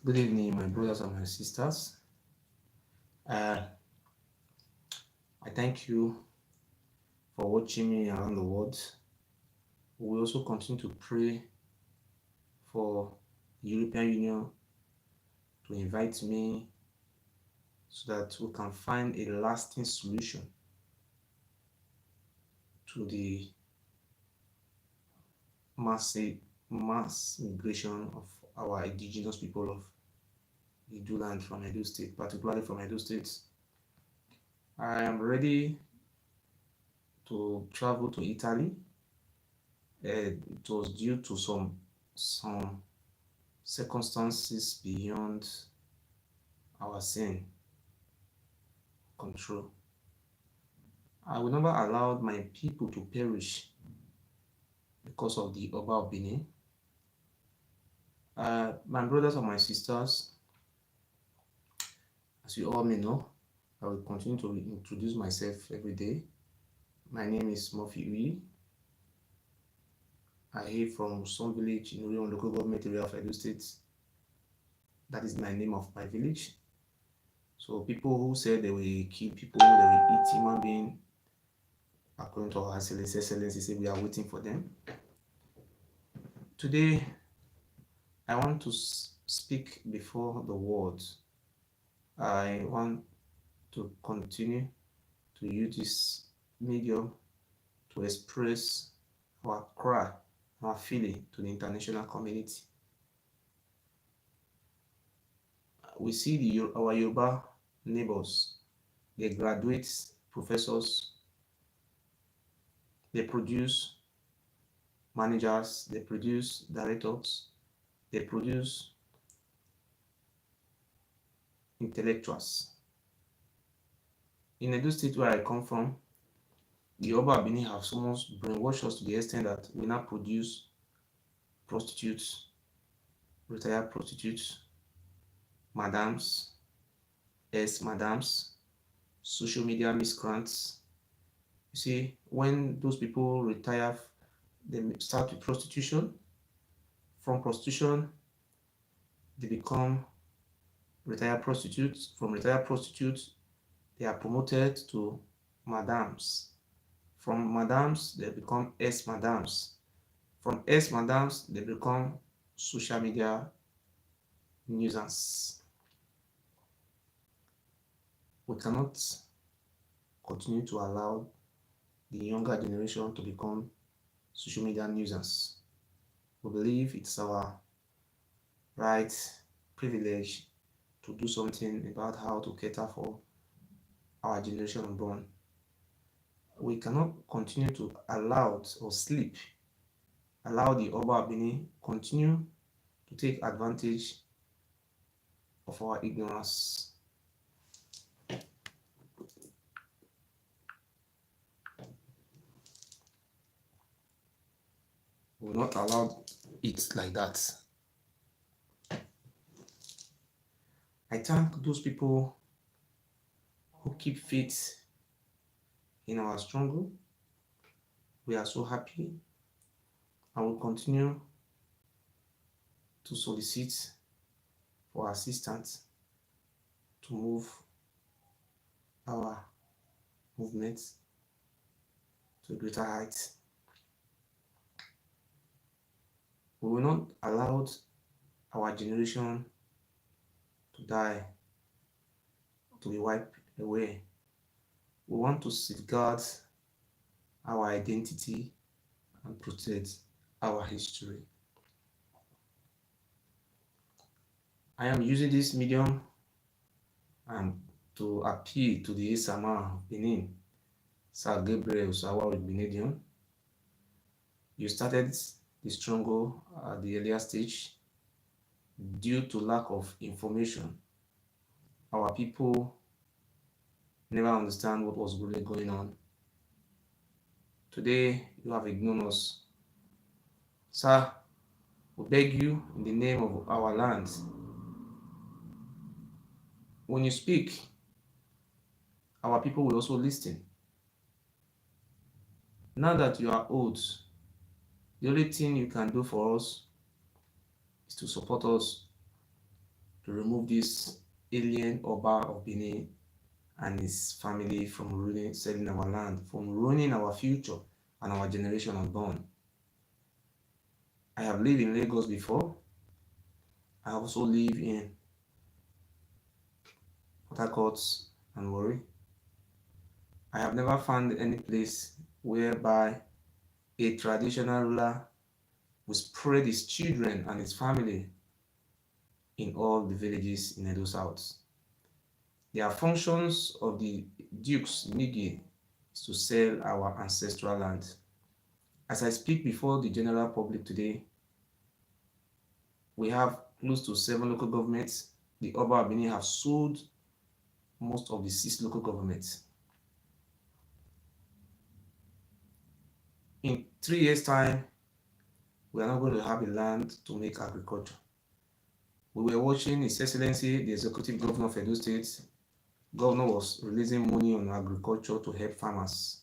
Good evening, my brothers and my sisters. Uh, I thank you for watching me around the world. We also continue to pray for the European Union to invite me so that we can find a lasting solution to the mass migration of our indigenous people of Edo land from Edo State, particularly from Edo State. I am ready to travel to Italy. It was due to some circumstances beyond our sin control. I will never allow my people to perish because of the Oba of Benin. My brothers and my sisters, as you all may know, I will continue to introduce myself every day. My name is Ewuare. I hail from some village in Ewuare local government area of Edo State. That is my name of my village. So people who say they will kill people, they will eat human being, according to our excellency, say we are waiting for them. Today, I want to speak before the world. I want to continue to use this medium to express our cry, our feeling to the international community. We see our Yoruba neighbors, they graduate professors, they produce managers, they produce directors, they produce intellectuals. In Edo State, where I come from, the Oba Benin have so much brainwashed us to the extent that we now produce prostitutes, retired prostitutes, madams, ex-madams, social media miscreants. You see, when those people retire, they start with prostitution. From prostitution, they become retired prostitutes. From retired prostitutes, they are promoted to madams. From madams, they become ex-madams. From ex-madams, they become social media nuisance. We cannot continue to allow the younger generation to become social media nuisance. We believe it's our right, privilege to do something about how to cater for our generation unborn. We cannot continue to allow the Oba Benin continue to take advantage of our ignorance. We will not allow it like that. I thank those people who keep faith in our struggle. We are so happy. I will continue to solicit for assistance to move our movement to a greater height. We will not allow our generation to die, to be wiped away. We want to safeguard our identity and protect our history. I am using this medium to appeal to the Esama of Benin, Sir Gabriel Usawa with Benedion. You started the struggle at the earlier stage due to lack of information. Our people never understand what was really going on. Today, you have ignored us. Sir, we beg you in the name of our land. When you speak, our people will also listen. Now that you are old, the only thing you can do for us is to support us to remove this alien Oba of Benin and his family from selling our land, from ruining our future and our generation unborn. I have lived in Lagos before. I also live in Port Harcourt and Warri. I have never found any place whereby a traditional ruler will spread his children and his family in all the villages in Edo South. Their functions of the Dukes Nigi is to sell our ancestral land. As I speak before the general public today, we have close to 7 local governments. The Oba of Benin have sold most of the 6 local governments. In 3 years' time, we are not going to have a land to make agriculture. We were watching His Excellency, the Executive Governor of Edo State. Governor was releasing money on agriculture to help farmers.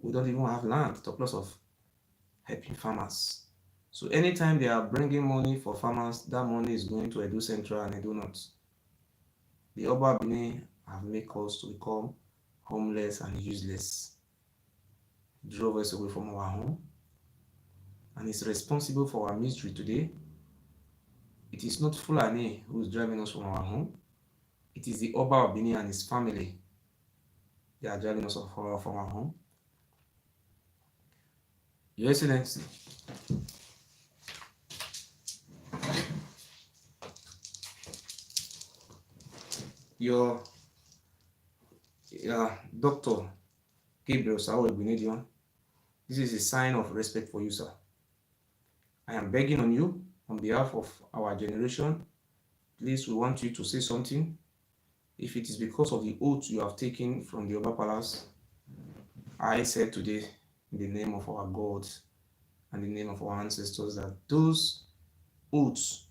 We don't even have land to plus of helping farmers. So anytime they are bringing money for farmers, that money is going to Edo Central and Edo North. The Oba Benin have made us to become homeless and useless. Drove us away from our home and is responsible for our misery today. It is not Fulani who is driving us from our home. It is the Oba of Benin and his family. They are driving us from our home. Your Excellency, your Dr. Gabriel Sao Egunedion, this is a sign of respect for you, sir. I am begging on you, on behalf of our generation, please, we want you to say something. If it is because of the oath you have taken from the Oba Palace, I said today, in the name of our God and the name of our ancestors, that those oaths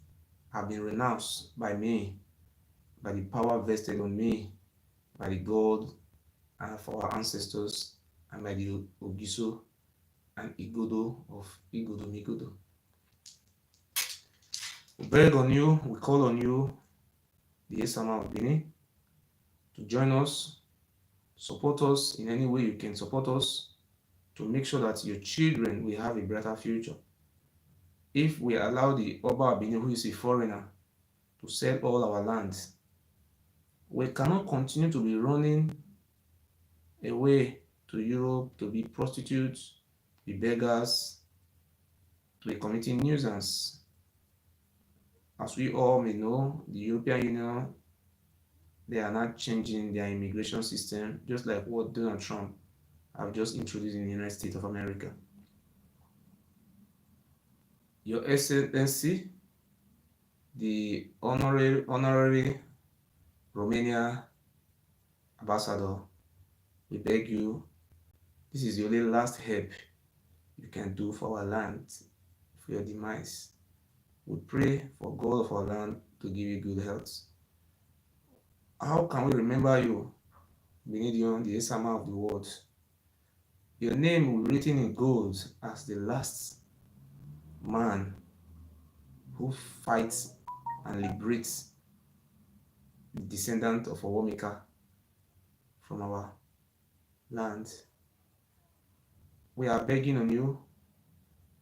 have been renounced by me, by the power vested on me, by the God and of our ancestors, and by the Ogiso and Igodo of Igodo Migodo. We beg on you, we call on you, the Esama of Benin, to join us, support us in any way you can support us, to make sure that your children will have a better future. If we allow the Oba of Benin, who is a foreigner, to sell all our lands, we cannot continue to be running away to Europe to be prostitutes, be beggars, to be committing nuisance. As we all may know, the European Union, they are not changing their immigration system, just like what Donald Trump have just introduced in the United States of America. Your Excellency, the honorary Romania ambassador, we beg you, this is the only last help you can do for our land, for your demise. We pray for God of our land to give you good health. How can we remember you, Benedion, the Esama of the world? Your name will be written in gold as the last man who fights and liberates the descendant of Owomika from our land. We are begging on you,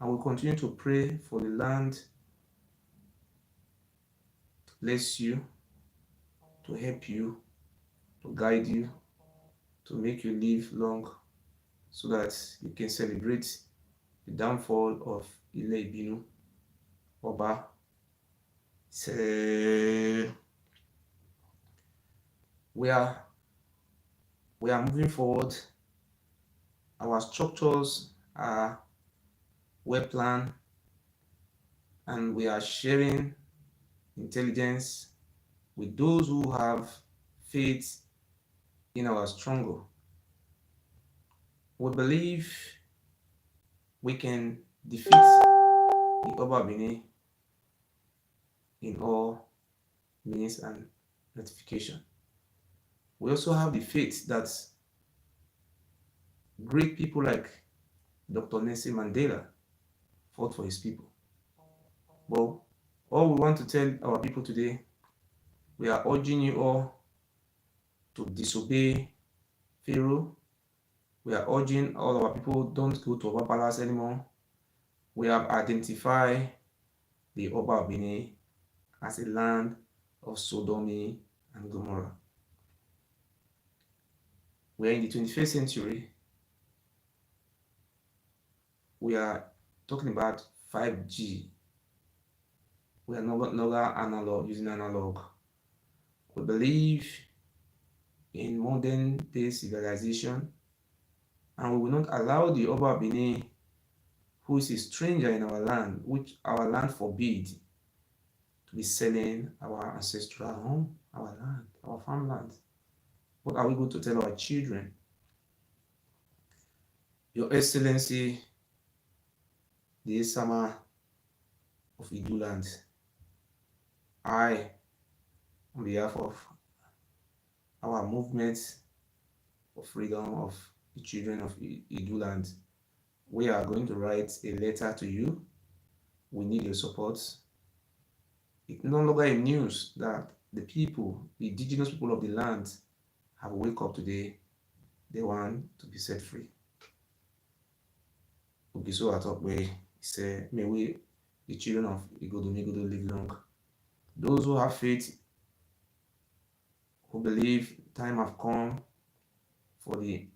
and we continue to pray for the land to bless you, to help you, to guide you, to make you live long, so that you can celebrate the downfall of Ile Ibinu Oba. We are moving forward. Our structures are well planned, and we are sharing intelligence with those who have faith in our struggle. We believe we can defeat the Oba Benin in all means and notification. We also have the faith that great people like Dr. Nelson Mandela fought for his people. But all we want to tell our people today We are urging you all to disobey Pharaoh. We are urging all our people, don't go to Oba Palace anymore. We have identified the Oba of Benin as a land of Sodomy and Gomorrah. We are in the 21st century. We are talking about 5G. We are no longer analog, using analog. We believe in modern day civilization, and we will not allow the Oba Benin, who is a stranger in our land, which our land forbid, to be selling our ancestral home, our land, our farmland. What are we going to tell our children? Your Excellency, the Sama of Iduland, I, on behalf of our movement for freedom of the children of Iduland, we are going to write a letter to you. We need your support. It's no longer a news that the people, the indigenous people of the land, have wake up today. They want to be set free. Ogiso Atokwe said, may we, the children of Igodo live long. Those who have faith, who believe time have come for the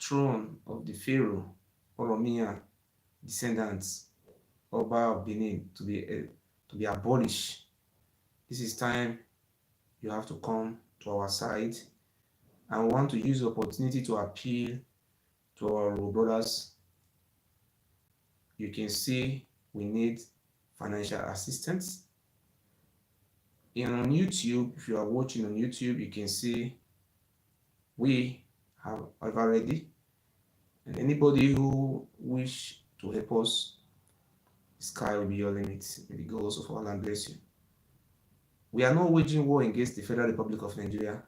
throne of the Pharaoh, Oromia descendants, Oba of Benin, to be abolished. This is time you have to come to our side. And we want to use the opportunity to appeal to our brothers. You can see we need financial assistance. On YouTube, if you are watching on YouTube, you can see we have already. And anybody who wish to help us, the sky will be your limit. May the gods of our land bless you. We are not waging war against the Federal Republic of Nigeria,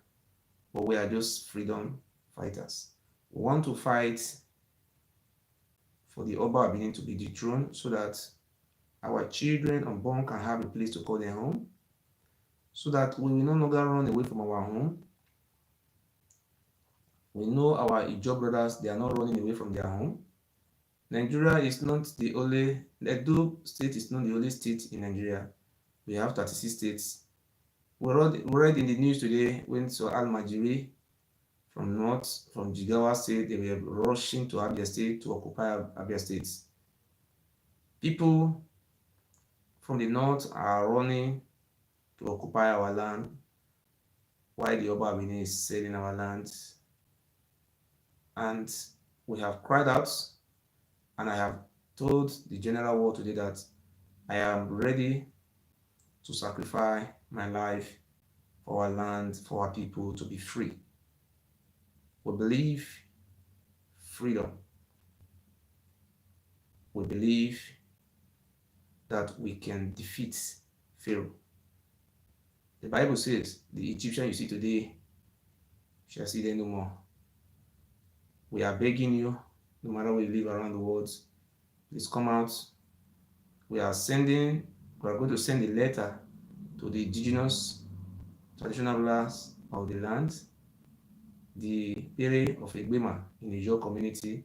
but we are just freedom fighters. We want to fight for the Oba Benin to be dethroned so that our children unborn can have a place to call their home, so that we will no longer run away from our home. We know our Ijaw brothers, they are not running away from their home. Nigeria is not the only, Edo state is not the only state in Nigeria. We have 36 states. We read in the news today when Al-Majiri from north, from Jigawa state, they were rushing to Abia state to occupy Abia state. People from the north are running to occupy our land, while the Oba Benin is selling our land. And we have cried out, and I have told the general world today that I am ready to sacrifice my life for our land, for our people to be free. We believe freedom. We believe that we can defeat Pharaoh. The Bible says, the Egyptian you see today shall see them no more. We are begging you, no matter where you live around the world, please come out. We are going to send a letter to the indigenous traditional rulers of the land, the Pere of Egbema in the Ijaw community,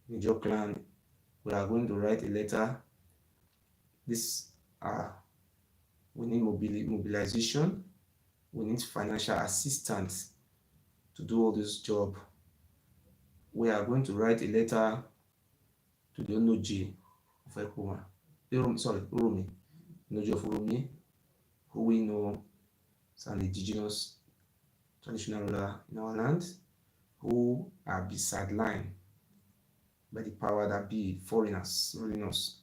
in the Ijaw clan. We are going to write a letter. We need mobilization. We need financial assistance to do all this job. We are going to write a letter to the Onoji of Ekuma, Uromi, Onoji of Uromi, who we know is an indigenous traditional ruler in our land, who are be sidelined by the power that be foreigners ruling us.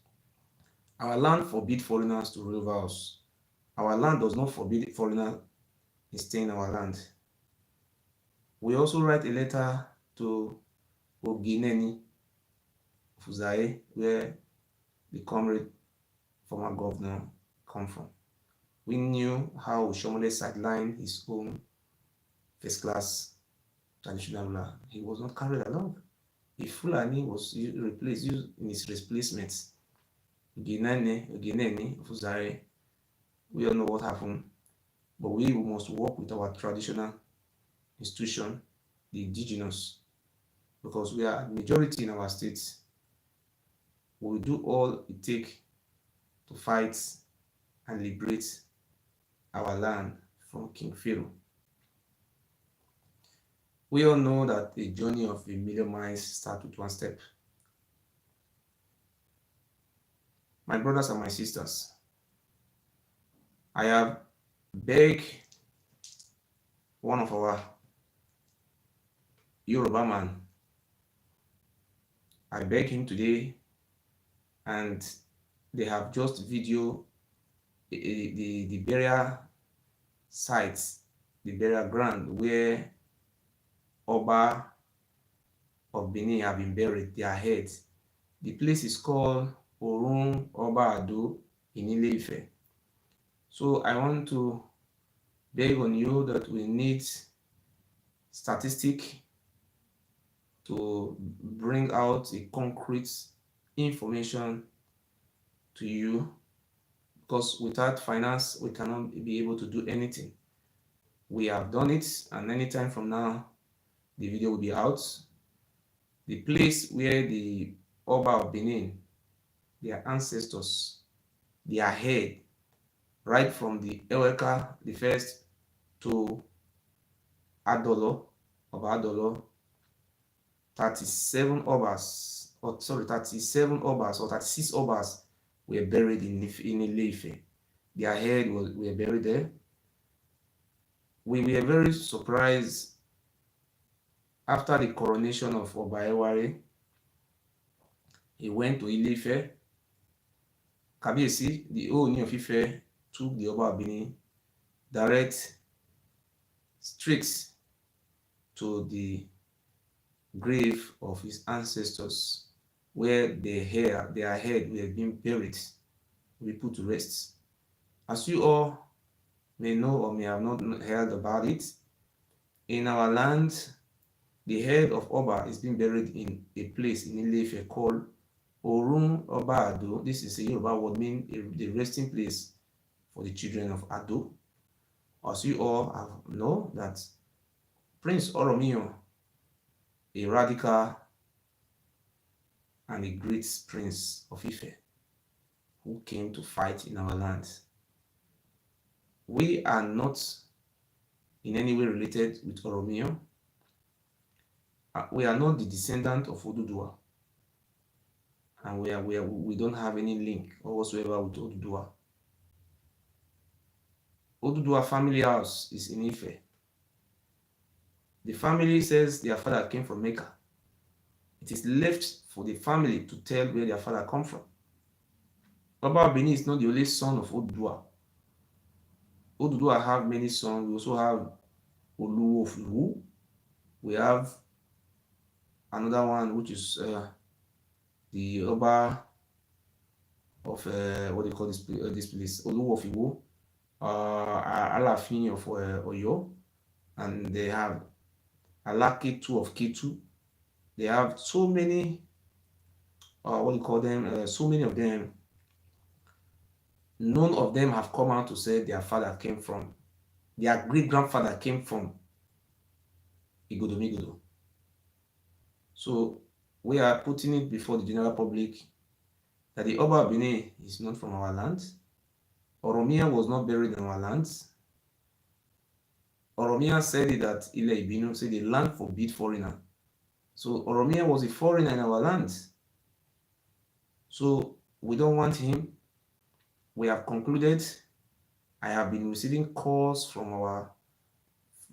Our land forbids foreigners to rule over us. Our land does not forbid foreigners to stay in our land. We also write a letter to Ogineni of Uzaye, where the comrade former governor come from. We knew how Shomole sidelined his own first-class traditional ruler. He was not carried along. If Fulani was used in his replacement, Ogineni of Uzaye, we all know what happened. but we must work with our traditional institution, the indigenous, because we are majority in our states. We will do all it takes to fight and liberate our land from King Pharaoh. We all know that the journey of a million miles starts with one step. My brothers and my sisters, I have begged one of our Yoruba man. I beg him today, and they have just video the burial sites, the burial ground where Oba of Benin have been buried, their heads. The place is called Orun Oba Ado in Ile-Ife. So I want to beg on you that we need statistic to bring out a concrete information to you, because without finance we cannot be able to do anything. We have done it, and anytime from now the video will be out. The place where the Oba of Benin, their ancestors, their head, right from the Ewuare the first to Adolo, Oba Adolo, 37 Obas, or 36 Obas were buried in Ile-Ife. Their head were buried there. We were very surprised after the coronation of Oba Ewuare. He went to Ile-Ife. Kabiyesi, the Ooni of Ife, took the Oba of Benin direct straight to the grave of his ancestors, where their head were being buried, we put to rest. As you all may know or may have not heard about it, in our land, the head of Oba is being buried in a place in Ile-Ife called Orun Oba Ado. This is a Yoruba word meaning the resting place for the children of Ado. As you all know that Prince Oromiyan, a radical and a great prince of Ife, who came to fight in our land. We are not in any way related with Oromiyan. We are not the descendant of Oduduwa, and we don't have any link or whatsoever with Oduduwa. Oduduwa family house is in Ife. The family says their father came from Mecca. It is left for the family to tell where their father come from. Oba Benin is not the only son of Oduduwa. Oduduwa have many sons. We also have Oluwo of Iwu. We have another one, which is the Oba of what do you call this place? Oluwo of Iwu, Alafin of Oyo, and they have Alake II of Ketu. They have so many, what do you call them? So many of them. None of them have come out to say their father came from, their great grandfather came from Igodomigodo. So we are putting it before the general public that the Oba of Benin is not from our land. Oromiyan was not buried in our lands. Oromiyan said it that Ile Ibinu said the land forbid foreigner. So Oromiyan was a foreigner in our lands. So we don't want him. We have concluded. I have been receiving calls from our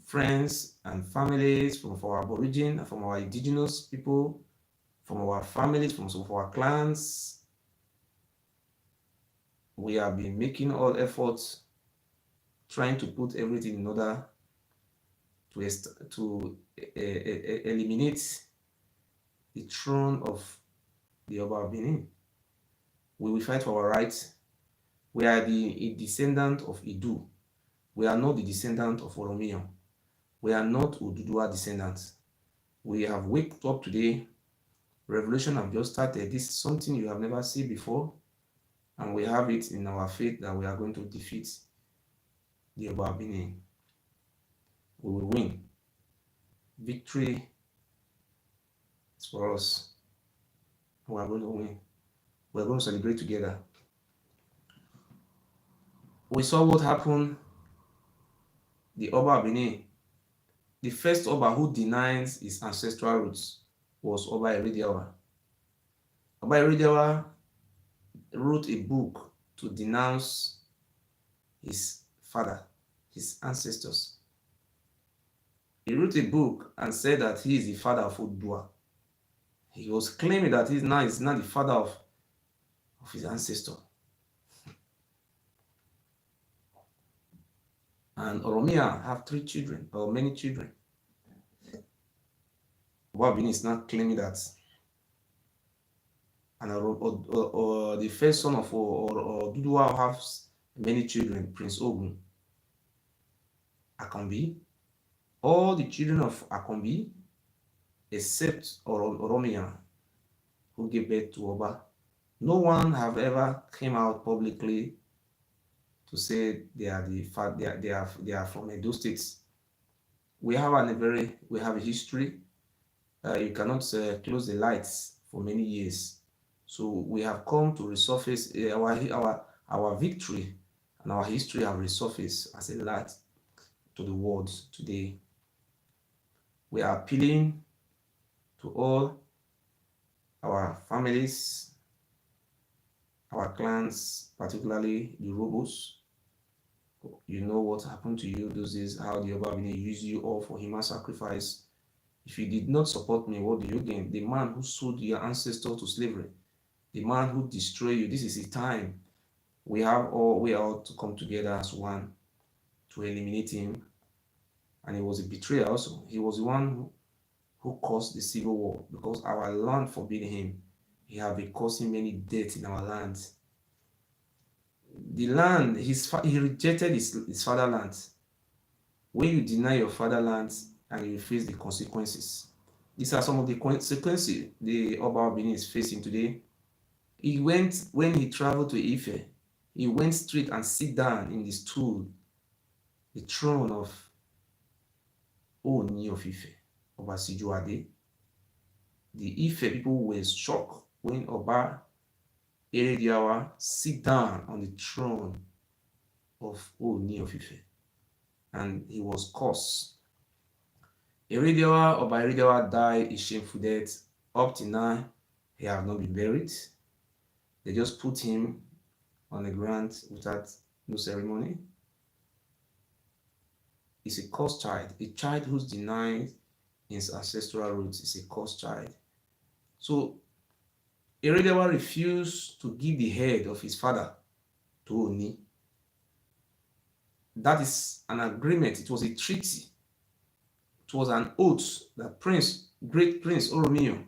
friends and families, from our Aborigine, from our indigenous people, from our families, from some of our clans. We have been making all efforts, trying to put everything in order to eliminate the throne of the Oba of Benin. We will fight for our rights. We are the descendant of Idu. We are not the descendant of Oromiyan. We are not Oduduwa descendants. We have waked up today. Revolution have just started. This is something you have never seen before, and we have it in our faith that we are going to defeat the Oba of Benin. We will win. Victory is for us. We are going to win. We are going to celebrate together. We saw what happened. The Oba of Benin, the first Oba who denies his ancestral roots was Oba Ewuare. Oba Ewuare wrote a book to denounce his father, his ancestors. He wrote a book and said that he is the father of Oduduwa. He was claiming that he is not the father of his ancestor. And Oromia have 3 children, or many children. Oba Benin is not claiming that. And the first son of Oduduwa has many children, Prince Ogun, Akambi. All the children of Akambi, except Oromia, who gave birth to Oba, no one have ever came out publicly to say they are from Edo States. We have a history. You cannot close the lights for many years. So we have come to resurface our victory, and our history have resurfaced as a light to the world today. We are appealing to all our families, our clans, particularly the Robos. You know what happened to you those days, how the Oba Benin used you all for human sacrifice. If you did not support me, what do you gain? The man who sold your ancestor to slavery, the man who destroyed you. This is the time we are all to come together as one to eliminate him. And it was a betrayal also. He was the one who caused the civil war because our land forbid him. He have been causing many deaths in our land. The land, he rejected his fatherland. When you deny your fatherland and you face the consequences, these are some of the consequences the Oba of Benin is facing today. When he traveled to Ife, he went straight and sit down in the stool, the throne of Oni of Ife, Oba Sijuade. The Ife people were shocked when Oba Ewuare sit down on the throne of Oni of Ife, and he was cursed. Oba Ewuare died a shameful death. Up to now, he have not been buried. They just put him on the ground without no ceremony. He's a cursed child. A child who's denied his ancestral roots is a cursed child. So Ewuare refused to give the head of his father to Oni. That is an agreement. It was a treaty. It was an oath that great Prince Oromio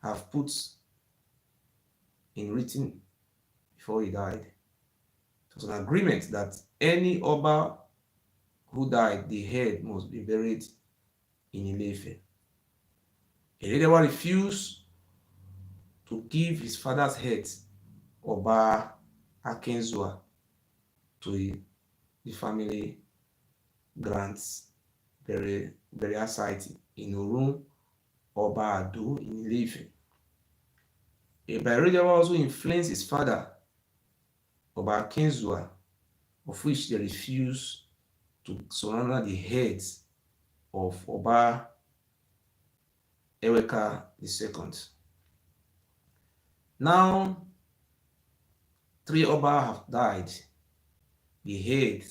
have put in written before he died. It was an agreement that any Oba who died, the head must be buried in Ile-Ife. Ewuare refused to give his father's head, Oba Akenzua, to the family grants burial site in Orun, Oba Ado in Ile-Ife. Ewuare also influenced his father, Oba Akenzua, of which they refused to surrender the heads of Oba Eweka II. Now, 3 Oba have died. The head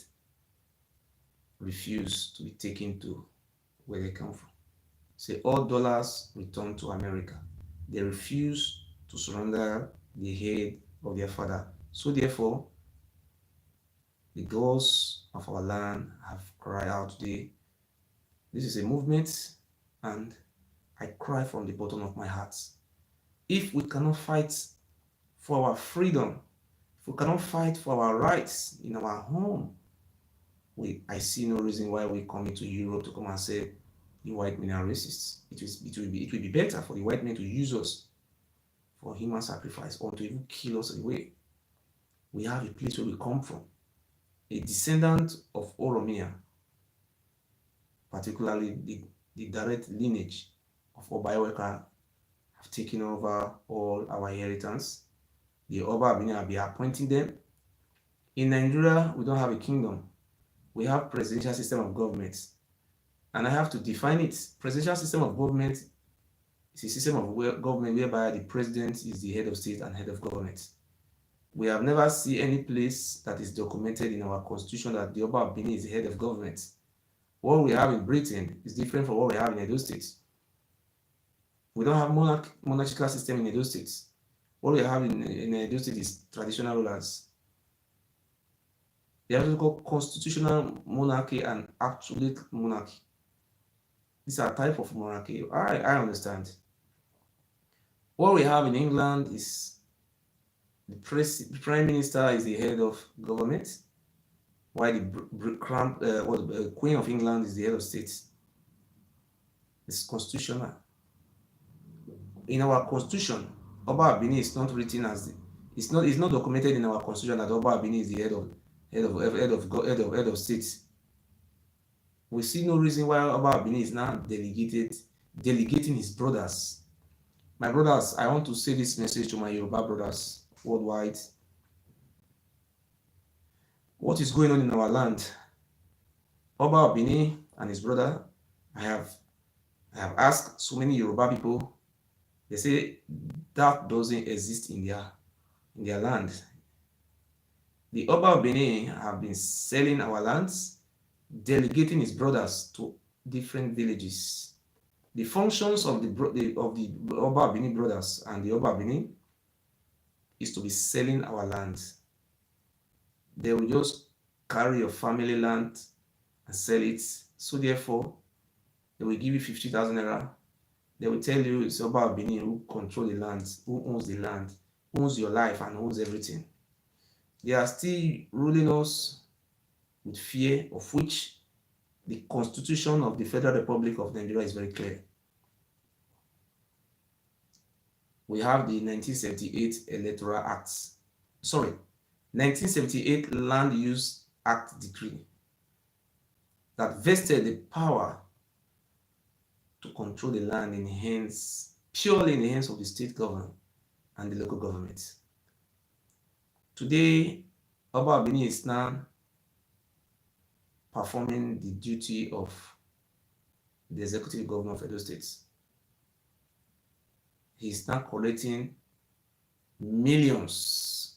refused to be taken to where they come from. Say all dollars return to America. They refuse to surrender the head of their father. So therefore, the gods of our land have cried out today. This is a movement, and I cry from the bottom of my heart. If we cannot fight for our freedom, if we cannot fight for our rights in our home, I see no reason why we come into Europe to come and say the white men are racists. It will be better for the white men to use us for human sacrifice or to even kill us away. We have a place where we come from. a descendant of Oromia, particularly the direct lineage of Oba Ewuare, have taken over all our inheritance. The Oba Benin will be appointing them. In Nigeria, we don't have a kingdom. We have presidential system of government. And I have to define it. Presidential system of government is a system of government whereby the president is the head of state and head of government. We have never seen any place that is documented in our constitution that the Oba of Benin is the head of government. What we have in Britain is different from what we have in Edo State. We don't have monarchical system in Edo State. What we have in Edo State is traditional rulers. They are called constitutional monarchy and absolute monarchy. These are type of monarchy. I understand. What we have in England is the prime minister is the head of government, while the Queen of England is the head of state. It's constitutional. In our constitution, Oba Benin is not written as it's not documented in our constitution that Oba Benin is the head of state. We see no reason why Oba Benin is now delegating his brothers. My brothers, I want to say this message to my Yoruba brothers worldwide. What is going on in our land? Oba Benin and his brother, I have asked so many Yoruba people. They say that doesn't exist in their land. The Oba of Benin have been selling our lands, delegating his brothers to different villages. The functions of the Oba of Benin brothers and the Oba of Benin is to be selling our lands. They will just carry your family land and sell it. So therefore, they will give you 50,000 naira. They will tell you it's Oba of Benin who control the land, who owns the land, owns your life and owns everything. They are still ruling us with fear, of which the Constitution of the Federal Republic of Nigeria is very clear. We have the 1978 Electoral Acts. 1978 Land Use Act Decree that vested the power to control the land purely in the hands of the state government and the local government. Today, Oba Benin is now performing the duty of the executive governor of Edo State. He's now collecting millions.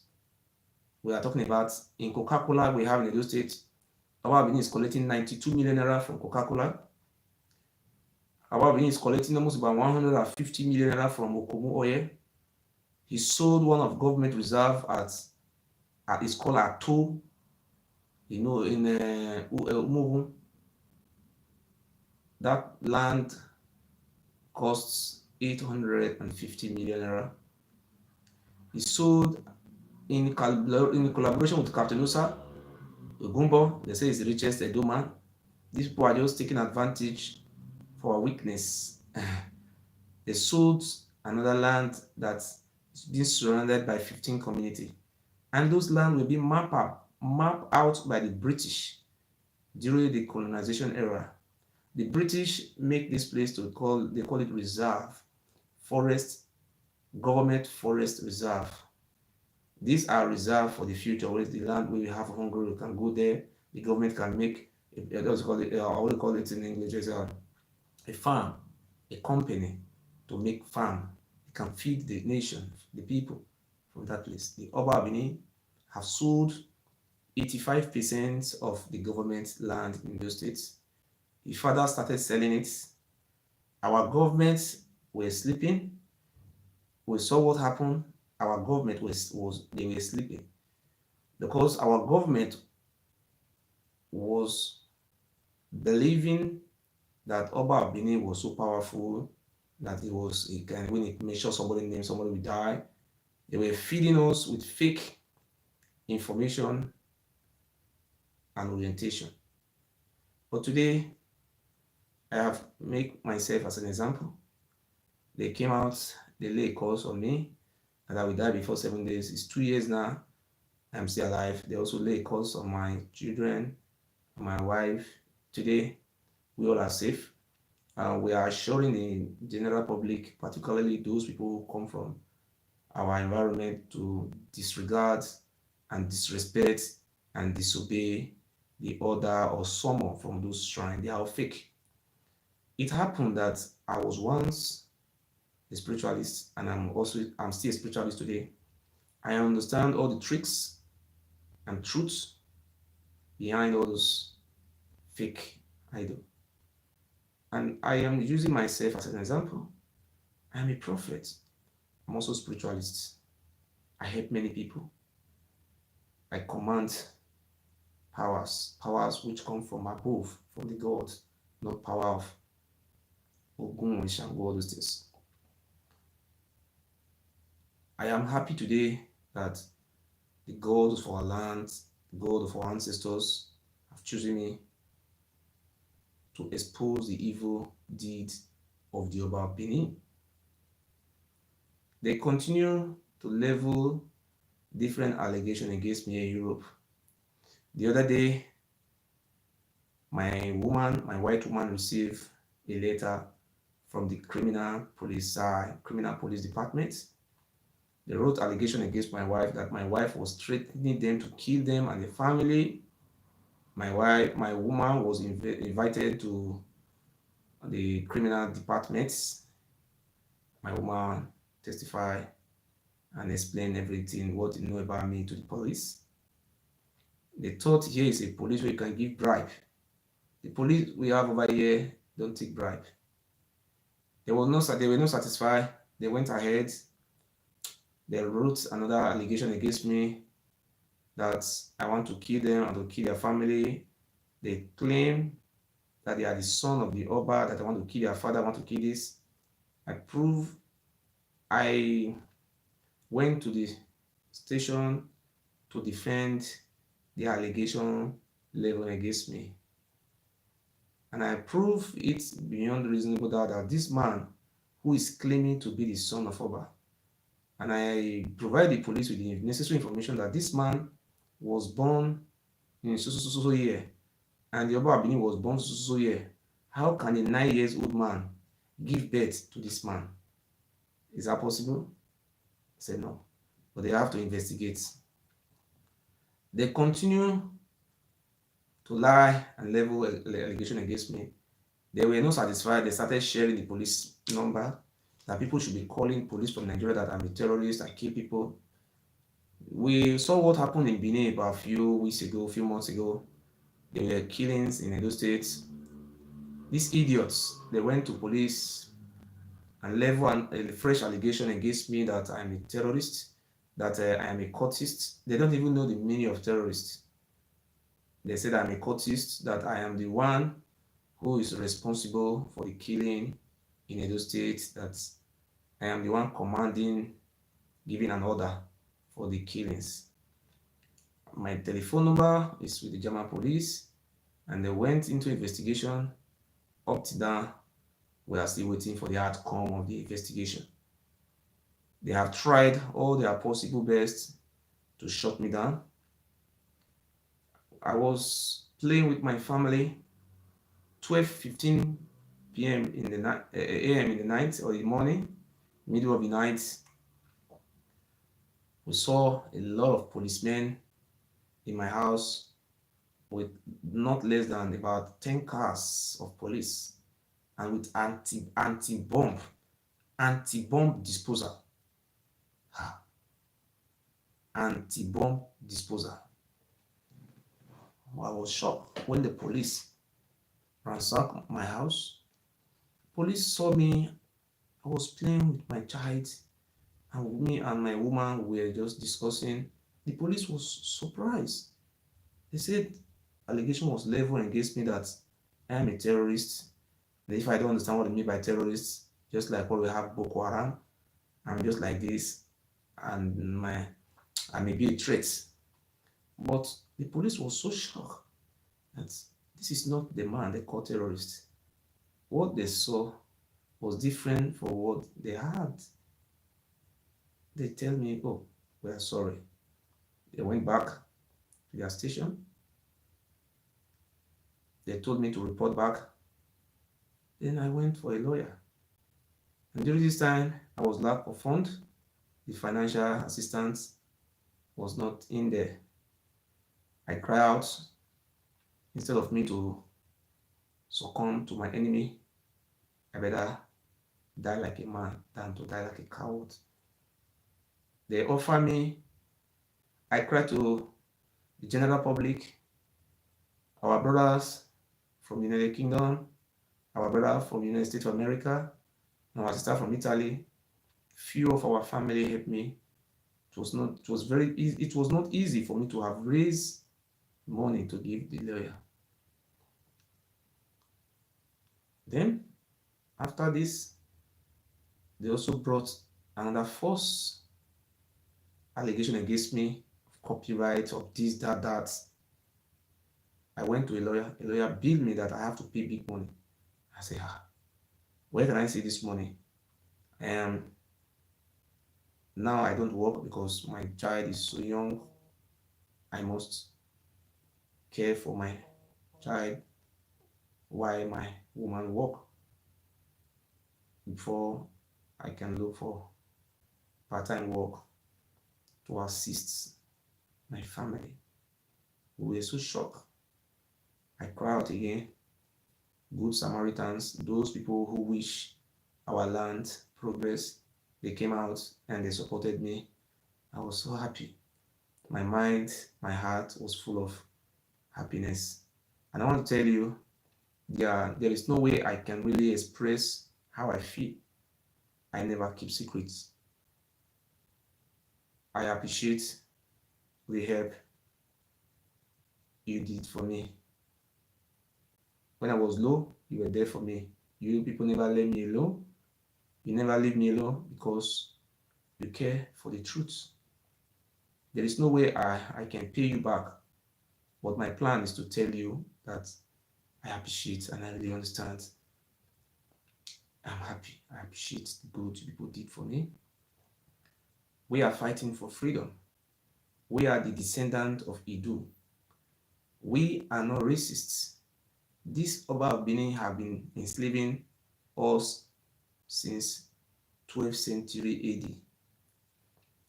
We are talking about in Coca-Cola we have in Edo State. Oba Benin is collecting 92 million naira from Coca-Cola. Oba Benin is collecting almost about 150 million naira from Okomu Oil. He sold one of government reserve it's called Ato, in Umuhu. That land costs 850 million naira. He sold in collaboration with Captain Usa Ogumbo. They say he's the richest Edo man. These people are just taking advantage for our weakness. They sold another land that's been surrounded by 15 communities. And those lands will be mapped out by the British during the colonization era. The British make this place they call it reserve, forest, government forest reserve. These are reserved for the future, where the land where we have hungry, we can go there. The government can make, I would call it in English, a farm, a company to make farm. It can feed the nation, the people from that place. The Oba Benin have sold 85% of the government land in those states. His father started selling it. Our government were sleeping. We saw what happened. Our government they were sleeping because our government was believing that Oba Benin was so powerful that when it made sure somebody will die. They were feeding us with fake information and orientation. But today, I have made myself as an example. They came out, they lay calls on me, and I will die before 7 days. It's 2 years now. I'm still alive. They also lay a curse on my children, on my wife. Today, we all are safe. We are assuring the general public, particularly those people who come from our environment, to disregard and disrespect and disobey the order or summon from those shrines. They are fake. It happened that I was once a spiritualist, and I'm still a spiritualist today. I understand all the tricks and truths behind all those fake idols. And I am using myself as an example. I am a prophet. I'm also a spiritualist. I help many people. I command powers which come from above, from the God, not power of Ogun or Shango, all those things. I am happy today that the God of our land, the God of our ancestors, have chosen me to expose the evil deeds of the Oba of Benin. They continue to level different allegations against me in Europe. The other day, my white woman, received a letter from the criminal police department. They wrote allegation against my wife that my wife was threatening them to kill them and the family. My woman was invited to the criminal departments. My woman testified and explained everything, what they know about me, to the police. They thought here is a police where you can give bribe. The police we have over here don't take bribe. They were not satisfied. They went ahead. They wrote another allegation against me that I want to kill them and to kill their family. They claim that they are the son of the Oba, that I want to kill their father, I want to kill this. I went to the station to defend the allegation leveled against me. And I prove it beyond reasonable doubt that this man who is claiming to be the son of Oba, and I provide the police with the necessary information that this man was born in so year, and the Oba of Benin was born so year. How can a 9-year-old man give birth to this man? Is that possible? I said no, but they have to investigate. They continue to lie and level allegation against me. They were not satisfied. They started sharing the police number, that people should be calling police from Nigeria that I'm a terrorist, I kill people. We saw what happened in Benin about a few months ago. There were killings in Edo State. These idiots, they went to police and level a fresh allegation against me that I'm a terrorist, that I am a cultist. They don't even know the meaning of terrorist. They said I'm a cultist, that I am the one who is responsible for the killing in Edo State, that I am the one commanding, giving an order for the killings. My telephone number is with the German police, and they went into investigation. Up to now, we are still waiting for the outcome of the investigation. They have tried all their possible best to shut me down. I was playing with my family, 12:15 p.m. in the night, a.m. in the night or the morning, middle of the night. We saw a lot of policemen in my house with not less than about 10 cars of police and with anti-bomb disposal. Anti-bomb disposal. I was shocked when the police ransacked my house. Police saw me. I was playing with my child, and me and my woman were just discussing. The police was surprised. They said allegation was leveled against me that I am a terrorist. And if I don't understand what they mean by terrorists, just like what we have Boko Haram, I'm just like this, and I may be a threat. But the police was so shocked that this is not the man they call terrorist. What they saw was different from what they had. They tell me, oh, we are sorry. They went back to their station. They told me to report back. Then I went for a lawyer. And during this time, I was lack of fund. The financial assistance was not in there. I cried out. Instead of me to succumb to my enemy, I better die like a man than to die like a coward. They offer me, I cried to the general public, our brothers from the United Kingdom, our brother from the United States of America, and our sister from Italy. Few of our family helped me. It was not easy for me to have raised money to give the lawyer. Then, after this, they also brought another false allegation against me of copyright, of this, that. I went to a lawyer billed me that I have to pay big money. I said, where can I see this money? Now I don't work because my child is so young. I must care for my child while my woman work before I can look for part-time work to assist my family. We were so shocked. I cried out again. Good Samaritans, those people who wish our land progress, they came out and they supported me. I was so happy. My mind, my heart was full of happiness. And I want to tell you, there is no way I can really express how I feel. I never keep secrets. I appreciate the help you did for me. When I was low, you were there for me. You people never let me alone. You never leave me alone because you care for the truth. There is no way I can pay you back. But my plan is to tell you that I appreciate and I really understand. I'm happy. I appreciate the good people did for me. We are fighting for freedom. We are the descendant of Idu. We are not racists. These Oba of Benin have been enslaving us since 12th century AD.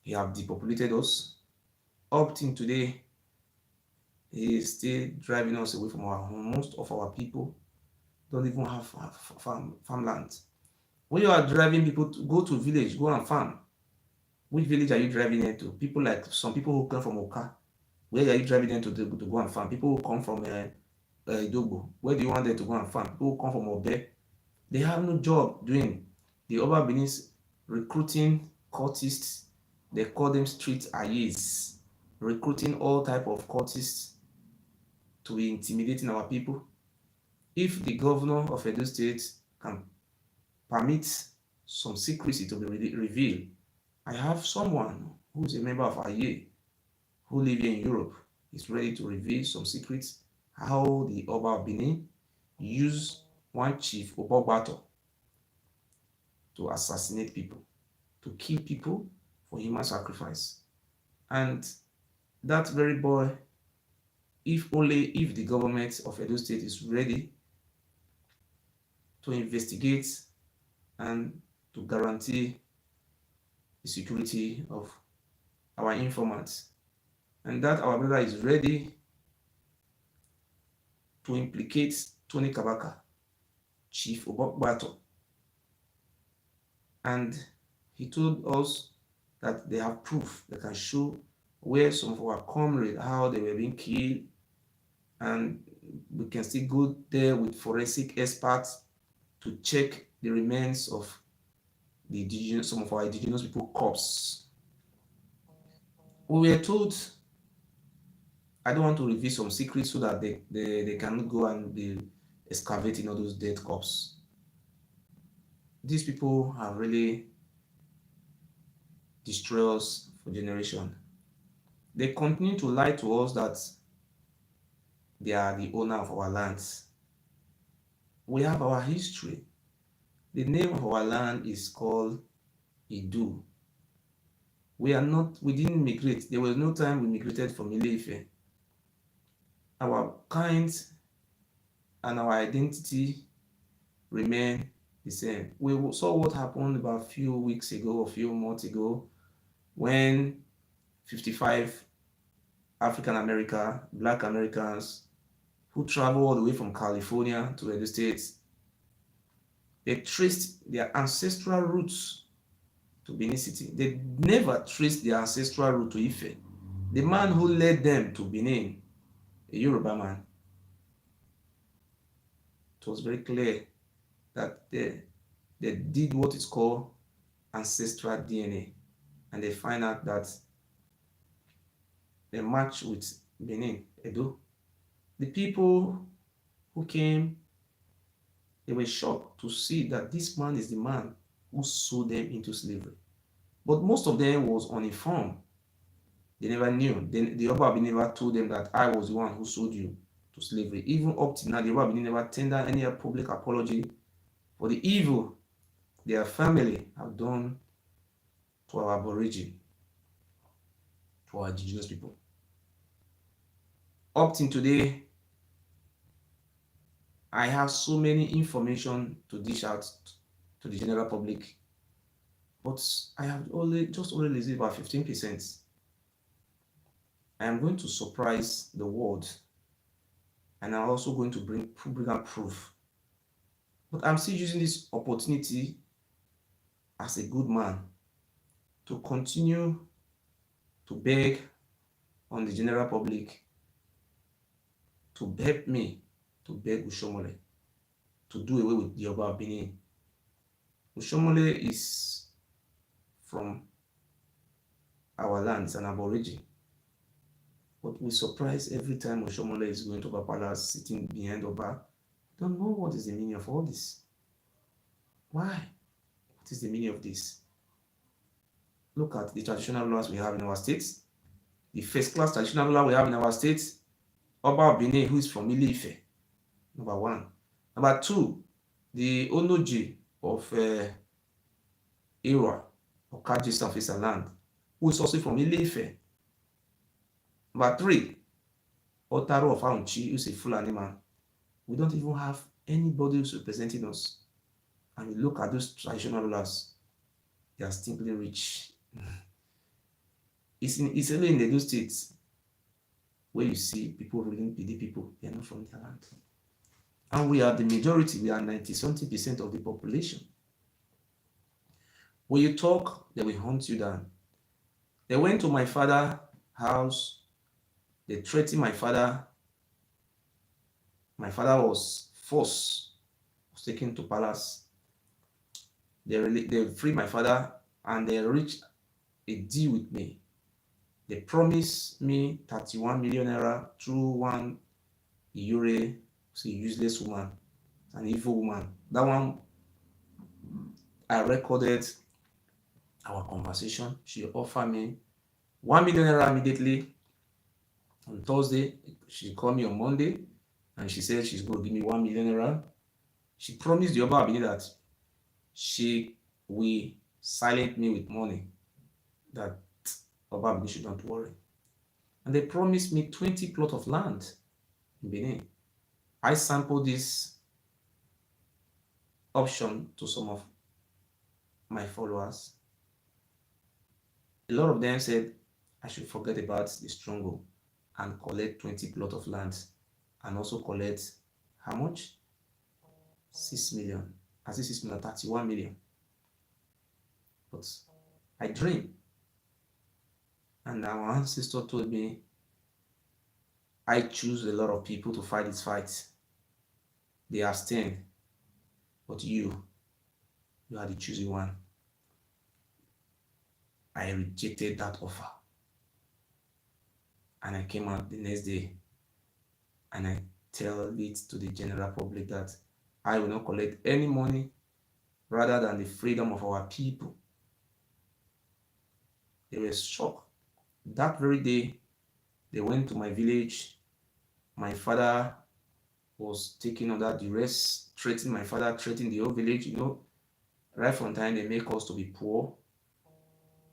He have depopulated us. Up till today, he is still driving us away from our home. Most of our people don't even have farmland. When you are driving people to go to village, go and farm, which village are you driving into? People like some people who come from Oka, where are you driving them to go and farm? People who come from Idogbo, where do you want them to go and farm? People who come from Obe, they have no job doing. The Oba Benin's recruiting cultists, they call them street ayes, recruiting all type of cultists to be intimidating our people. If the governor of Edo State can permit some secrecy to be revealed, I have someone who is a member of AYE who live in Europe is ready to reveal some secrets how the Oba of Benin used one chief Obogbato to assassinate people, to kill people for human sacrifice. And that very boy, if the government of Edo State is ready to investigate and to guarantee the security of our informants, and that our brother is ready to implicate Tony Karbaka, Chief Obokbato. And he told us that they have proof that can show where some of our comrades, how they were being killed, and we can still go there with forensic experts to check the remains of some of our indigenous people corpse. We were told, I don't want to reveal some secrets so that they cannot go and be excavating all those dead corpses. These people have really destroyed us for generations. They continue to lie to us that they are the owner of our lands. We have our history. The name of our land is called Idu. We didn't migrate. There was no time we migrated from Ile-Ife. Our kind and our identity remain the same. We saw what happened about a few weeks ago, a few months ago, when 55 African American, Black Americans who traveled all the way from California to the States, they traced their ancestral roots to Benin City. They never traced their ancestral route to Ife. The man who led them to Benin, a Yoruba man, it was very clear that they did what is called ancestral DNA, and they find out that they match with Benin, Edo. The people who came, they were shocked to see that this man is the man who sold them into slavery. But most of them was uninformed. They never knew. The Oba never told them that I was the one who sold you to slavery. Even up to now, the Oba never tendered any public apology for the evil their family have done to our Aborigine, to our indigenous people. Up till today, I have so many information to dish out to the general public, but I have only received about 15%. I am going to surprise the world, and I'm also going to bring out proof. But I'm still using this opportunity as a good man to continue to beg on the general public to help me to beg Ushomole to do away with the Oba Benin. Ushomole is from our lands, an Aborigine. But we surprise every time Ushomole is going to Oba Palace, sitting behind Oba. Don't know what is the meaning of all this. Why? What is the meaning of this? Look at the traditional rulers we have in our states. The first class traditional ruler we have in our states, Oba Benin, who is from Ile-Ife, number one. Number two, the Onoji of Ewuare, or Kaji Surface Land, who is also from Ile-Ife. Number three, Otaro of Aunchi, who is a Fulani man. We don't even have anybody who's representing us. And we look at those traditional rulers, they are simply rich. It's only in the those states where you see people ruling PD people, they are not from their land. And we are the majority, we are 90-something% of the population. When you talk, they will hunt you down. They went to my father's house, they threatened my father. My father was taken to palace. They freed my father and they reached a deal with me. They promised me 31 million naira through one Ewuare, a useless woman, an evil woman. That one, I recorded our conversation. She offered me 1 million naira immediately on Thursday. She called me on Monday and she said she's going to give me 1 million naira. She promised the Oba Abini that she will silence me with money, that Oba Abini should not worry. And they promised me 20 plots of land in Benin. I sampled this option to some of my followers. A lot of them said I should forget about the struggle and collect 20 plots of land and also collect how much? 6 million. I say 6 million, 31 million. But I dream. And our ancestor told me, I choose a lot of people to fight this fight. They abstain. But you are the choosing one. I rejected that offer. And I came out the next day and I tell it to the general public that I will not collect any money rather than the freedom of our people. They were shocked. That very day, they went to my village. My father was taken under duress, threatening my father, threatening the whole village. Right from time they make us to be poor.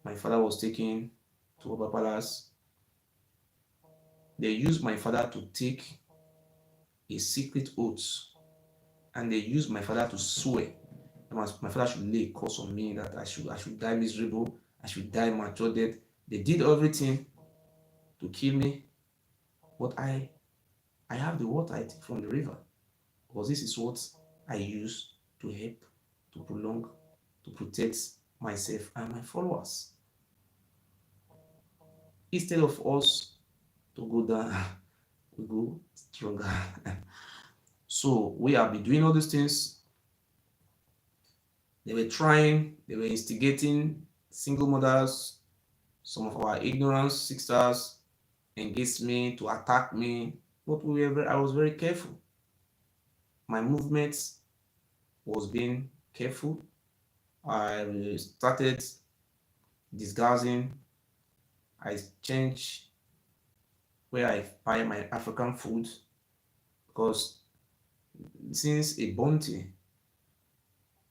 my father was taken to Oba Palace. They used my father to take a secret oath, and they used my father to swear that my father should lay a curse on me, that I should die miserable, I should die mature death. They did everything to kill me, but I have the water I take from the river, because this is what I use to help, to prolong, to protect myself and my followers. Instead of us to go down, we go stronger. So we have been doing all these things. They were instigating single mothers, some of our ignorant sisters against me to attack me, but I was very careful. My movements was being careful. I started disguising. I changed where I buy my African food, because since a bounty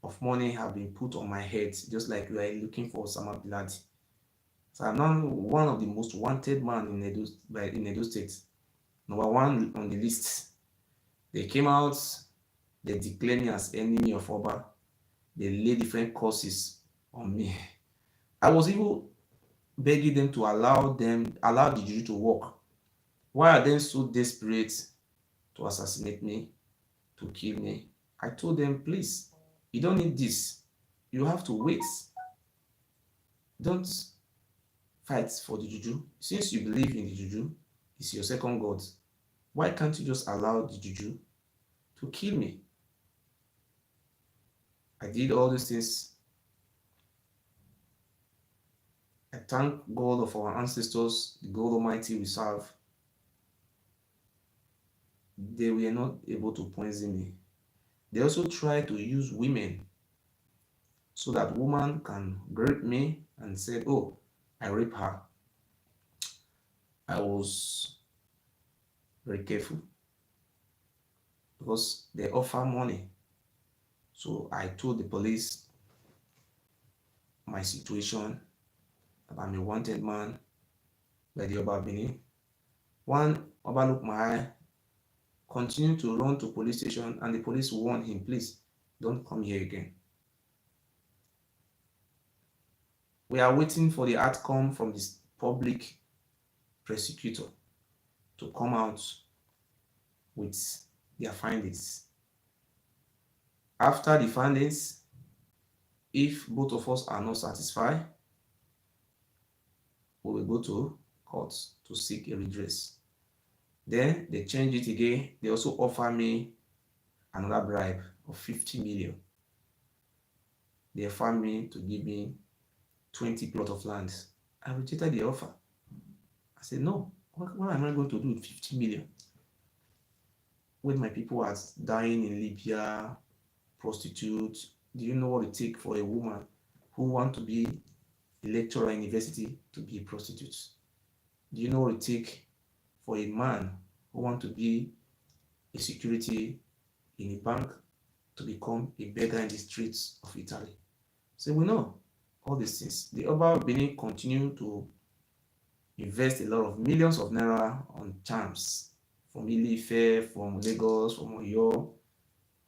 of money have been put on my head, just like you are looking for Osama bin Laden. So I'm now one of the most wanted man in Edo State. Number one on the list. They came out, they declared me as enemy of Oba. They laid different curses on me. I was even begging them to allow the juju to work. Why are they so desperate to assassinate me, to kill me? I told them, please, you don't need this. You have to wait. Don't fight for the juju. Since you believe in the juju, it's your second god. Why can't you just allow the juju to kill me? I did all these things. I thank God of our ancestors, the God Almighty we serve. They were not able to poison me. They also tried to use women so that woman can rape me and said, oh, I rape her. I was very careful because they offer money. So I told the police my situation, that I'm a wanted man by the Oba Bini. One Oba looked my eye, continued to run to police station, and the police warned him, please don't come here again. We are waiting for the outcome from this public prosecutor to come out with their findings. After the findings, if both of us are not satisfied, we will go to court to seek a redress. Then they change it again. They also offer me another bribe of 50 million. They offer me to give me 20 plots of land. I rejected the offer. I said, no, what am I going to do with 50 million? When my people are dying in Libya, prostitutes, do you know what it takes for a woman who wants to be a lecturer in university to be a prostitute? Do you know what it takes for a man who wants to be a security in a bank to become a beggar in the streets of Italy? So we know all these things. The Oba Benin continue to invest a lot of millions of naira on charms from Ile-Ife, from Lagos, from Oyo.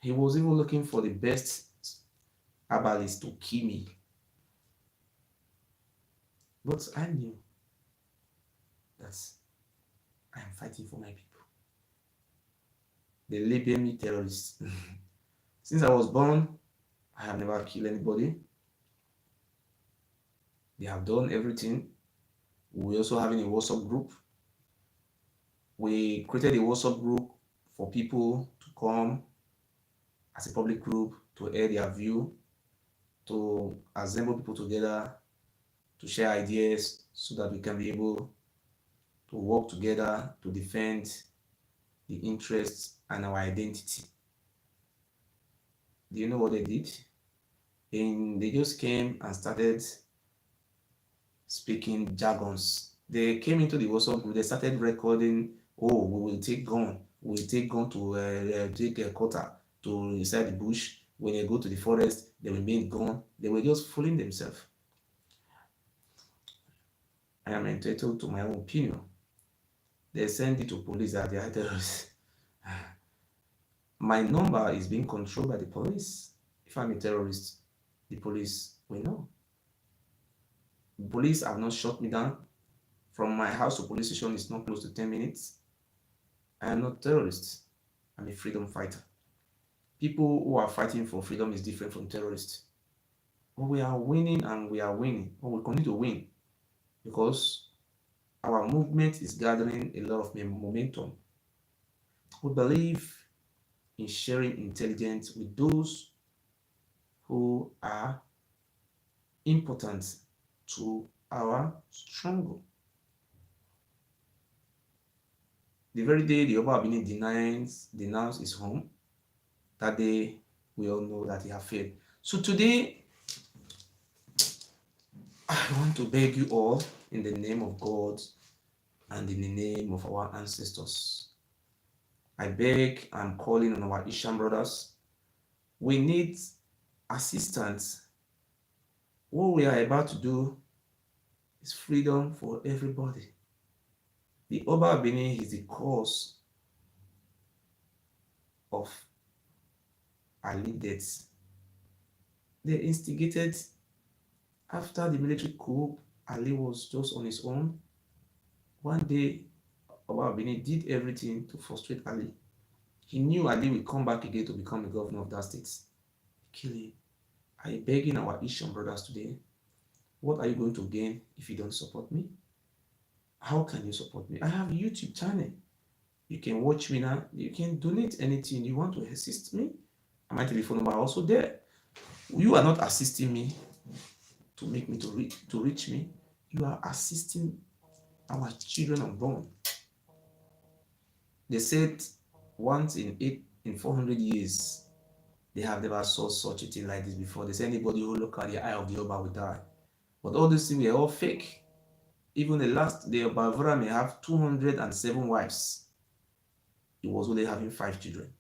He was even looking for the best herbalist to kill me. But I knew that I am fighting for my people. They label me terrorist. Since I was born, I have never killed anybody. They have done everything. We also having a WhatsApp group. We created a WhatsApp group for people to come as a public group to air their view, to assemble people together, to share ideas so that we can be able to work together to defend the interests and our identity. Do you know what they did? They just came and started speaking jargons. They came into the WhatsApp group, they started recording, oh, we will take gun to take a quarter to inside the bush. When they go to the forest, they will make gun. They were just fooling themselves. I am entitled to my own opinion. They send it to police that they are terrorists. My number is being controlled by the police. If I'm a terrorist, the police will know. The police have not shot me down. From my house to police station is not close to 10 minutes. I am not a terrorist. I'm a freedom fighter. People who are fighting for freedom is different from terrorists. But we are winning and we are winning. But we continue to win because our movement is gathering a lot of momentum. We believe in sharing intelligence with those who are important to our struggle. The very day the Oba Abini denounced his home, that day we all know that he has failed. So today, I want to beg you all in the name of God and in the name of our ancestors. I beg and calling on our Ishan brothers. We need assistance. What we are about to do is freedom for everybody. The Oba Abini is the cause of Ali deaths. They instigated after the military coup. Ali was just on his own. One day, Oba Abini did everything to frustrate Ali. He knew Ali would come back again to become the governor of that state. Kill him. I am begging our Ishan brothers today, what are you going to gain if you don't support me? How can you support me? I have a YouTube channel. You can watch me now. You can donate anything you want to assist me. And my telephone number also there. You are not assisting me to make me to reach me. You are assisting our children unborn. They said once in 400 years, they have never saw such a thing like this before. They say anybody who look at the eye of the Oba will die. But all these things were all fake. Even the Oba Ewuare may have 207 wives. He was only having 5 children.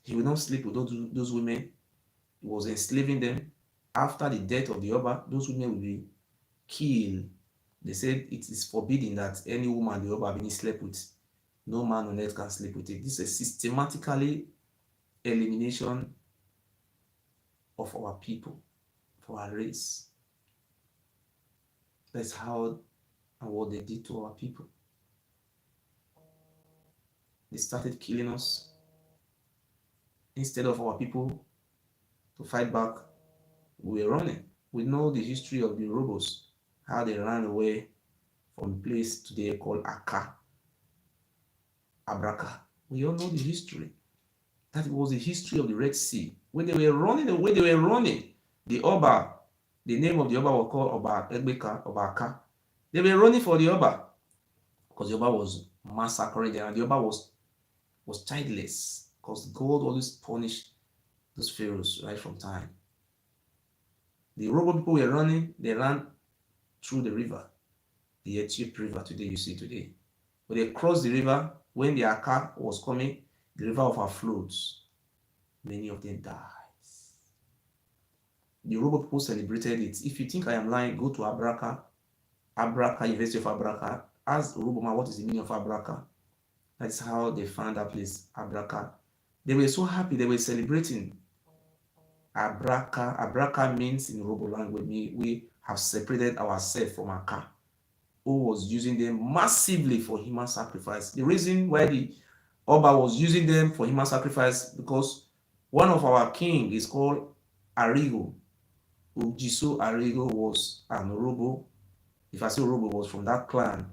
He will not sleep with those women. He was enslaving them. After the death of the Oba, those women will be killed. They said it is forbidden that any woman the Oba Abini slept with, no man on earth can sleep with it. This is a systematically elimination of our people, for our race. That's how and what they did to our people. They started killing us. Instead of our people to fight back, we were running. We know the history of the Robos, how they ran away from a place today called Abraka. We all know the history. That was the history of the Red Sea. When they were running away, the Oba, the name of the Oba was called Oba Egbeka, Oba Aka. They were running for the Oba because the Oba was massacring them, and the Oba was childless because God always punished those pharaohs right from time. The Robo people were running, they ran through the river, the Ethiopian river today you see today. But they crossed the river when the Aka was coming, the river overflows. Many of them died. The Robo people celebrated it. If you think I am lying, go to Abraka, University of Abraka. Ask Roboma what is the meaning of Abraka. That's how they found that place, Abraka. They were so happy, they were celebrating. Abraka means in Robo language, we have separated ourselves from Aka, who was using them massively for human sacrifice. The reason why the Oba was using them for human sacrifice, because one of our king is called Arigo. Ogiso Arigo was an Orobo. If I say Orobo, was from that clan.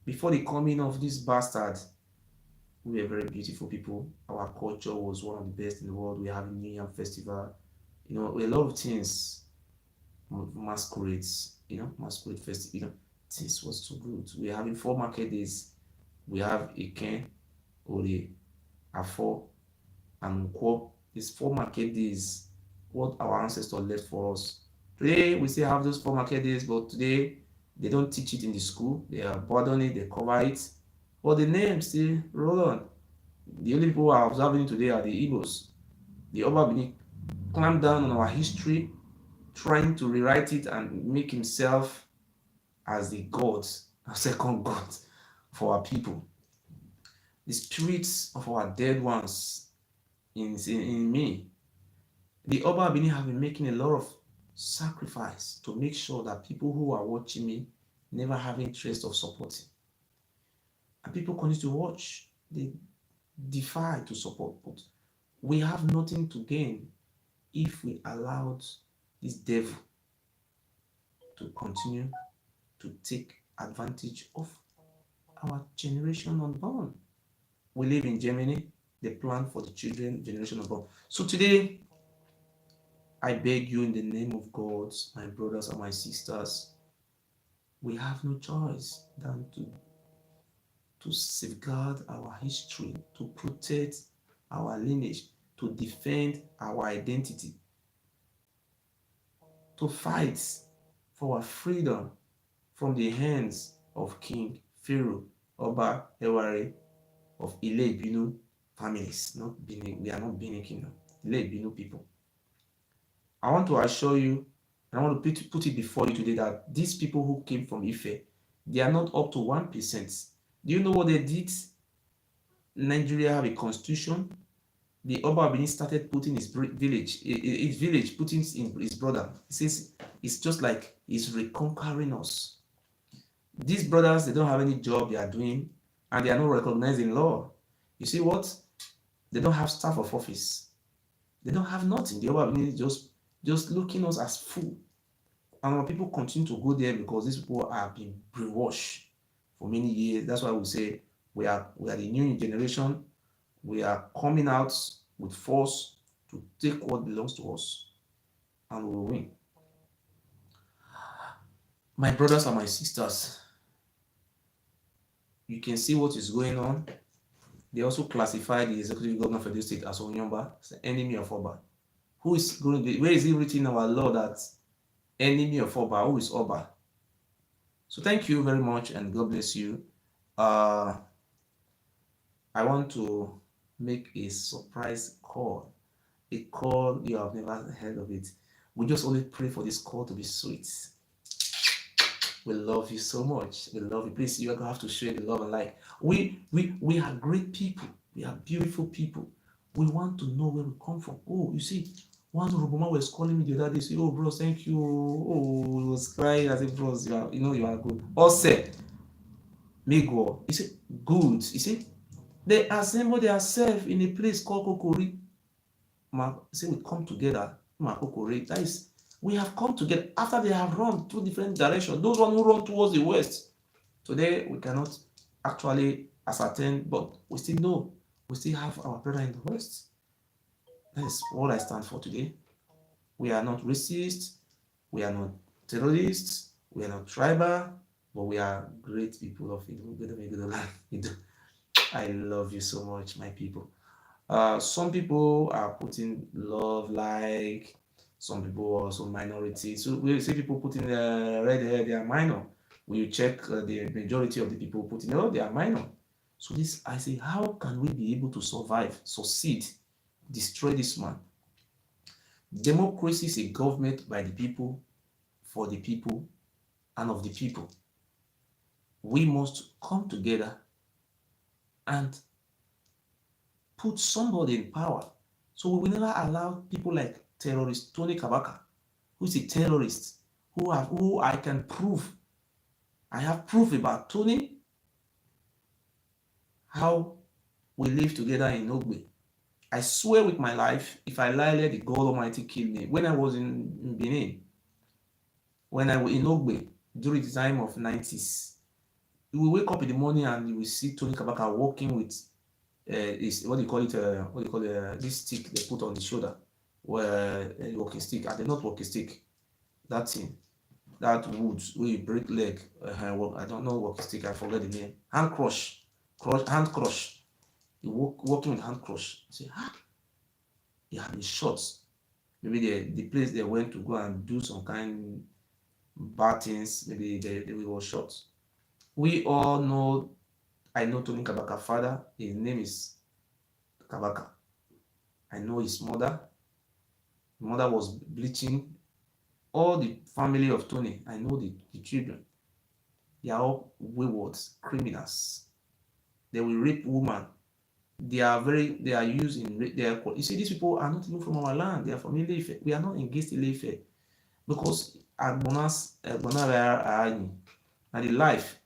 Before the coming of this bastard, we were very beautiful people. Our culture was one of the best in the world. We have a New Yam festival, a lot of things, masquerades, masquerade festival, things was so good. We're having 4 market days. We have Eken, Ore, Afo, and Nkwo. These 4 market days, what our ancestors left for us. Today, we still have those 4 market days, but today, they don't teach it in the school. They abandon it, they cover it. But the name still roll on. The only people who are observing it today are the Igbos. The Oba Abini clamped down on our history, trying to rewrite it and make himself as the God, a second God for our people. The spirits of our dead ones in me. The Oba Bini have been making a lot of sacrifice to make sure that people who are watching me never have interest of supporting. And people continue to watch. They defy to support. But we have nothing to gain if we allowed this devil to continue to take advantage of our generation unborn. We live in Germany, they plan for the children generation unborn. So today, I beg you in the name of God, my brothers and my sisters, we have no choice than to safeguard our history, to protect our lineage, to defend our identity, to fight for our freedom from the hands of King Pharaoh, Oba Ewuare of Ile Binu families. Not Benin, we are not Benin Kingdom, Ile Binu people. I want to assure you, and I want to put it before you today that these people who came from Ife, they are not up to 1%. Do you know what they did? Nigeria have a constitution. The Oba Benin started putting his village, putting in his brother. He says it's just like he's reconquering us. These brothers, they don't have any job they are doing, and they are not recognized in law. You see what? They don't have staff of office. They don't have nothing. The Oba Benin just looking us as fool. And when people continue to go there because these people have been brainwashed for many years. That's why we say we are the new generation. We are coming out with force to take what belongs to us, and we will win. My brothers and my sisters, you can see what is going on. They also classify the executive governor of the state as Onyomba, as the enemy of Oba. Who is going to be, where is it written in our law that enemy of Oba? Who is Oba? So thank you very much and God bless you. I want to make a surprise call. A call you have never heard of it. We just only pray for this call to be sweet. We love you so much. We love you. Please, you are gonna have to share the love and light. We are great people. We are beautiful people. We want to know where we come from. Oh, you see, one Ruboma was calling me the other day. Say, oh, bros, thank you. Oh, he was crying. I said, bros, you are good. Also, Migo, he said, good. He said, they assemble themselves in a place called Kokori. Say we come together. Kokori. That is, we have come together after they have run two different directions. Those one who run towards the west. Today we cannot actually ascertain, but we still know we still have our brother in the west. That is what I stand for today. We are not racist, we are not terrorists, we are not tribal, but we are great people of Ido. I love you so much, my people. Some people are putting love, like some people are also minority. So we see people putting red hair, they are minor. When you check the majority of the people putting, oh, they are minor. So this, I say, how can we be able to survive, succeed, destroy this man? Democracy is a government by the people, for the people, and of the people. We must come together and put somebody in power. So we will never allow people like terrorist Tony Karbaka, who is a terrorist, who I can prove. I have proof about Tony, how we live together in Ogbe. I swear with my life, if I lie, let the God Almighty kill me. When I was in Benin, when I was in Ogbe, during the time of 90s, you will wake up in the morning and you will see Tony Karbaka walking with is what do you call it? This stick they put on the shoulder, where walking stick. And they're not walking stick. That thing, that wood where you break leg. I don't know walking stick. I forget the name. Hand crush, hand crush. You walking with hand crush. You say, he had been shot. Maybe the place they went to go and do some kind bad things. Maybe they were shot. We all know. I know Tony Karbaka's father. His name is Karbaka. I know his mother. His mother was bleaching. All the family of Tony, I know the children. They are all wayward criminals. They will rape women. They are used in you see, these people are not even from our land. They are from Ileife. We are not against Ileife because Agbonas are and the life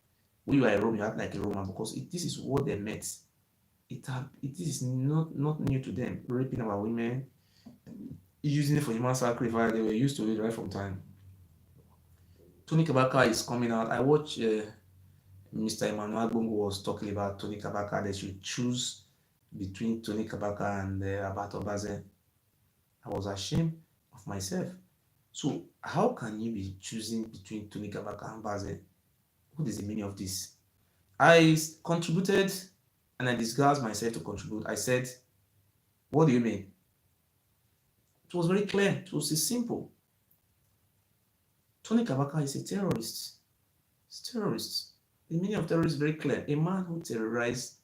when you are a Roman, you act like a Roman because this is what they met. It is not new to them. Raping our women, using it for human sacrifice. They were used to it right from time. Tony Karbaka is coming out. I watched Mr. Emmanuel Bongo was talking about Tony Karbaka. They should choose between Tony Karbaka and Abato Baze. I was ashamed of myself. So how can you be choosing between Tony Karbaka and Baze? What is the meaning of this? I contributed and I disguised myself to contribute. I said, what do you mean? It was very clear. It was simple. Tony Karbaka is a terrorist. He's a terrorist. The meaning of terrorist is very clear. A man who terrorizes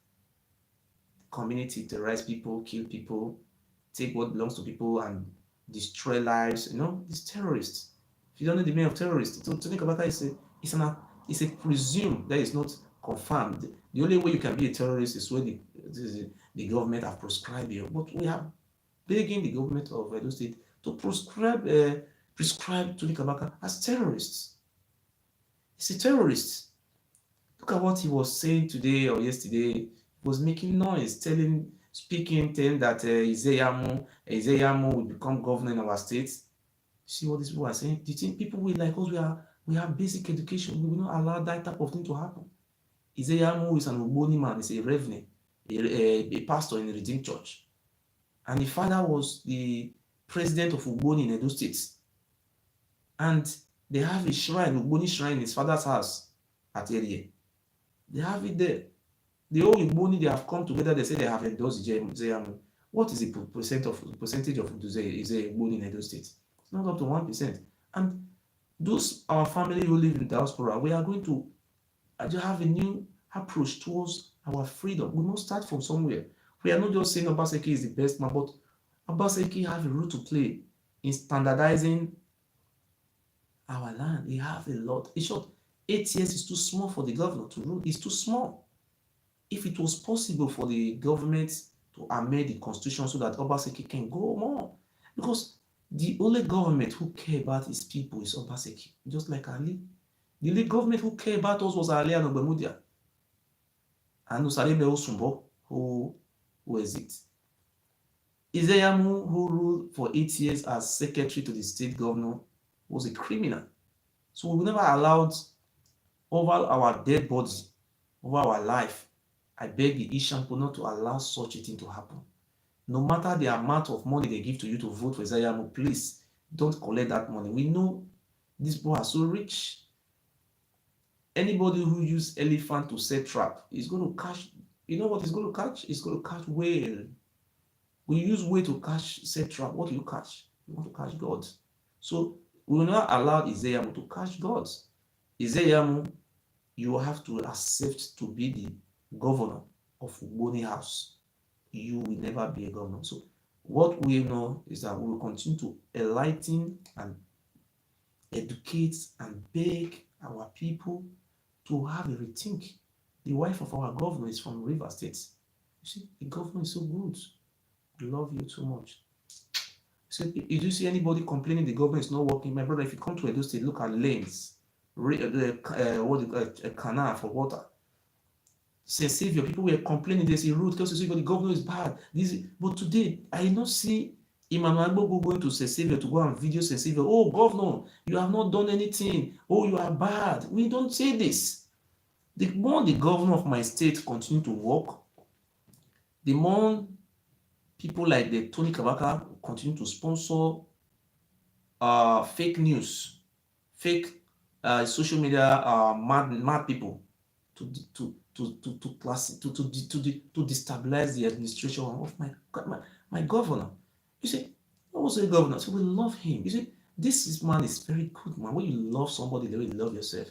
community, terrorize people, kill people, take what belongs to people and destroy lives. He's terrorist. If you don't know the meaning of terrorist, Tony Karbaka is a presumed, that is not confirmed. The only way you can be a terrorist is when the government have prescribed you. But we are begging the government of Edo State to prescribe Tony Karbaka as terrorists. He's a terrorist. Look at what he was saying today or yesterday. He was making noise, telling that Izeyamu will become governor in our state. See what these people are saying? Do you think people will like us? We have basic education. We will not allow that type of thing to happen. Izeyamu is an Ogboni man. He's a reverend, a pastor in the Redeemed Church. And his father was the president of Ogboni in Edo State. And they have a shrine, Ogboni shrine, in his father's house at area. They have it there. The whole Ogboni, they have come together. They say they have endorsed Izeyamu. What is the percentage of Ogboni in Edo State? It's not up to 1%. And those our family who live in diaspora, we are going to have a new approach towards our freedom. We must start from somewhere. We are not just saying Obaseki is the best man, but Obaseki have a role to play in standardizing our land. They have a lot. In short, 8 years is too small for the governor to rule. It's too small. If it was possible for the government to amend the constitution so that Obaseki can go more, because the only government who care about his people is Obaseki, just like Ali. The only government who care about us was Ali and Ogbemudia. And Usarebe Osumbo, who is it? Izeyamu, who ruled for 8 years as secretary to the state governor, was a criminal. So we never allowed over our dead bodies, over our life. I beg the Ishampo not to allow such a thing to happen. No matter the amount of money they give to you to vote for Izeyamu, please don't collect that money. We know these people are so rich. Anybody who uses elephant to set trap is going to catch. You know what he's going to catch? He's going to catch whale. We use whale to catch set trap. What do you catch? You want to catch God. So we will not allow Izeyamu to catch God. Izeyamu, you have to accept to be the governor of Ogboni House. You will never be a governor. So what we know is that we will continue to enlighten and educate and beg our people to have a rethink. The wife of our governor is from River State. You see, the governor is so good. I love you so much. So if you see anybody complaining the government is not working, my brother, if you come to Edo State, look at lanes, a canal for water. St. Savior, people were complaining there's a route because the governor is bad. But today, I did not see Emmanuel Bogo going to St. Savior to go and video St. Savior. Oh, governor, you have not done anything. Oh, you are bad. We don't say this. The more the governor of my state continue to work, the more people like the Tony Karbaka continue to sponsor fake news, fake social media mad people to destabilize the administration of my governor. You see, I was a governor, so we love him. You see, this man is very good, man. When you love somebody, the way you love yourself,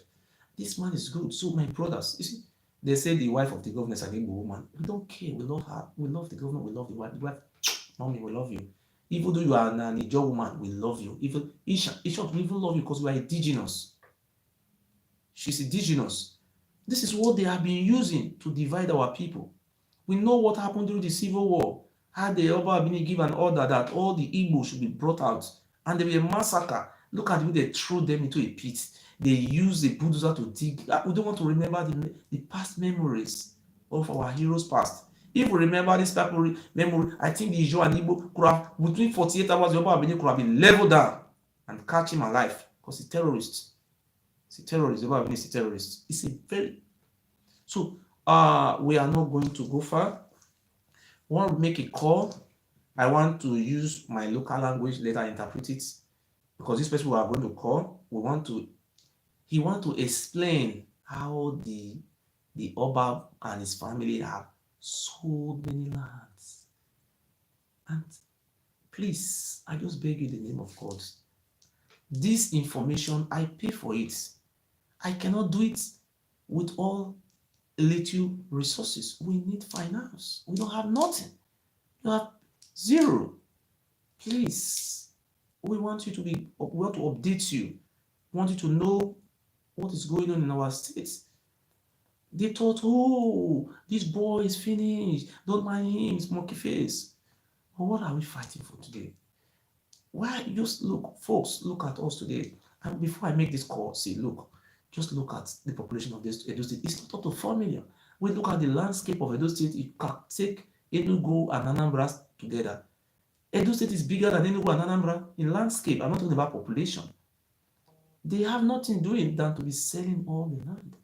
this man is good. So my brothers, you see, they say the wife of the governor is an Igbo woman. We don't care. We love her. We love the governor. We love the wife. The wife, mommy, we love you. Even though you are an Ijo woman, we love you. Even Isha, we even love you because we are indigenous. She's indigenous. This is what they have been using to divide our people. We know what happened during the Civil War. How the Oba Abini give an order that all the Igbo should be brought out. And there was a massacre. Look at the way they threw them into a pit. They used a bulldozer to dig. We don't want to remember the past memories of our heroes past. If we remember this memory, I think the Ijo and Igbo could have, between 48 hours, the Oba Abini could have been leveled down and catch him alive. Because he's a terrorist. He's a terrorist. The Oba Abini is a terrorist. It's a very... So, we are not going to go far. I want to make a call. I want to use my local language, later interpret it, because this person we are going to call, he want to explain how the Oba and his family have sold many lands. And please, I just beg you in the name of God, this information, I pay for it. I cannot do it with all little resources. We need finance. We don't have nothing. We have zero. Please, we want you to we want to update you. We want you to know what is going on in our states. They thought, oh, this boy is finished. Don't mind him, it's monkey face. But what are we fighting for today? Why just look, folks, look at us today. And before I make this call, see, look, just look at the population of this Edo State. It's not up to 4 million. We look at the landscape of Edo State. You can take Enugu and Anambra together. Edo State is bigger than Enugu and Anambra in landscape. I'm not talking about population. They have nothing doing than to be selling all the land.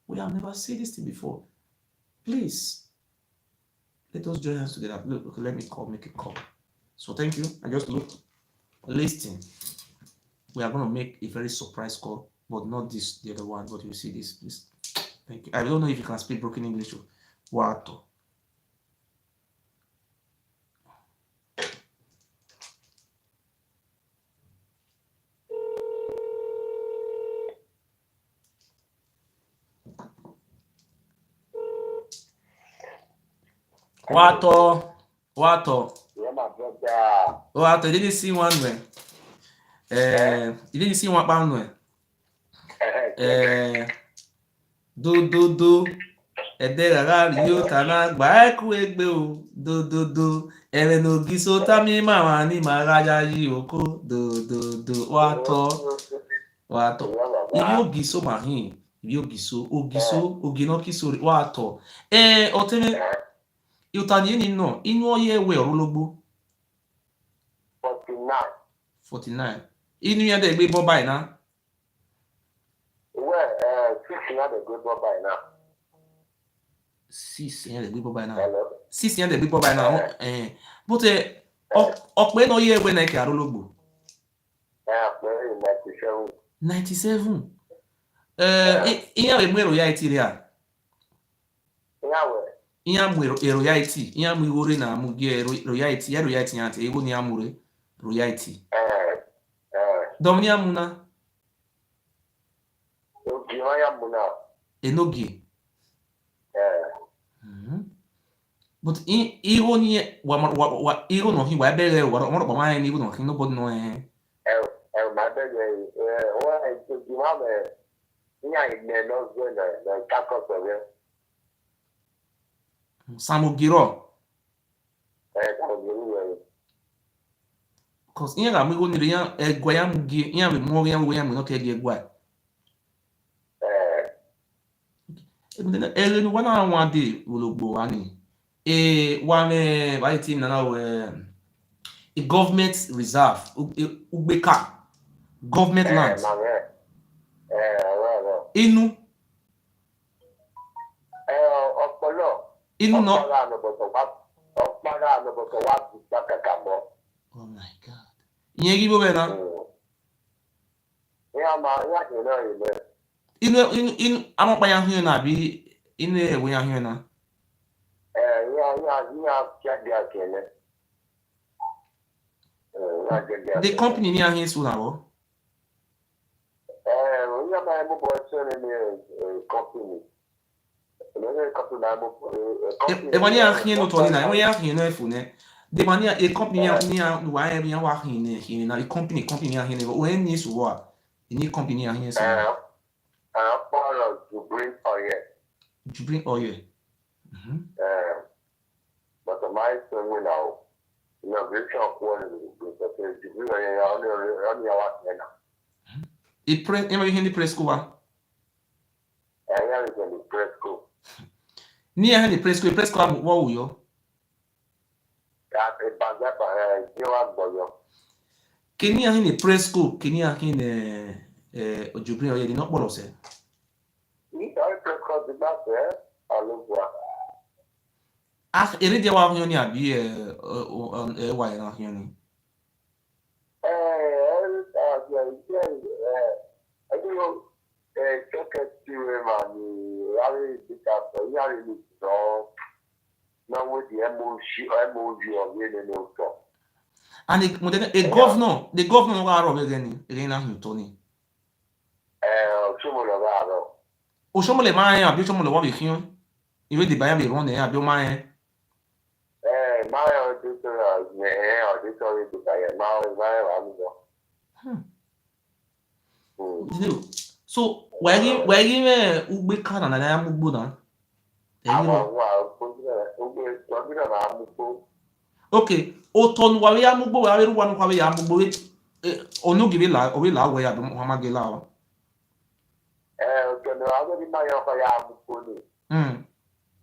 We have never seen this thing before. Please, let us join hands together. Look, let me make a call. So thank you. I just listen. We are going to make a very surprise call, but not this, the other one, but you see this, please. Thank you. I don't know if you can speak broken English. What? What? Yeah, my brother. What? You didn't see one way. You didn't see one pound way. Do. Edera rio tana gba eku egbe o. Do. Ere no Ogiso tami mama ni maraja yi oko. Do. Wato. Ibi Ogiso mahin. Ibi Ogiso. Ogino kisori. Wato. Oteme. Yotani ni no. Inu oye we orologbo. 49. Inu yan de gbe bon báyìí na. Well, 6 years de gbe bon báyìí na. 6 yan de gbe bon báyìí na. 6 yan de gbe bon báyìí na. But ọpẹ no ye we na ke arologbo. Ọpẹ 97. Iyan we mu royalty re a. Iyan mu royalty. Iyan mu Ewuare na mu ge royalty. Ya royalty yan te ego ni amure royalty. Domni amuna. Ogi ya muna. Enogi. But ego ni wa ego no hin wa bere wa mo pa ma ni ego no hin nobody know Ma bere wa ogi ma be ni ai ne no go na kako so be. Samogiro. Samogiro. Cause iyan ga mu ego ni yan egwa yan mu gi iyan be mo yan we yan mu no ke gi egwa. Ele no wana one day ologbo ani. One by team now a government reserve Ugbeka government land. Inu no. Oh my God. Iyen gi bo be na. Inu amapa ya hunu na bi inu ewe ya hunu na. The company ni ahin so na wo. Mani ahin no to ni na, we ahin no efu ne. The mani a company ni wa e wa ahin ne, na the company ni ahin ne, o en ni so wa. Ni company ahin so. oil. You bring oil. But the my son will now. You know, very short quality. But you bring only now. E press, ema hindi press kuwa. Yeah, you can press go. Ni ya hindi press kuwa wa uyo. Yeah, a banga you are boyo. Kini ya hindi press ko, kini ya hindi you bring oil di not bolo se. Ni I press go the back there. Alugwa. Ah, eri dia wa hiyo ni abi wa ya hiyo ni. And the governor wa ro again ni na hiyo Tony. O somole ma ya abi somole wa bi hiyo. Iwe di ba ya bi ron ya abi o ma ya. So wagi me ugbe kana na ya mugbo na. Okay, o ton wa ya mugbo wa ru wa nu kwa ya mugbo onu give la o we la we ya do mo ma ge la o. Okay, no agadi ma ya kwa ya mugbo ni.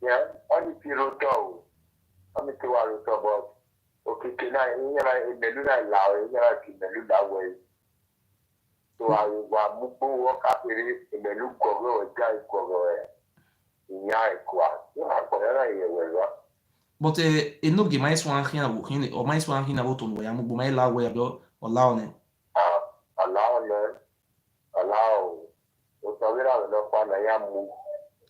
Yeah, only piro to. Ami ti wa ro to but okike na iyara imelu na la o iyara ki imelu da we. So I wa mugbo wo ka pere imelu gogo o ja gogo nya ikwa. Ya ko na ye we wa. But no ge mais wan hin abu hin o mais wan hin abu ton ya mugbo mai la we abi o la o ne. Allow. O sabira lo kwa na ya mu.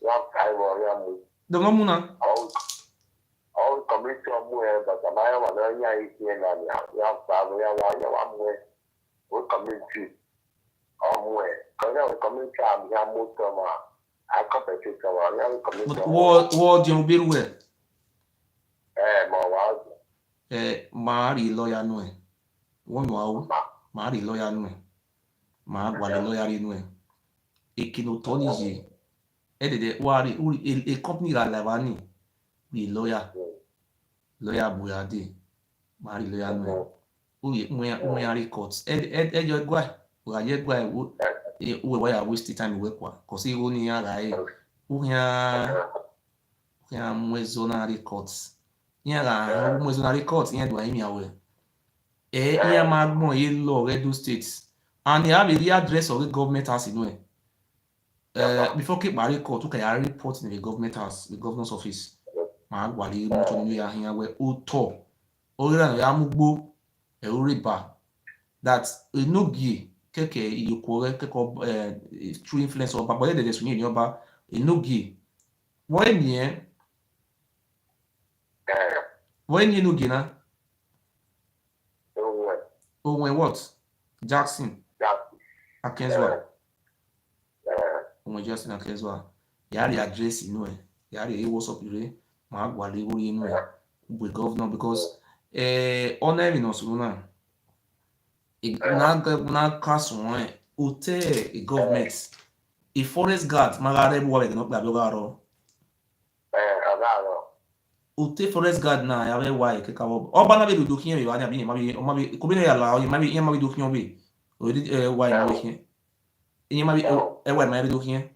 Ya kai wo ya mu. Do mo mu na. All commission mu e but na ya wa na nya isi na ni ya pa mo ya wa mu e. O commission mu e. Ko na o commission am ya mu to ma. I compete to wa ya commission. Wo je obiru we. Mo wa. Ma ri lawyer nu e. Won wa o. Ma ri lawyer nu e. Ma gwa le lawyer ri nu e. Ekino Tony je. Edede wa ri a company la la ni. Bi lawyer Buyade mari lawyer no uye mo ya records ejo gwa o aye gwa we wa waste time we kwa cause e ni ya ga e ya mwezo na records ya ga mwezo na records ya do mi awe ya ma gbon ye law Edo State and you have the address of the government house in way before keep my record to can report in the government house the governor's office ma gwali mo to ni ya hin we o to o ra ya mugbo e o riba that enogie keke iyoko keko true influence of babo de sunye ni oba enogie when enogie na o when what Jackson Akenzwa o Jackson Akenzwa yari address inu e yari e WhatsApp ire ma gwale ori inu e we governor because honor no so na na kasun hotel government a forest guard magare bo we no gba bi garo hotel forest guard na ya we wa ke ka oba na be do kiyan be wa ni abi ma bi ko bi na ya la o ma bi do kiyan be o di wa ni we kiyan yin ma bi wa ma bi do kiyan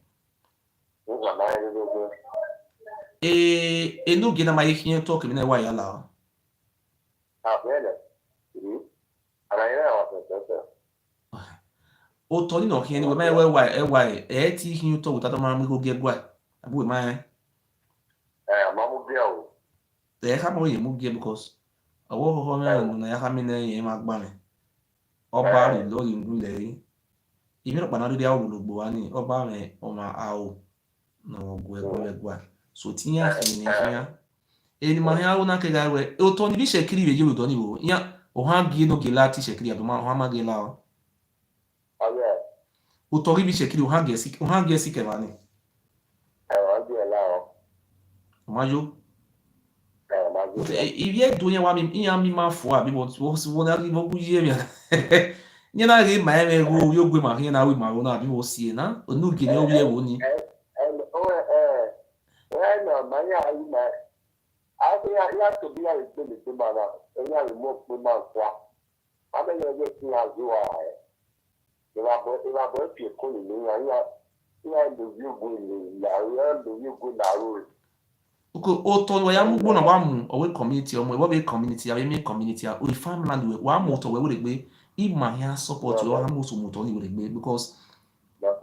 no gina ma kiyan talk bi na wa ya la o to ni no kiyan ni we ma wa ti kiyan to ta to ma mi go ge gwa abu ma ma mu bia o ha mo ye mu ge because owo ho na na ya ha mi na ye ma gba mi oba ri lo yin gun le imi ro pa na ri ya wo logbo wa ni oba me o ma a o no gwe gwa so tinya ni ya eni ma ya na ke ga we o to ni bi se kiri we yo do ni wo ya o ha gi no ge la ti se kiri abi ma o ha ma ge la o o to ri bi se kiri o ha ge si ke ma ni wa ge la o ma yo iye dunia wa mi ya mi ma fo abi wo na ri bo ku ye mi ni na ri ma e go yo gbe ma ri na wi ma wo na abi wo si na onu ge ni o ye wo ni No, my I think I have to be a little bit man. And I remove the man. I mean, you're getting as you are. You are both your calling me. You are the view good. You are the view good. Oto wa ya mugbo na wa mu owe community omo we be community ya me community ya we farmland we wa mu to we we gbe ima ya support yo ha mu so mu to ni we gbe because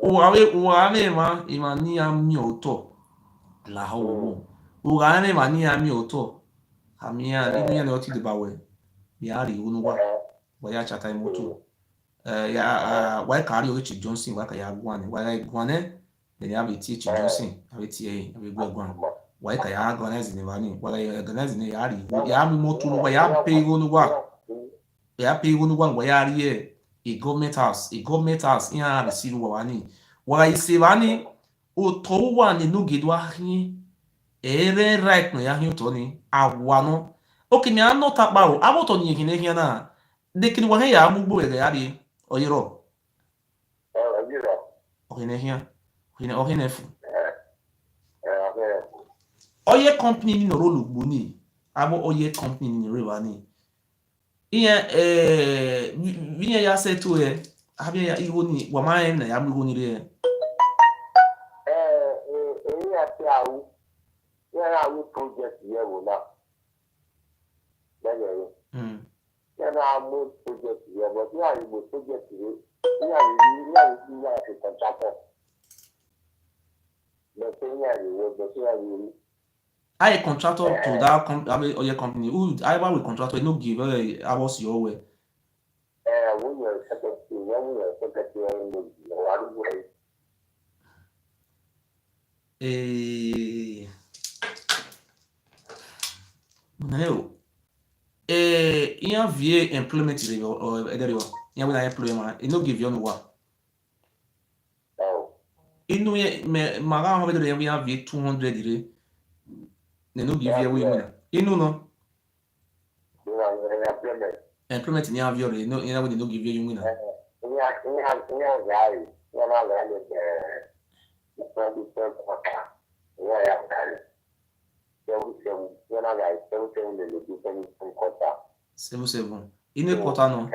o wa me ma ima ni ya mi oto la ho wo o ga me ma ni ya mi oto ha mi ya ni ya na oti de ba we ya ri unu wa ya chata imoto ya wa ka ri o chi Johnson wa ka ya gwan wa ya gwan ne ya be ti chi Johnson a be ti e be gwan why can you organize the money? Well, I organize the yari. Ya mi motu no ya pay go no wa. Ya pay go no wa wa yari e. A government house. Ya receive wa wani. Wa ise wani o to wa ni no gidwa hin. Ere right no ya hin to ni awa no. Okay, me an not about. Abo to ni hin e hin na. De kin wa ya mugbo e yari. Oyiro. Okay, ne hin. Okay, ne fu. Oye company ni noro lugbo ni abo oye company ni rewa ni iye viye ya setu abi ya iwo ni wa ma na ya mwo ni re ya ti awu ya awu project ye wo na ya na amu project ye but ya iwo project ye ya ti contractor I contractor to that company or your company. Who I will contractor no give I was your way. No. In via employment or ederio. Yeah, when I employment, it no give you no work. Inu ye me maga ho bedre we have 200 dire. Ne no give you we win. Inu no. Employment ni have you no ina we no give you win. Seven. Ine quarter no.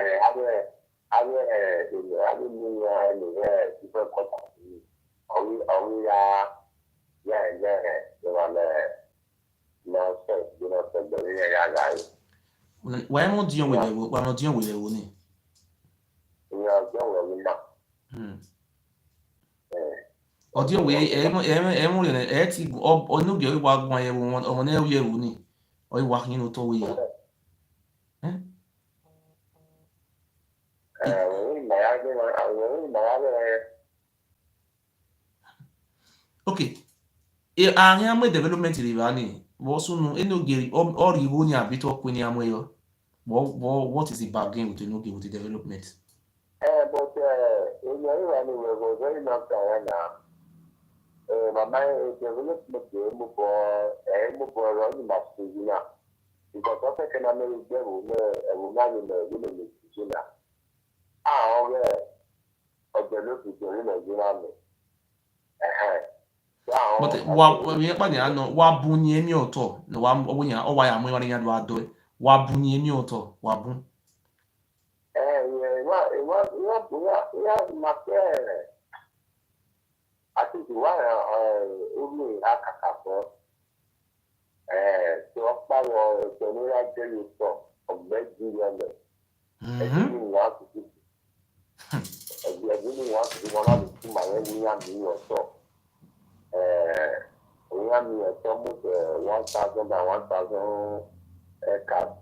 Why not deal with it? Why not deal with it? Ọdún òwe ẹ̀mú rẹ̀ ẹ̀ ti ọ̀nùgì ọ̀ìwà gbọ́n ẹ̀wò wọn ọmọ náà yẹ̀ wò ní ọ̀ìwà nínú tó wòye. Okay, àárín àmọ́ development rẹ̀ wá ní wọ́n súnú ẹnùgì ọ̀rì ìwò ní àbítọ́ pé ní àmọ́ ẹ̀yọ what is the bargain with ẹnùgì with the development? But very long time now. Mama development move for running my school now. Because of economic level, will not in the village. Of the local to But wa bu ni emi oto na wa owonya o wa ya mo ya do ado wa bu ni emi oto wa bu I think you are only akakafo so power to no right tell you so of Nigeria you want to do you really want to do one of the my and you so we have me almost 1,000 by 1,000 cars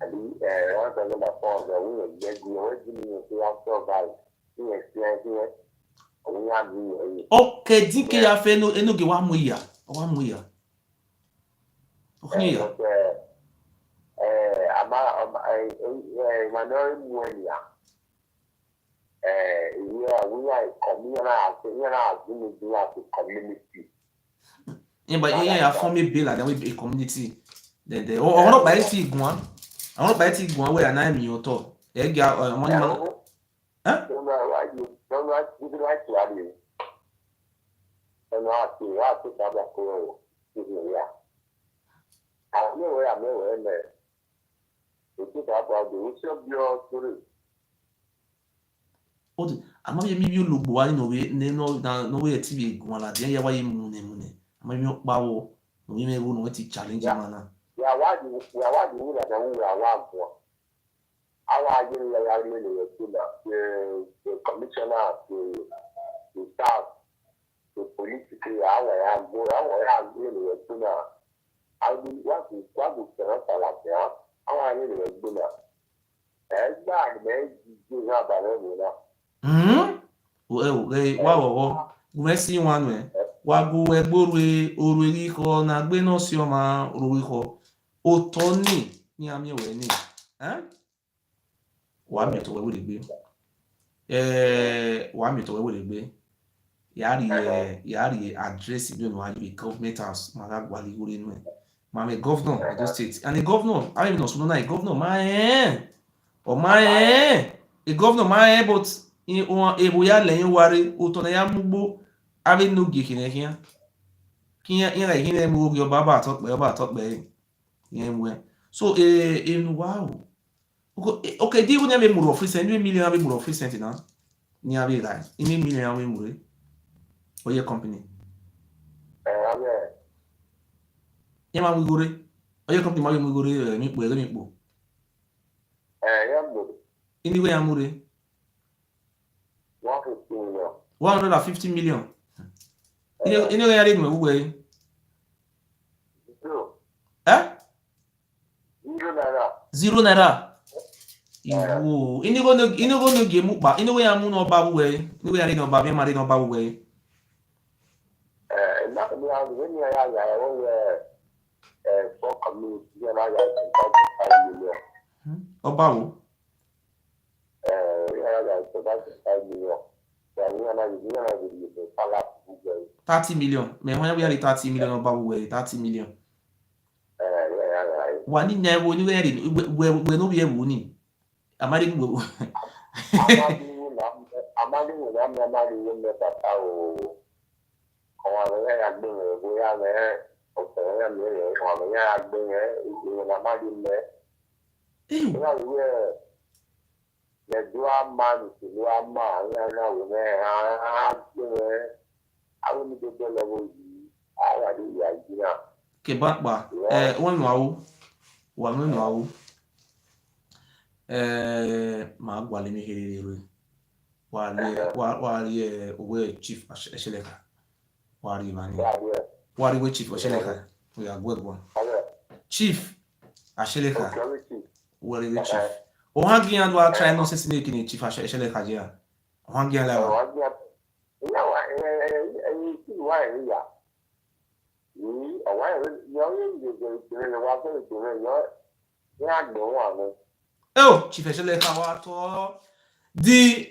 and 1,000 by 400 we will get the original survive the experience here. Okay, dike ya fe no enoge wa mu ya. Okay ya. Manori muenia. We are community. Yeah, but yeah, form a bill and then we be a community. The not by it gwan. I want by it gwan where na mi oto. E ga money man. Huh? Don't know what to add you. And what to have a Yeah. I know where I'm there. You think about the issue of your story. Odi amaghị m ibi ụlọ ugbo anyị n'owe TV gwara dị ya waghị mune amaghị m ọkpawo na ime ego na weti challenge mana ya wadi wula na wula wa awa ajin ya really the commissioner the staff the politically awa ya really what is the like ya awa really gbona egba me ji na ba na wawo gwesi nwanwe wago egboru oru iko na gbe no si o ma oru iko oto ni ami we ni wa mi to we le gbe wa mi to we le gbe yari address bi no ayi government house ma ga gwali ore nu ma me governor Edo state and the governor I even know so na governor the governor my but ebo ya lẹ́yìn wari oto na ya mugbo ari no ge kine hia la hine mu ogi oba atokpe yen we so in wow okay di wona me muro office and million abi muro office na ni abi like in million abi muro oye company ya ma wigore oye company ma wigore mi po ya muro ini we ya muro 150 million. Ini ga yari mu we. Zero naira. Iwo. Ini go no ge mu pa. Ini we ya mu no ba we. Ini we yari no ba, me mari no ba we. Na ni ya ni ya we for community ya ya 5 million. Oba wo? Ya 5 million. 30 million. Me when we are 30 million about we 30 million. Wani na wo ni we no be ewu ni. Amari gbo. Amadi wo na me amadi wo me papa o. Ko wa le ya gbe wo ya me o ko ya me ko wa ya gbe ni na amadi me. Ya we le doa man si doa ma na wo me awo mi do lo wo yi awa di ya jina ke ba won no awo wa no awo ma gwa le mi herere wa le owe chief asheleka wa ri mani wa ri we chief asheleka we agwegwa chief asheleka wa ri we chief o hagi and wa try no se make ni chief asheleka je o hagi ala wa oh, Chief Esheleka wato the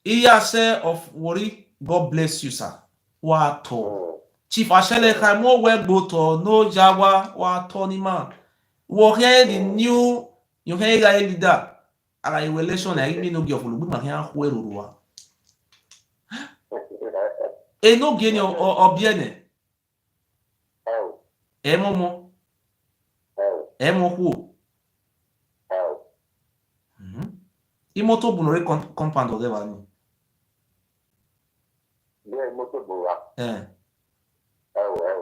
Iyase of Wari, God bless you, sir. Wato Chief Esheleka mo wegboto no jawa wato ni man. Wo here the new you hear guy leader. Ara election na imi no gi of olugbe ma kan hweru wa. E no ge ni obiene. Emomo. Emohu. Imoto bunore compound ode wa ni. Ye moto buwa.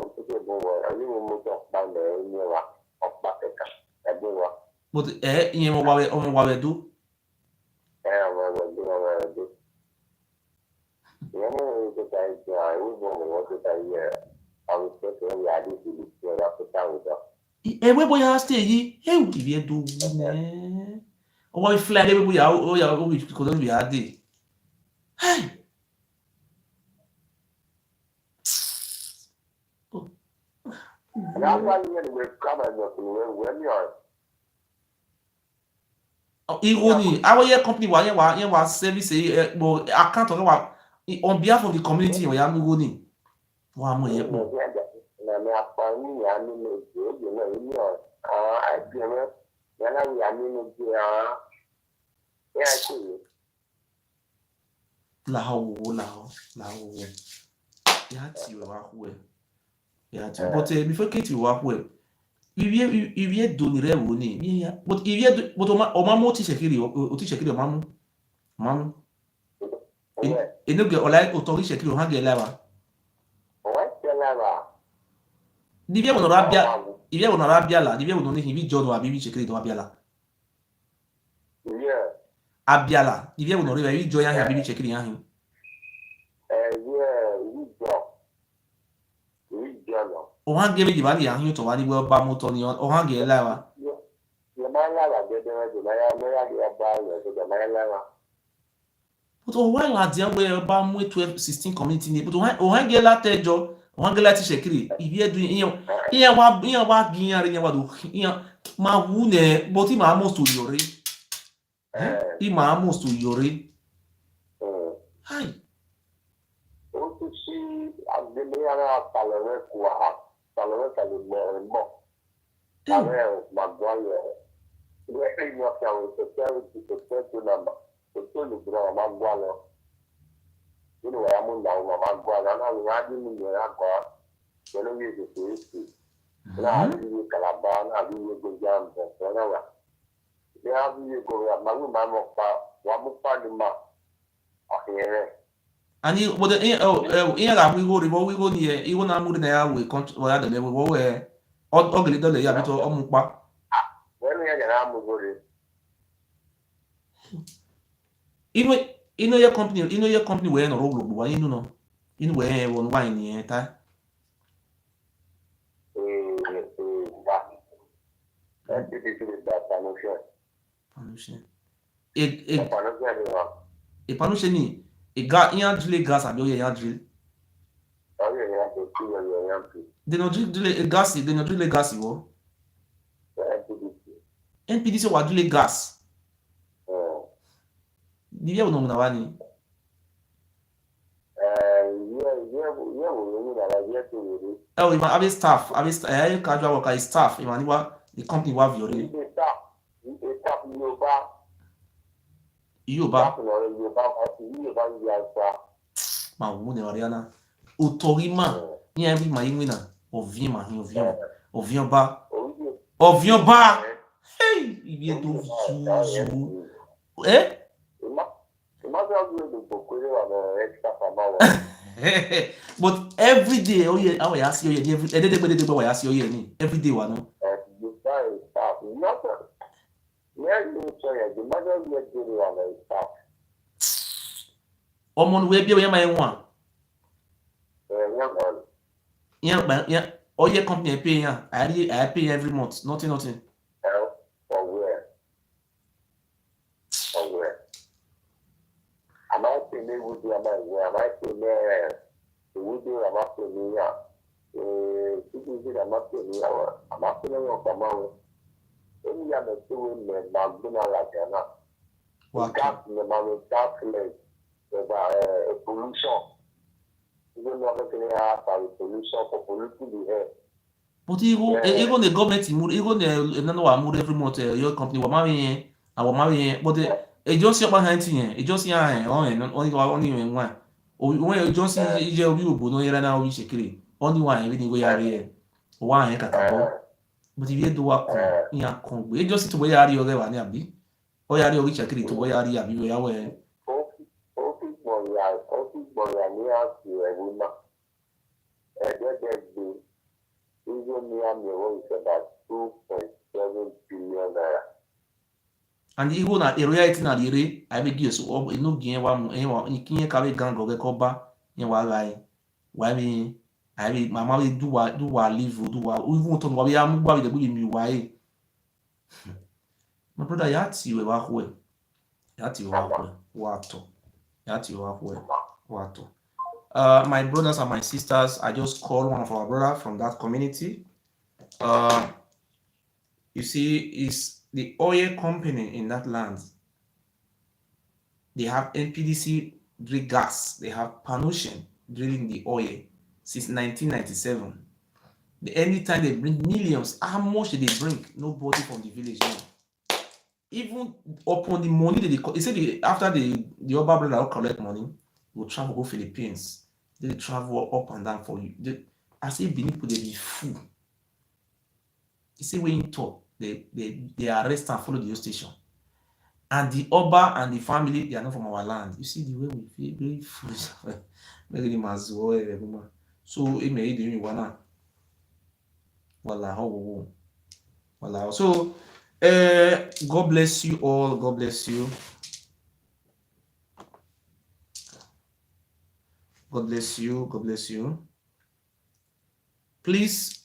Moto buwa. Ayi moto pa le ni wa. Opa peka. Ebe wa. But iye mo wa do. Wa do. Ye mo to ta ya, wo to ta ya. Awu se ke ya di di ya peta wo do. Ewe boya stay yi, ibi edo ne. Owo ifle ade boya o ya o bi ko do bi ade. Hey. Na wa ni we come and we ni o. Ironi, our company wa service bo account wa on behalf of the community we am ironi. Wa mo ye po. Na me apa ni ya ni me je na ni o. I be me ya na ya ni ni je ya chi. La ho. Ya ti we wa ho. Yeah, but before Kate will work well. If you don't real ni, but if you but Omamu ti shekiri Omamu. Eno ge olai otori shekiri ohange lawa. Divye wono rabia la, divye wono ni hivi jodo abibi shekiri do abiala. Yeah. Abiala, divye wono riba hivi joya hi abibi shekiri yahi. Ohange me divali yahi to wani we ba moto ni ohange lawa. But why la dia we ba mu 12 16 community ni but ohange la tejo ohange la ti shekiri if you do iya wa giyan re wa do iya ma wu ne but ma mo so yore i ma mo so yore hi o tu si ademira talere kwa talere mo talere magwaye we e yo ka o to number to lu bro magwalo ni wa ya mu na magwalo na ni adi ni ya kwa pẹ̀lú yìí ṣètò èsì náà àbíyé kàlàbà náà àbíyé gbèjà ǹbọ̀ náà wà ní àbíyé gòrò àmàlù máa mọ̀ pa wà mú pàdé mà ọ̀hìn rẹ̀. Ani but ihe ga abụ wigo ni iwo na amụrụ na ya we ya dele we we o gele dole ya bito ọmụkpa wẹ́n yẹn yẹn amúgbòrè. ino ye company we nọrọ ogologo wa inu we won wine ni ta Panushe ni iya drill gas abi oye ya drill. They no drill gas wo. NPDC wa drill gas. Divye uno muna wani. Oh, ima abi staff, casual worker is staff. Ima niwa the company wa viore. Yoba. Ma wu ne Ariana. Otorima. Ni every ma yinwina. Ovien ma hin ovien ba. Hey, ibi to zuzu. But every day oh ya see oye every day wa ya see oye ni. Every day wa no. Ọmọ we bi o ma enwa. Yeah, all your company pay ya. I pay every month. Nothing. Am I paying with you? Am I paying with you? Am I paying you? Am I paying you? Am I paying you? Any other two in the McDonald's like that. What? Gas in the manufacturing, the pollution. Even though everything has a pollution for polluting the air. But even the government, even the no one every month your company wa marry but the agency of hunting agency only one. When agency je obi obo no yera na obi shekiri. Only one everything we are here. One kakabo. But if you do work ya kon we agency to we are here wa ni abi. O ya ri obi shekiri to we are here abi we ya we. Office boy ni ask you every month. Even near me is about 2.7 billion naira. And even na reality na dire I be give so no gien wa mu ikin ka be gang go ko ba yen wa lai wa mi I be mama we do wa live do wa even to wa be am gba be de mi wa e. My brother yati we wa ho wa to. My brothers and my sisters, I just called one of our brothers from that community. You see, it's the oil company in that land. They have NPDC drill gas. They have Panushin drilling the oil since 1997. Anytime they bring millions, how much did they bring? Nobody from the village know. Even upon the money that they said after the Oba brother will collect money, will travel go Philippines. They travel up and down for you. I say Benin people, they be fool. You see when you talk, they arrest and follow the station. And the Oba and the family, they are not from our land. You see the way we feel very foolish. So it may do me one. Voila. So God bless you all. God bless you. God bless you. God bless you. Please,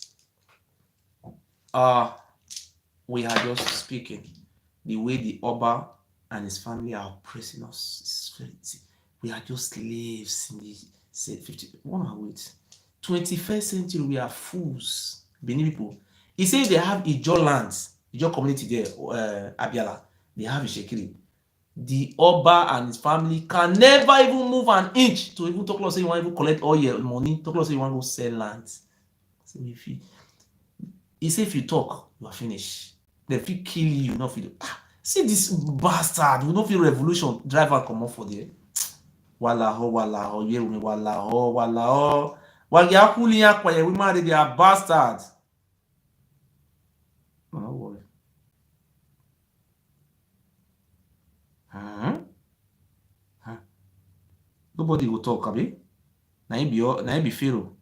we are just speaking the way the Oba and his family are oppressing us. We are just slaves in the 21st century. We are fools. Benin people. He says they have Ijo lands, Ijo community there, Abiala. They have Ishekiri. The Oba and his family can never even move an inch to even talk about say you want to even collect all your money. Talk about say you want to go sell lands. So he say if you talk, you are finished. They fit kill you, not fit. See this bastard, we no fit revolution drive am comot for there. Walaho, Yerumi, walaho. Wagiakuli yakwaye, we marry they are bastards. No worry. Nobody will talk, abi? Na him be Pharaoh.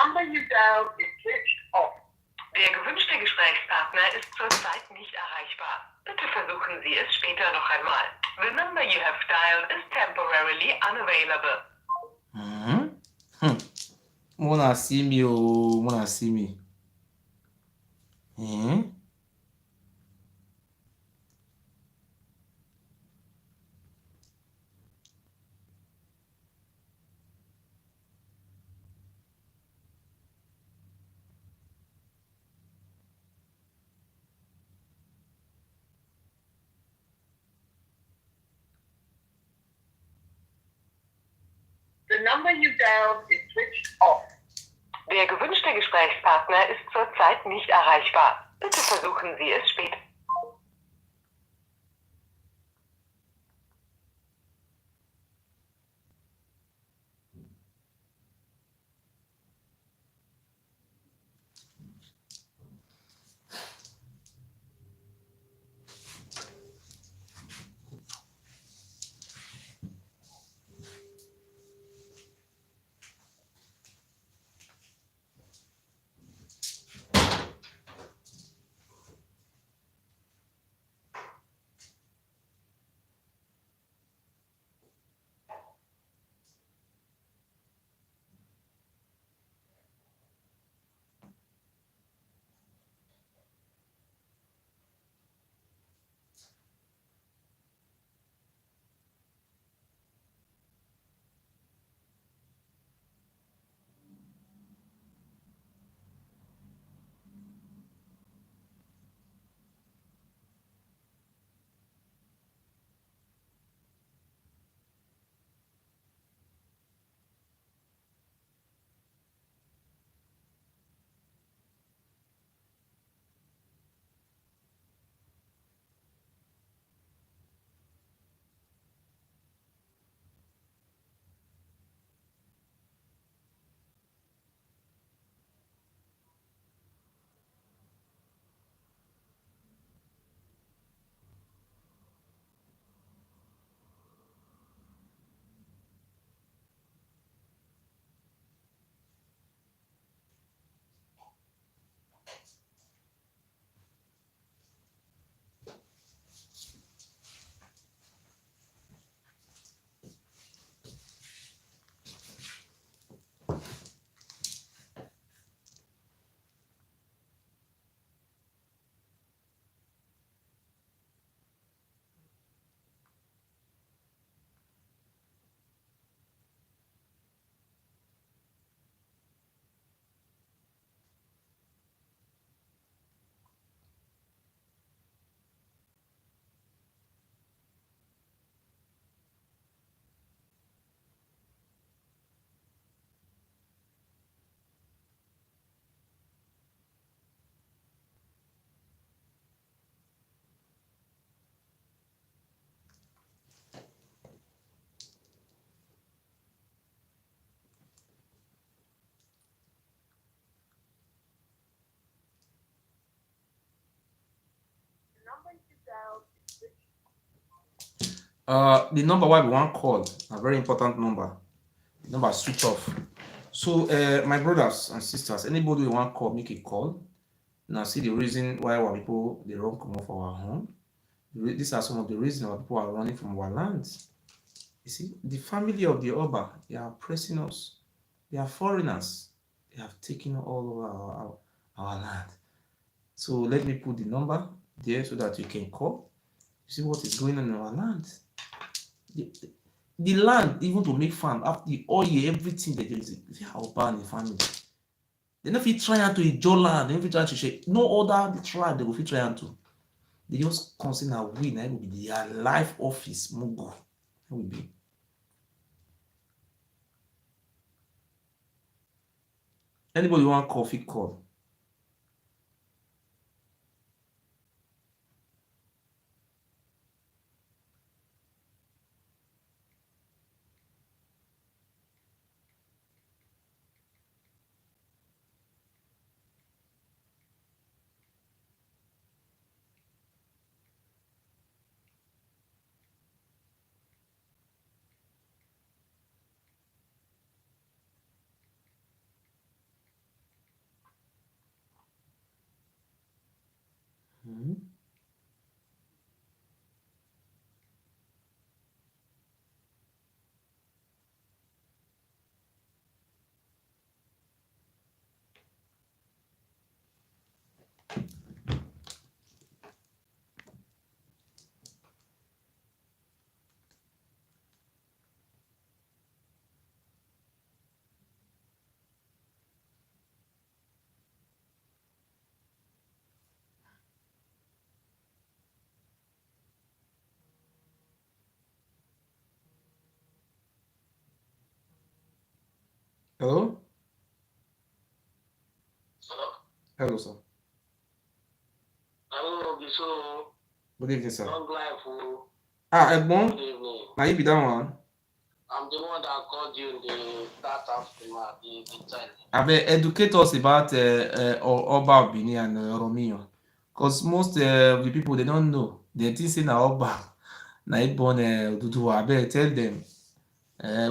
Number you dialed is switched off. Der gewünschte Gesprächspartner ist zurzeit nicht erreichbar. Bitte versuchen Sie es später noch einmal. The number you have dialed is temporarily unavailable. Wanna see me, oh, wanna see me. The number you dialed is switched off. Der gewünschte Gesprächspartner ist zurzeit nicht erreichbar. Bitte versuchen Sie es später. The number why we want call, a very important number. The number switch off. So, my brothers and sisters, anybody who want call, make a call. Now, see the reason why our people they run come off our home. These are some of the reasons why people are running from our lands. You see, the family of the Oba, they are oppressing us. They are foreigners. They have taken all over our land. So let me put the number there so that you can call. You see what is going on in our land. The land, even to make farm, after the oil, everything that there is, they are Oba in the family. They don't fit try to enjoy land, they don't fit try to share. No other tribe they will fit try to. They just consider we now will be their life office, Mugu. That will be. Anybody want coffee call? Hello? Hello? Hello, sir. Hello, Ogiso. Good evening, sir. Long life. Egbon? Good evening. Now you be that one. I'm the one that called you in the that afternoon, the time. Educate us about Oba of Benin and Romeo. Because most of the people, they don't know. They think say na Oba. Na Ibon Oduduwa. Tell them.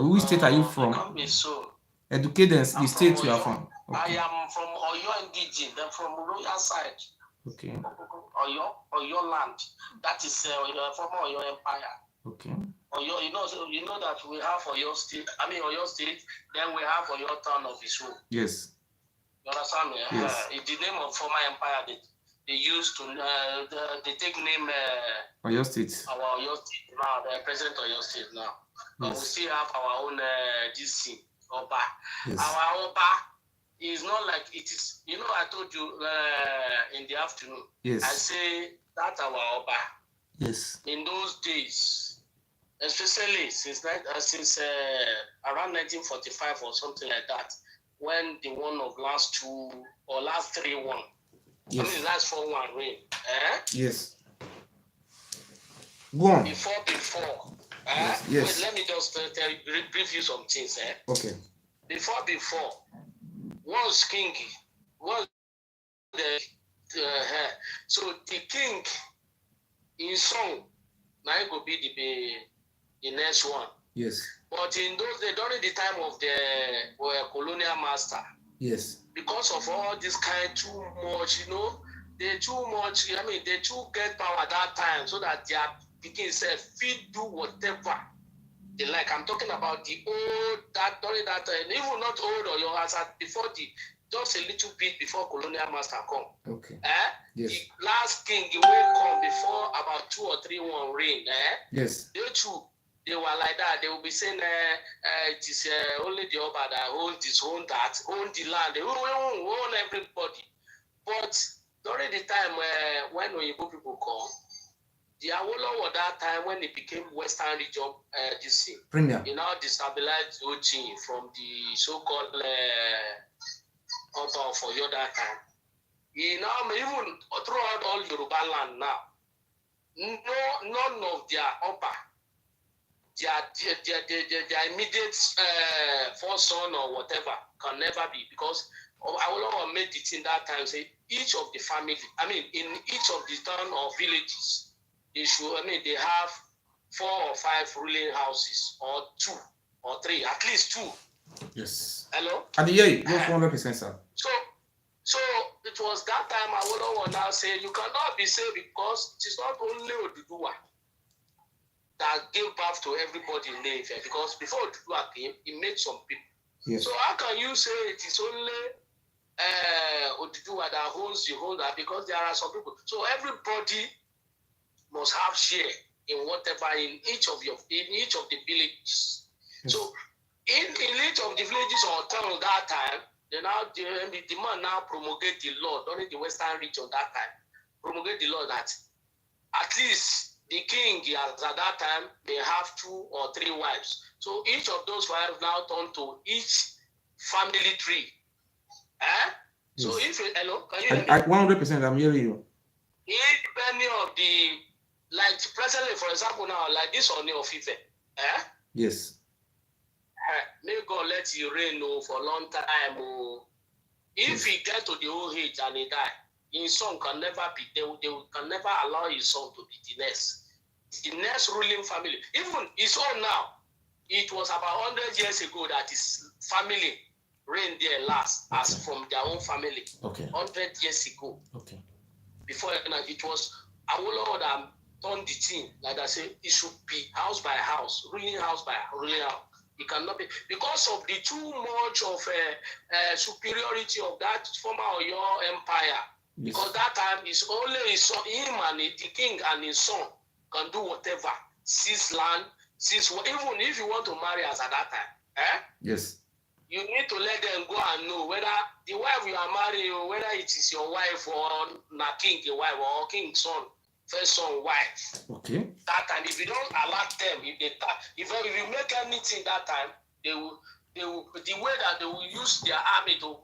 Which state are you from? Come so. Educate them the state you are from. Okay. I am from Oyo Indigene. They're from royal side. Okay. Oyo land. That is former Oyo Empire. Okay. Oyo, you know that we have Oyo State. I mean Oyo State. Then we have Oyo Town of Isu. Yes. You understand me? Yes. It's the name of former empire they used to. They take name. Oyo State. Our Oyo State now. The present Oyo State now. But we still have our own GC Oba. Yes. Our Oba is not like it is. You know, I told you in the afternoon. Yes. I say that our Oba. Yes. In those days, especially since around 1945 or something like that, when the one of last 2 or last 3 won. Yes. I mean last 4-1 win. Yes. Go on. Before. Yes. Wait, let me just brief you some things. Okay. Before, once king, once the so the king in song now it could be the next one. Yes. But in those days, during the time of the colonial master. Yes. Because of all this kind too much, they too much. I mean, they too get power at that time, so that their picking self fit do whatever they like. I'm talking about the old that during that time, even not old or young, as before just a little bit before colonial master come. Okay. Yes. The last king will come before about 2 or 3 1 reign. Yes. They were like that. They will be saying it is only the Oba that owns this, own that, own the land. They own everybody. But during the time when Oyibo people come, the Awolowo that time when it became Western region, this thing, Premier. now destabilized Oji from the so-called Oba of Oyo that time. Now even throughout all Yoruba land now, none of their Oba, their immediate first son or whatever can never be, because Awolowo made it in that time say each of the family, I mean in each of the town or villages, they have 4 or 5 ruling houses, or 2 or 3, at least 2. Yes. Hello? And yeah, no 100%, sir. So it was that time I would now say you cannot be saved because it is not only Oduduwa that gave birth to everybody in Nigeria, because before Oduduwa came, he made some people. Yes. So how can you say it is only Oduduwa that holds the whole, because there are some people. So everybody must have share in whatever in each of the villages. Yes. So in each of the villages or town that time, the man now promulgate the law during the Western region that time. Promulgate the law that at least the king at that time may have 2 or 3 wives. So each of those wives now turn to each family tree. Yes. So if hello, can you hear me? 100%, I'm hearing you. If any of the, like presently, for example, now like this on your Ife, yes. May God let you reign for a long time. If he get to the old age and he die, his son can never be, they can never allow his son to be the next ruling family. Even his own now, it was about 100 years ago that his family reigned there last, okay, as from their own family. Okay. 100 years ago. Okay. Before it was Awolowo that turned the thing, like I say, it should be house by house, ruling house by ruling house. It cannot be because of the too much of superiority of that former Oyo empire. Yes. Because that time is only his son, him and the king and his son can do whatever, seize land, even if you want to marry us at that time, yes, you need to let them go and know whether the wife you are marrying, whether it is your wife or not king the wife or king's son. First son wife. Okay. That time, if you don't allow them, if you make anything that time, they will the way that they will use their army to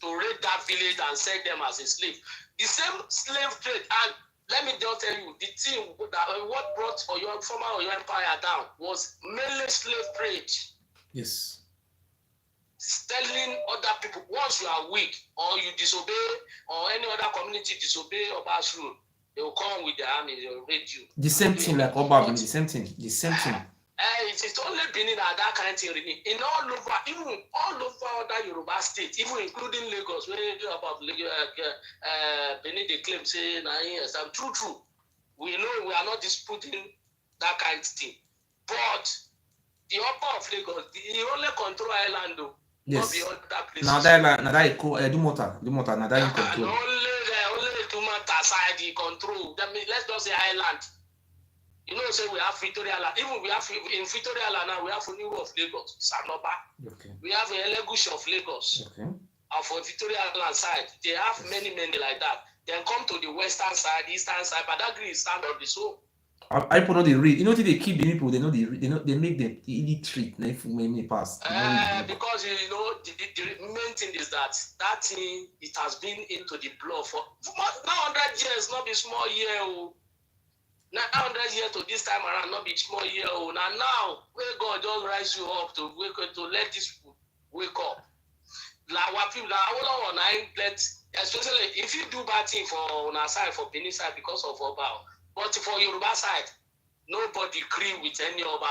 raid that village and sell them as a slave. The same slave trade, and let me just tell you, the thing that what brought former Oyo Empire down was mainly slave trade. Yes. Telling other people once you are weak or you disobey or any other community disobey Oba's rule, they will come with their army, they will raid you. The same thing like Oba, the same thing. It is only Benin that kind of thing. In all over, even all over other Yoruba states, even including Lagos, when you hear about Benin, they claim say, true. We know we are not disputing that kind of thing. But the upper of Lagos, he only control island though. Yes. Not the other places. Now that Dumota, now that control. Only Dumota side he control. That means let's just say island. You know, say we have Victoria Land. Even we have in Victoria Land now, we have New of Lagos, Sanoba. Okay. We have Elegushi of Lagos. Okay. And for Victoria Land side, they have many like that. Then come to the western side, eastern side, but that green stand on the soul. I put on the read. You know, they keep the people. They make them illiterate. If we pass. Because you know the main thing is that thing it has been into the blood for 900 years, not be small year. 900 years to this time around, not be small year. Now where God just rise you up to let these people wake up. Like what people are let, especially if you do bad thing for on our side, for Benin side because of Oba. But for Yoruba side, nobody agree with any Oba.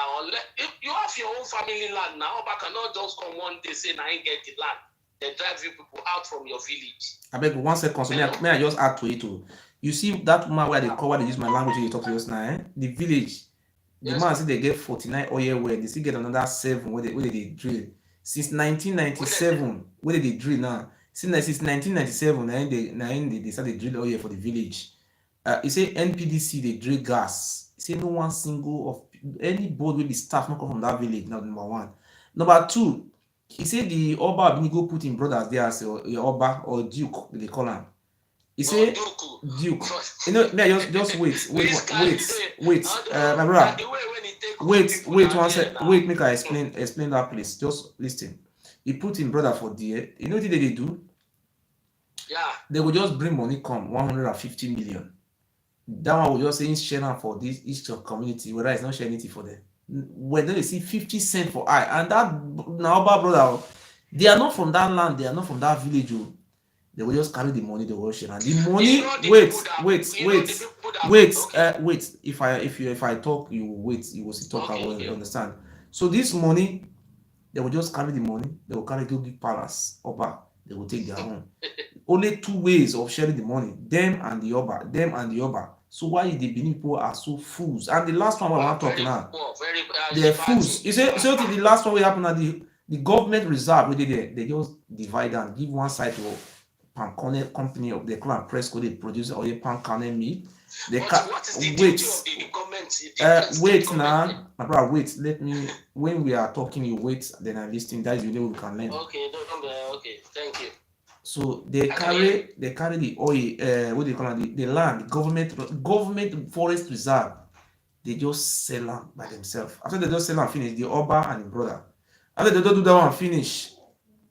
If you have your own family land now, Oba cannot just come one day say, "I ain't get the land." They drive you people out from your village. I beg 1 second. So may I just add to it too? You see that woman where they cover, they use my language you talk to us now. The village, the man say they get 49 oil where they still get another 7 where they drill. Since 1997, where they drill now? Since 1997, they started drill oil for the village. He say NPDC they drill gas. He say no one single of any board will be staff not come from that village. Now number 1. Number 2, he said the Oba go put in brothers there as Oba or Duke they call him. He said Duke. You know, just wait, my brother. Wait, 1 sec. Wait, make I explain that place. Just listen. He put in brother for there. You know what they do? Yeah. They will just bring money come 150 million. That one will just say share for this each community, whether it's not share anything for them. When they see 50 cents for I, and that Naoba brother, they are not from that land, they are not from that village. They will just carry the money, they will share. And the money, the people wait, wait. If I talk, you will wait. You will still talk. I will understand. So this money, they will just carry the money. They will carry to the palace. Oba, they will take their own. Only two ways of sharing the money: them and the Oba. Them and the Oba. So why the Benin people are so fools? And the last one I want to talk now, they're fools. You say so. The last one will happen at the government reserve. They just divide and give one side to palm kernel company of the clan press code. They produce all the palm kernel meat. They what is the duty of the government? Wait now, my brother. Wait. Let me. When we are talking, you wait. Then I listen. That is the way we can learn. Okay. Okay. Thank you. So they carry the oil, what do you call it, the land, government forest reserve. They just sell them by themselves. After they just sell and finish, the Oba and the brother. After they don't do that one finish,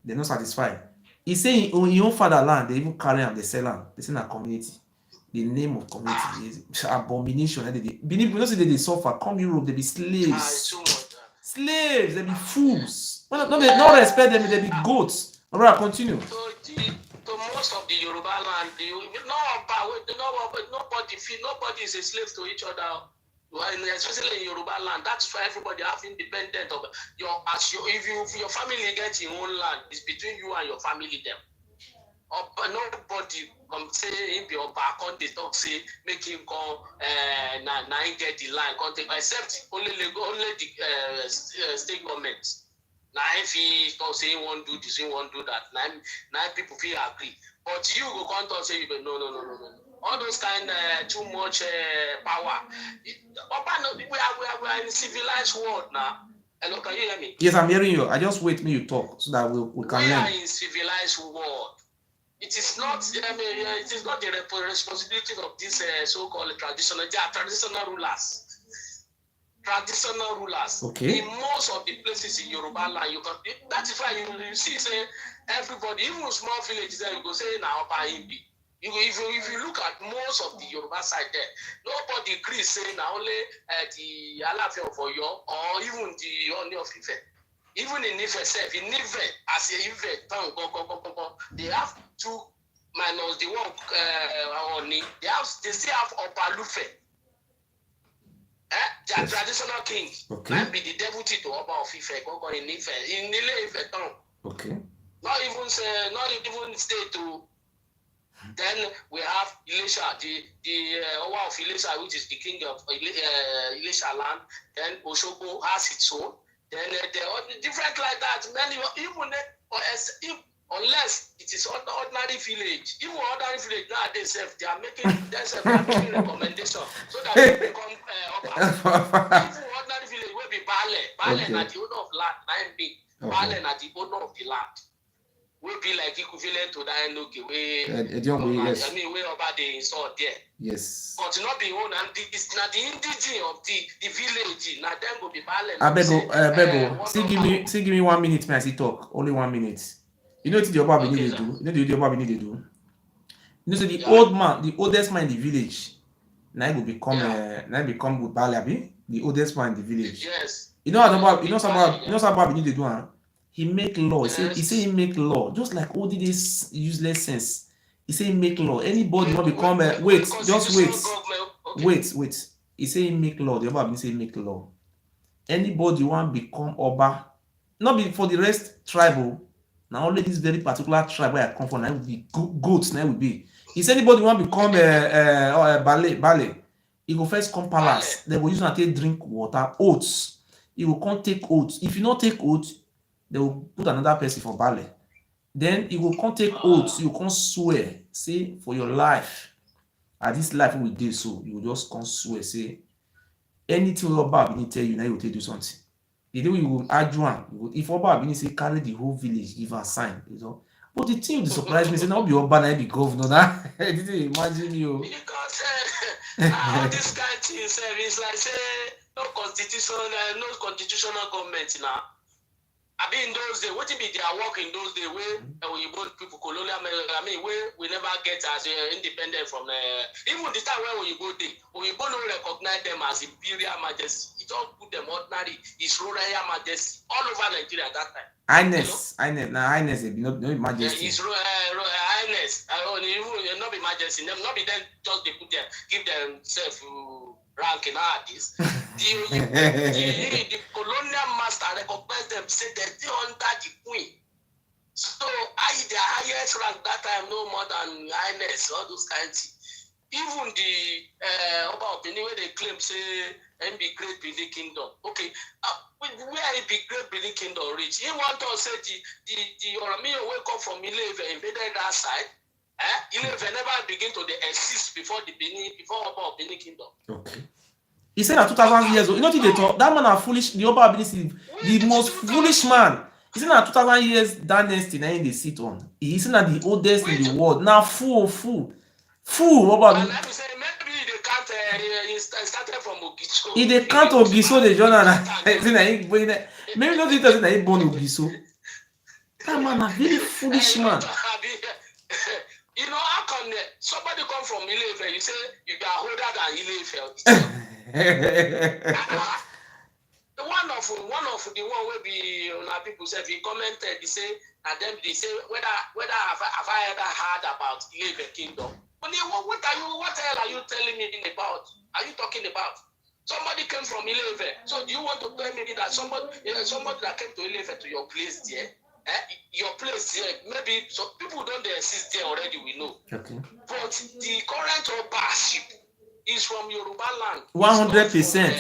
they're not satisfied. He say in your fatherland, they even carry them, they sell them. They sell a community. The name of community is abomination. Believe you know, say they suffer. Come Europe, they be slaves. Slaves, they be fools. No respect them, they be goats. Alright, continue. So most of the Yoruba land, nobody is a slave to each other. Especially in Yoruba land, that's why everybody have independent of if your family gets your own land, it's between you and your family them. Nobody come say him be Oba, come they talk say make him come now he get the land, except only the state government. Now if he talk say he won't do this, he won't do that. Now people feel agree. But you go come talk say no. All those kind too much power. We are in a civilized world now. Hello, can you hear me? Yes, I'm hearing you. I just wait me you talk so that we can learn. We are in civilized world. It is not. It is not the responsibility of this so-called traditional. They are traditional rulers. Traditional rulers. Okay. In most of the places in Yoruba land, you can. That is why you see say everybody, even small villages, there you go say now Oba Imbi. If you look at most of the Yoruba side there, nobody agrees say now only the Alaafin of Oyo or even the Oni of Ife. Even in Ife itself, in Ife, as a Ife town, they have two minus the one Oni. They still have Opalufe. They are traditional kings. Okay. And be the deputy to Oba of Ife, in Ife, in Ile Ife town. Okay. Not even state to. Then we have Ilesha, the Owa of Ilesha, which is the king of Ilesha land. Then Osogbo has its own. Then different like that. Many even unless it is ordinary village, even ordinary village nowadays they are making recommendation so that they become even ordinary village will be Bale na the owner of land, Bale na the owner of the land. Will be like equivalent to that NOK way. Yes. I mean, way about the installed there. Yes. But not be own, and it's not the indigenous of the village. Now them will be balanced. I beg. Still give me 1 minute, man. I see talk. Only 1 minute. You know what the Oba need to do? You know the Oba need to do? You know, so the old man, the oldest man in the village, now will become with Balabi, the oldest man in the village. Yes. You know what Oba need to do, huh? He make law. He say he make law. Just like all this useless sense. He say he make law. Anybody want become wait. He say he make law. The Oba say he make law. Anybody want become Oba, not be for the rest tribal. Now only this very particular tribe where I come from, now will be goats. Now will be. He say anybody want become ballet. He go first come palace. They will use and take drink water, oats. He will come take oats. If you not take oats, they will put another person for ballet. Then you will come take oaths, you can swear, say for your life, at this life we do so, you will just come swear, say anything Oba Abini tell you, now you will do something. The day you will argue one, if Oba Abini say carry the whole village, give a sign, you know. But the thing that surprised me, say now be Oba, now be governor. Now I didn't imagine you. Because all this kind of thing is like say no constitutional government now. I mean, in those days, what be their work in those days where we both people colonial, I mean, where we never get as independent from even the time when we both don't recognize them as imperial majesty. He just put them ordinary. His Royal Majesty all over Nigeria at that time. Highness, no majesty. His Highness, even not be majesty, not be then just they put them, give themselves rank in all this. The colonial master recognized them, said that they under the queen. So the highest rank that time, no more than highness, all those kinds. Even the about the way they claim say and be great Benin Kingdom. Okay, where it be great Benin Kingdom reach? He want to say the Oromiyan wake up from Ile-Ife invaded that side. Ile-Ife never begin to exist before about Benin Kingdom. Okay. He said that 2,000 years old. You know what they talk? That man are foolish. The Oba Ability, the most foolish man. He said that 2,000 years dynasty now in the sit on. He said that the oldest in the world. Now fool. Oba. And let me say maybe they can't. He started from Ogiso. If they can't Ogiso, the journal. Maybe not because they born Ogiso. That man a very foolish man. You know how come somebody come from Ile-Ife? You say you are older than Ile-Ife. One of the one will be people say he commented. He say and then they say whether have I ever heard about Ile-Ife Kingdom? What the hell are you telling me about? Are you talking about? Somebody came from Ile-Ife. So do you want to tell me that somebody that came to Ile-Ife to your place there? Your place here, maybe some people don't exist there already, we know. Okay. But the current Obaship is from Yoruba land. 100%.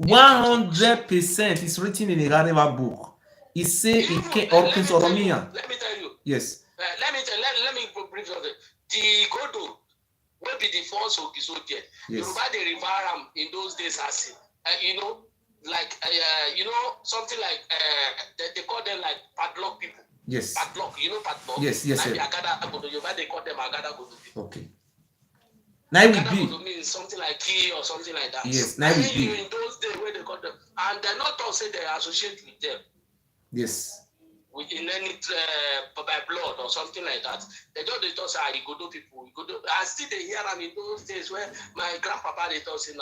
100% is written in the Gareva book. It says it came up in Oromiyan. Let me tell you. Yes. Let me brief on it. The Godo will be the first Ogiso there. Yes. Yoruba they revere him in those days as like something like they call them like padlock people. Yes. Padlock, padlock. Yes. Like Agada Godo, they call them Agada Godo people. Okay. Now it Agada be. Godo means something like key or something like that. Yes. Now it be. In those days where they call them, and they're not all say they associate with them. Yes. In any by blood or something like that. They just say Igodo people. I still they hear them in those days where my grandpapa they talk say the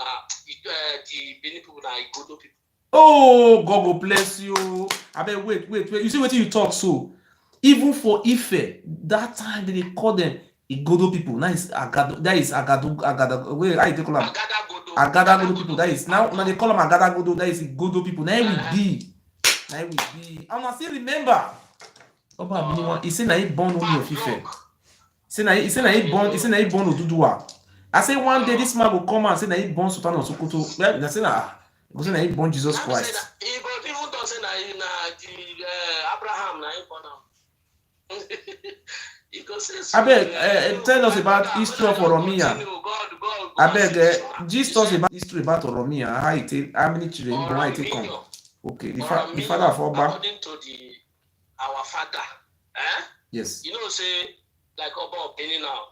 Benin people na Igodo people. Oh, God will bless you. I bet wait. You see what you talk so. Even for Ife, that time they call them Igodo people. Now it's Agado. That is Agado. Wait, how you call them? Agada Godo people. That is now they call them Agada Godo. That is Igodo people. Now it will be. And I still remember. He said na he born only of Ife. He said na he born Oduduwa. I say one day this man will come and say na he born Sultan of Sokoto. Well, I say na he born Jesus Christ. He but even don't say na Abraham na he born am. He go say. Abeg, tell us about history of Oromiyan. Abeg, gist us about history about Oromiyan. How many children born? How it take come? Okay, the father of Oba. According to our father, Yes. You know, say like Oba of Benin now,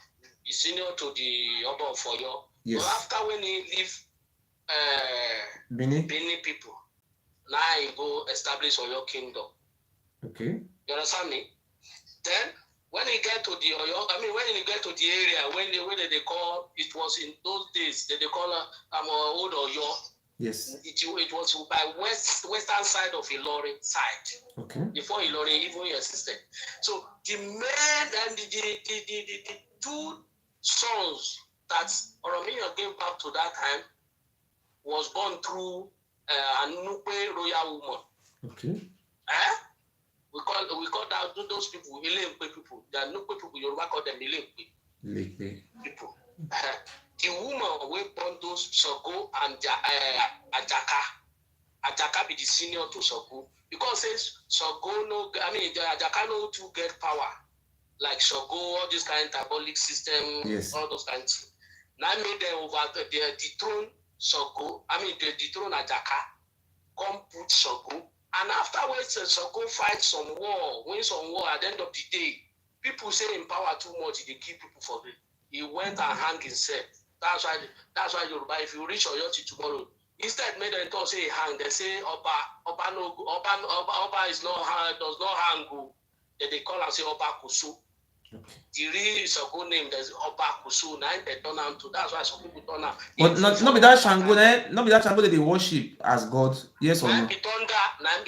is senior to the Oba of Oyo. Yes. So after when he leave Benin people, now he go establish Oyo Kingdom. Okay. You understand me? Then when he get to the Oyo, when he get to the area when they call it was in those days they call old Oyo. Yes. It was by western side of Ewuare side. Okay. Before Ewuare even existed. So the main and the two sons that Oromiyan gave back to that time was born through Anupe royal woman. Okay. We call that those people Ilempe people. The Anupe people Yoruba call them Ilempe people. The woman will born those Soko and Ajaka. Ajaka be the senior to Soko. Because says Soko Ajaka no to get power. Like Soko, all this kind of diabolic system, yes. All those kinds of things. Now made them over the dethrone Soko, the dethrone Ajaka, come put Soko. And afterwards Soko fight some war, win some war at the end of the day. People say in power too much, they kill people for it. He went and hung himself. That's why Yoruba, if you reach Oyoti tomorrow, instead made them talk say hang, they say Oba is not hang, does not hang. Then they call and say Oba Kusu. The real Shango name there's Obakusu. Now they turn out to. That's why some people turn out. But not be that Shango, not be that Shango that they worship as God. Yes or no? Now be thunder, now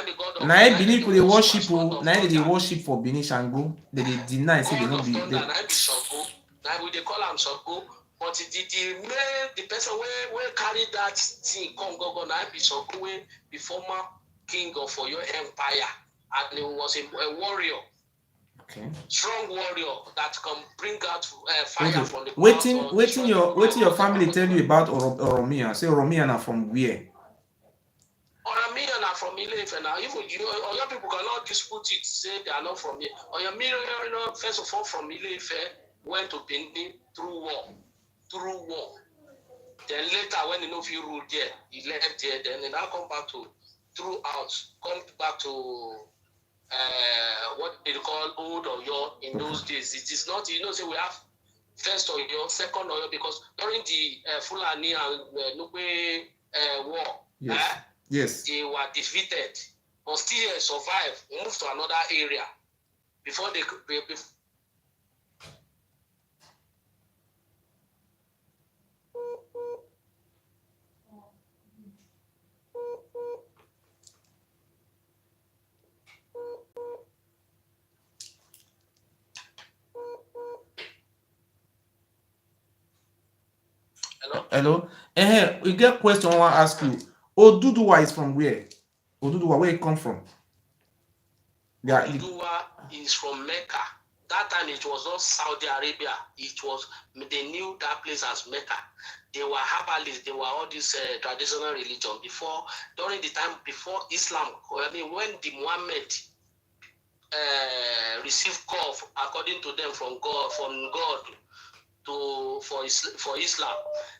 be God of. Now Benin people they worship. Now they worship for Benin Shango. They deny say they God not of be. thunder, now be Shango. Now we they call him Shango. But the person where carry that thing come go now be Shango, the former king of your empire, and he was a warrior. Okay. Strong warrior that can bring out fire from the waiting your family tell you about Oromia. Say Oromia are from where? Oromia are from Ile-Ife now. Even your people cannot dispute it. Say they are not from here. Oromia, first of all, from Ile-Ife went to Benin through war. Then later, when he know if you ruled there, he left there. Then he now come back to what they call old Oyo in those days. It is not, say we have first Oyo, second Oyo, because during the Fulani and Nugbe war, yes, they were defeated, but still survived, moved to another area before they could be. Hello. We get question I want to ask you. Oduduwa is from where? Oduduwa, where it come from? Oduduwa is from Mecca. That time it was not Saudi Arabia. They knew that place as Mecca. They were herbalists. They were all this traditional religion during the time before Islam. I mean, when the Muhammad received call according to them from God for Islam.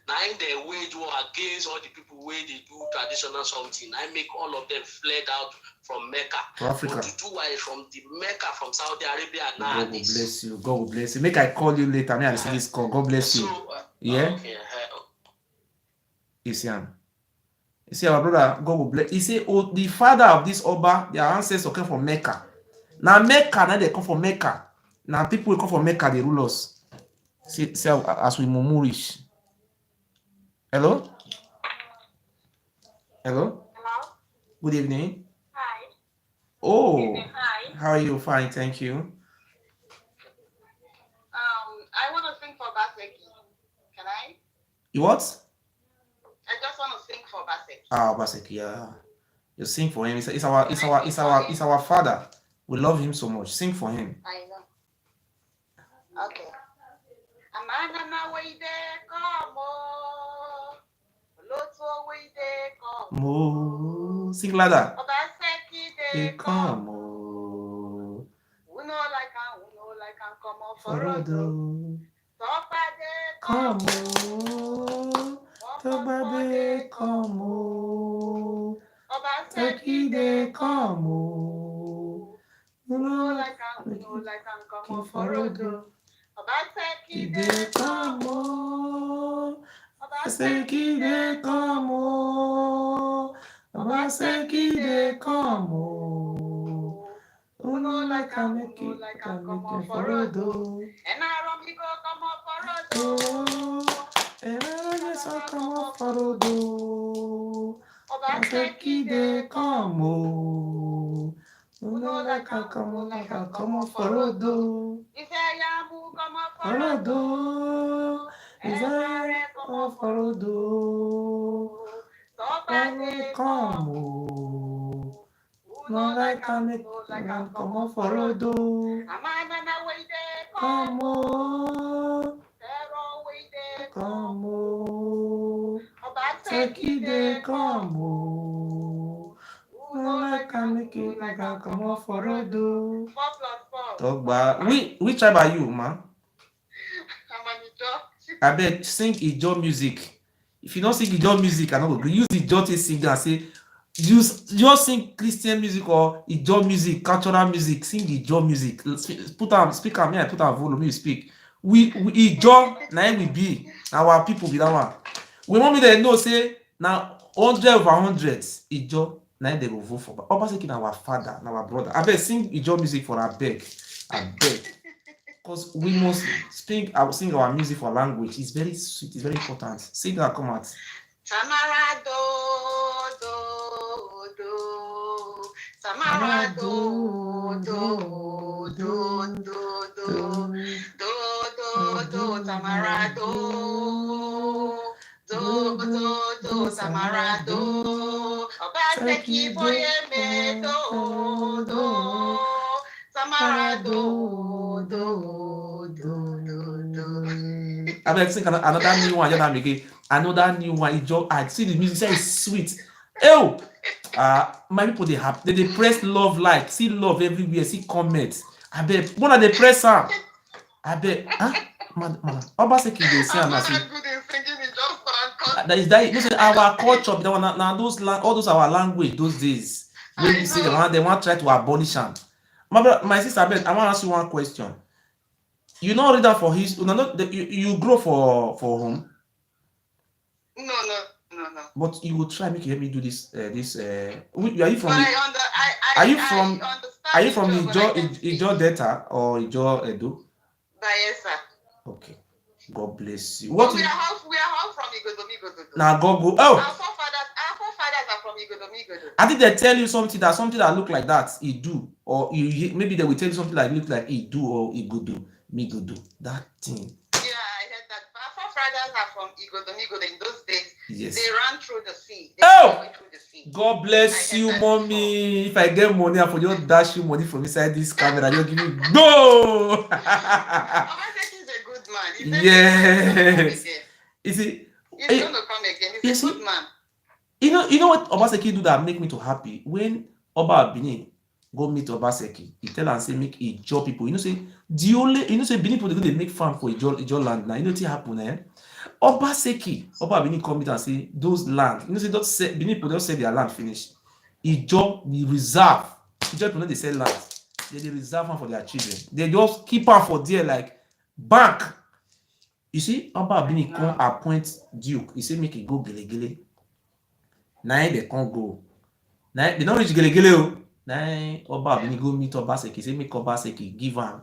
Now they wage war against all the people where they do traditional something. I make all of them fled out from Mecca. To Africa. Oduduwa is from the Mecca, from Saudi Arabia now. God will bless you. God will bless you. Make I call you later. May I see this call. God bless you. Yeah. Okay. You see our brother. God will bless. He say, the father of this Oba, their ancestors came from Mecca. Now Mecca, now they come from Mecca. Now people will come from Mecca, they rule us. See as we murmurish. Hello? Hello? Good evening. Hi. Oh. Hi. How are you? Fine, thank you. I want to sing for Baseki. Can I? You what? I just want to sing for Baseki. Ah, Baseki, yeah. You sing for him. It's our father. We love him so much. Sing for him. I know. Okay. Amana na weide komo. Loto weide komo. Sing louder. Baseki de komo. Uno like an komo forodo. Topa de komo. Toba de komo. Baseki de komo. Uno like an komo forodo. Baseki de komo. Baseki de komo. Baseki de komo. Uno like an komo forodo. And I don't go komo forodo. And I just komo forodo. Baseki de komo. Uno like a komo forodo. Isayamu komo Forodo. Isaiah komo forodo. Topa de Komo. Uno like a komo forodo. Amana na weide Komo. Pero weide Komo. Baseki de komo. Uno like a komo forodo. 4 plus 4. Talk about which tribe are you, man? I bet sing Ijo music. If you don't sing Ijo music, I don't agree. Use Ijo to sing and say, just sing Christian music or Ijo music, cultural music. Sing Ijo music. Put on speaker. Me, I put on volume. You speak. We Ijo now we be our people be that one. We want me to know say now 100 over 100s Ijo now they will vote for. Obaseki na our father, na our brother. I bet sing Ijo music for our beg. I beg. Because we must sing our music for language. It's very sweet. It's very important. Sing that, come out. Samara do do do. Samara do do do do do do do do. Samara do do do do. Samara do. Obaseki boye me do do. Samara do do do do. I mean, sing another new one. Another new one. I see the music. Say it's sweet. Oh, my people they press love like. See love everywhere. See comments. I bet one of the press am. I bet. Madam. Obaseki dey say am as that is that. You know, our culture. Now all those our language those days. When you see they want try to abolish them. My sister, I bet I want to ask you one question. You not read that for his. You grow for home. No. But you will try make you help me do this. Are you from? Are you from Ijo Delta or Ijo Edo? Bayelsa. Okay. God bless you. We are all from Igodo. Now go. Oh. Our forefathers are from Igodo. I think they tell you something that look like that. He do, or maybe they will tell you something like look like he do or he go do. Me go do that thing. Yeah, I heard that. Our forefathers are from Igodo. In those days, yes. They ran through the sea. Through the sea. God bless you, mommy. If I get money, I for just dash you money from inside this camera. Just give me go. Obaseki is a good man. Yes. You see, he's going to come again. He's a good man. You know what Obaseki do that make me too happy? When Oba Benin go meet Obaseki, he tell and say make Ijo people. Say Benin people they make farm for Ijo land now. You know what happen Obaseki, Oba Benin come meet and say those land. Benin people don't sell their land finish. Ijo the reserve. Ijo people they sell land. They reserve one for their children. They just keep am for there like bank. You see, Oba Benin come appoint Duke. He say make he go Gelegele. Now they can't go. Now they don't reach Gelegele. Now Oba Benin go meet Obaseki. Say make Obaseki give am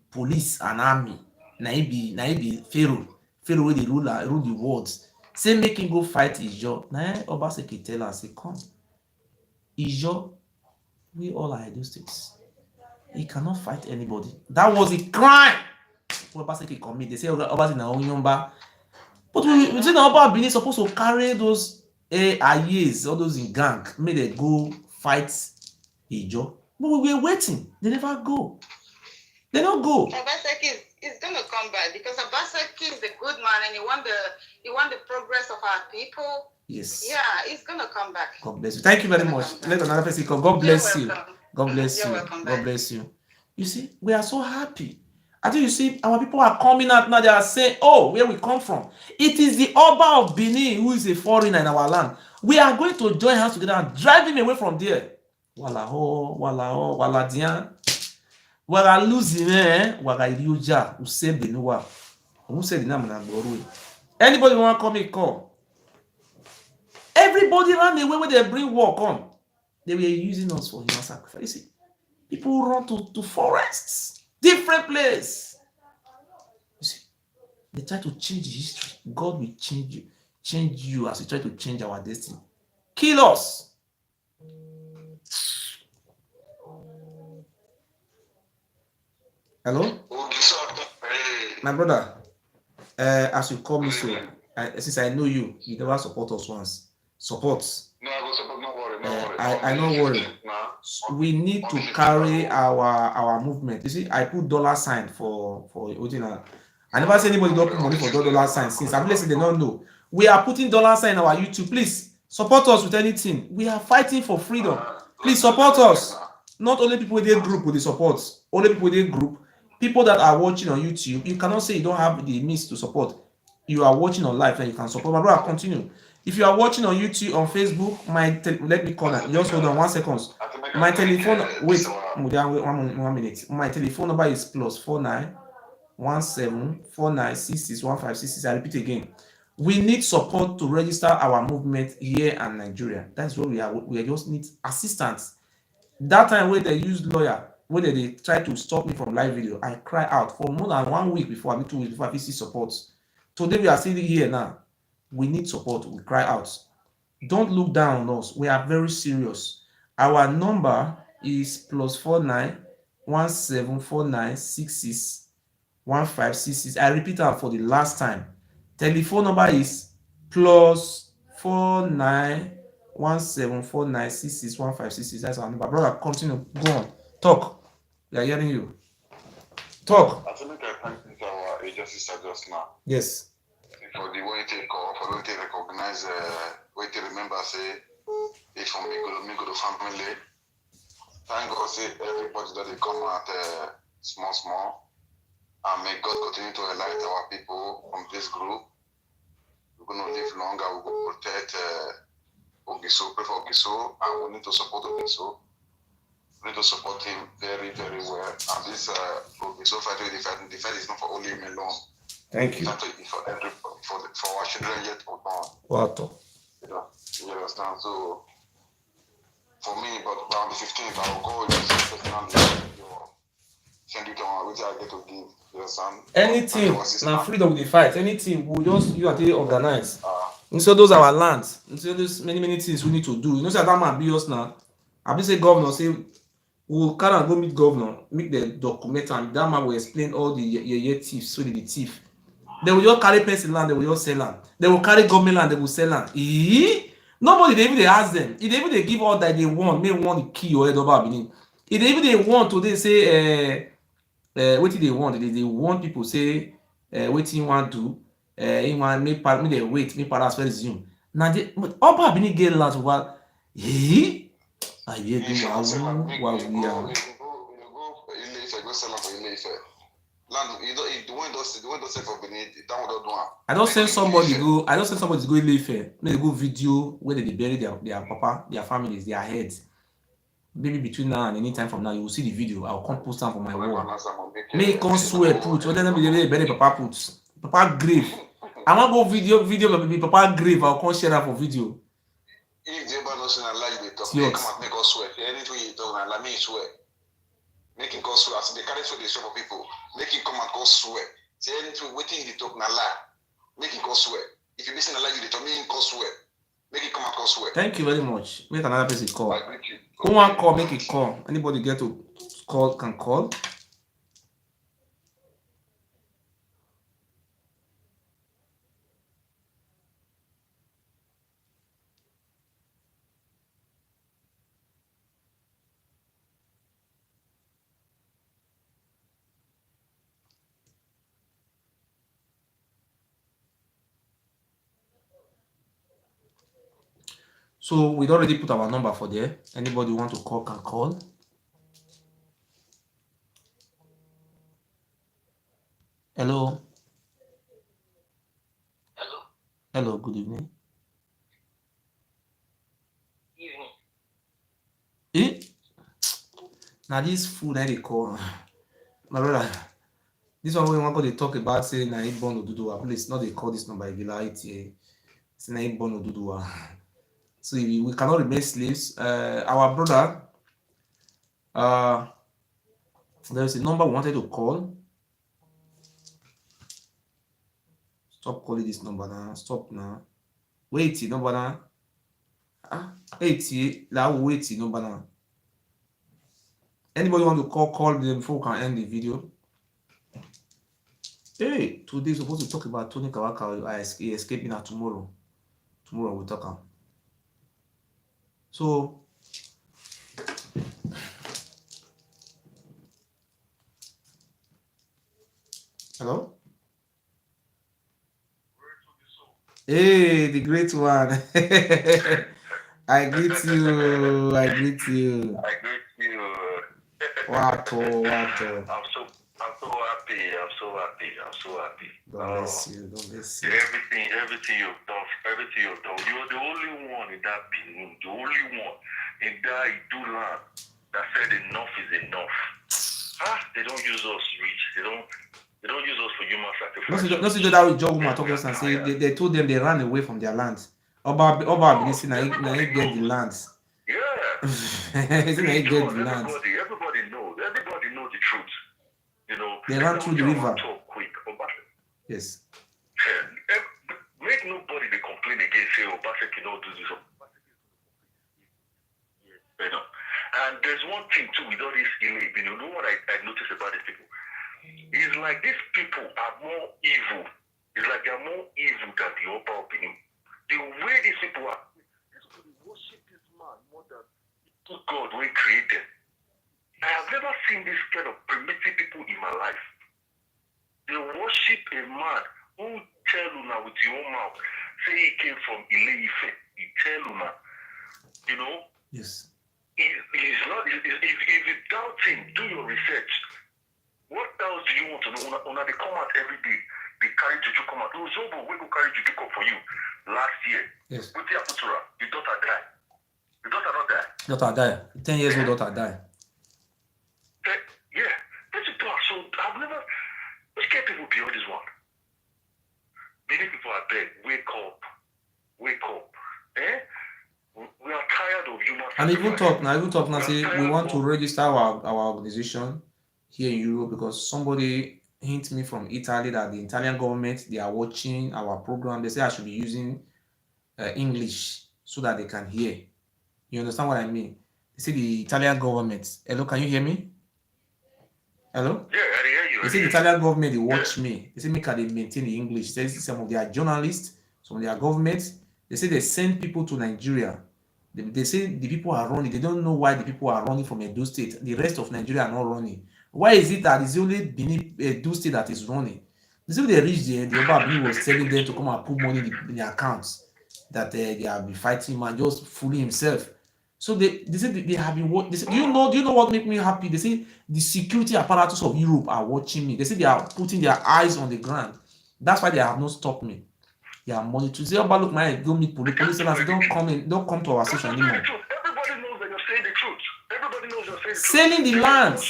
police and army. Now he be Pharaoh. Pharaoh wey dey rule the world. Say make him go fight Ijo. Now Obaseki tell am say come. Ijo, we all are Edo states. He cannot fight anybody. That was a crime. Obaseki commit. They say Obaseki na Onyomba. But we say na Oba Benin supposed to carry those ayes, all those in gang, may they go fight Ijo. But we were waiting. They never go. They don't go. Obaseki is going to come back because Obaseki is a good man and he want the progress of our people. Yes. Yeah, he's going to come back. God bless you. Thank you very much. Let another person come. God bless you. God bless you. God bless you. You see, we are so happy. I think you see, our people are coming out now. They are saying, oh, where we come from. It is the Oba of Benin who is a foreigner in our land. We are going to join hands together and drive him away from there. Wala dian. Wala losing, wala iliuja. Use Benua. Who said the name na Borui? Anybody want to come and call? Everybody ran away when they bring war come. They were using us for human sacrifice. You see, people run to forests. Different place. You see, they try to change history. God will change you as we try to change our destiny. Kill us. Hello? My brother, as you call me so, since I know you never support us once. Support. No, I will support, no worry, I don't worry. We need to carry our movement. You see, I put $sign for Odina. I never see anybody don't put money for $sign since. I'm blessed they don't know. We are putting $sign on our YouTube. Please support us with anything. We are fighting for freedom. Please support us. Not only people in their group with the support, only people in their group. People that are watching on YouTube, you cannot say you don't have the means to support. You are watching on live and you can support. My brother, continue. If you are watching on YouTube, on Facebook, let me call that. Just hold on 1 second. My telephone, wait 1 minute. My telephone number is +49 17 49 66 1566. I repeat again. We need support to register our movement here in Nigeria. That's what we are. We just need assistance. That time when they use lawyer, when they try to stop me from live video, I cry out for more than 1 week before, I mean 2 weeks before I see support. Today we are sitting here now. We need support. We cry out. Don't look down on us. We are very serious. Our number is +49 1749 66 1566. I repeat that for the last time. Telephone number is +49 1749 66 1566. That's our number. Brother, continue. Go on. Talk. We are hearing you. Talk. I think I thank our agency just now. Yes. For the way they call, for the way they recognize, way they remember, say, if from me go to family. Thank God, say everybody that they come out small. And may God continue to enlighten our people from this group. We're going to live longer. We're going to protect Ogiso, pray for Ogiso, and we need to support Ogiso. We need to support him very, very well. And this Ogiso fight is not for only him alone. Thank you. It's for our children yet unborn. Wow. You understand? So, for me, but on the 15th, I will go just personally send you to what I get to give. You understand? Anything, now freedom with the fight. Anything, we'll just you and organize. So those are our lands. So there's many things we need to do. You know, say that man be us now. I be say governor say we'll carry and go meet governor, make the document, and that man will explain all the thieves, so the thief. They will just carry person land, they will just sell land. They will carry government land, they will sell land. Nobody they even ask them. If they even they give all that they want, may want to kill your head over beginning. If they even they want to they say what they want, they want people say what you want to do, want me they wait, me pass for resume. Now they over beginning get land over I hear you wow we are. I don't send somebody go. I don't send somebody to go Ile-Ife. Make they go video where they bury their papa, their families, their heads. Maybe between now and any time from now, you will see the video. I'll come post them for my wall. Make come swear put. Or then they bury papa put. Papa grave. I want go video maybe papa grave. I'll come share that for video. If the ever notion and lie they talk, they come and make us swear. Anything you talk and let me swear. Make him go swear. As they carry for the show for people, make him come and go swear. Say anything waiting they talk na lie. Make him go swear. If you listen to lie, you talk, make him go swear. Make him come and go swear. Thank you very much. Make another person call. I greet you. Who want call? Make it call. Anybody get to call can call. So we'd already put our number for there. Anybody want to call can call. Hello. Hello, good evening. Now this food that they call my brother. This one we want to talk about say na born Oduduwa. Please not they call this number if you like it. Say na born Oduduwa. So we cannot remain slaves. Our brother, there's a number we wanted to call. Stop calling this number now. Stop now. Wait, number now. 80. Now wait, number now. Anybody want to call them before we can end the video? Hey, today we're supposed to talk about Tony Karbaka. He escaped now tomorrow. Tomorrow we'll talk about. So hello? Hey, the great one. I greet you. I greet you. Wato. I'm so happy. God bless you. Everything you've done. You're the only one in that room, the only one in that Iduland that said enough is enough. They don't use us rich. They don't use us for human sacrifice. No, see that with Joe woman talk us and say they told them they ran away from their land. Oba Benin now get the lands. Yeah. He get the lands. Everybody knows. Everybody They ran through the river. Quick. Yes. Make nobody they complain again, say, oh, Basek, you don't do this. And there's one thing too with all this elite, you know what I noticed about these people? It's like these people are more evil. It's like they're more evil than the upper opinion. The way these people are, these people worship this man more than the God we created. I have never seen this kind of primitive people in my life. They worship a man who tell you now with your own mouth, say he came from Ile-Ife. He tell you now, you know? Yes. He's not, if you doubt him, do your research. What else do you want to know? When they come out every day, they carry Juju come out. Zobo, we go carry Juju come for you last year. Yes. What happened to her? Your daughter died. Your daughter not die. Daughter died. 10 years old daughter died. Yeah. That's a dog. So I've never, let's get people beyond this one. Many people are dead. Wake up. Wake up. Eh? We are tired of human And even talk now, say we want to of... register our organization here in Europe because somebody hint me from Italy that the Italian government, they are watching our program. They say I should be using English so that they can hear. You understand what I mean? They say the Italian government. Hello, can you hear me? Hello? Yeah, I hear you. They say the Italian government, they watch me. They say make they maintain the English. They say some of their journalists, some of their governments, they say they send people to Nigeria. They say the people are running. They don't know why the people are running from Edo State. The rest of Nigeria are not running. Why is it that it's only Edo State that is running? They say they reached there, the Oba was telling them to come and put money in their accounts. That they have been fighting man, just fooling himself. So they say they have been. They say, do you know what make me happy? They say the security apparatus of Europe are watching me. They say they are putting their eyes on the ground. That's why they have not stopped me. They are monitoring. Say, Oba, look, man, don't meet police. Police say, don't come to our station anymore. Everybody knows that you're saying the truth. Everybody knows you're saying the truth. Selling the lands.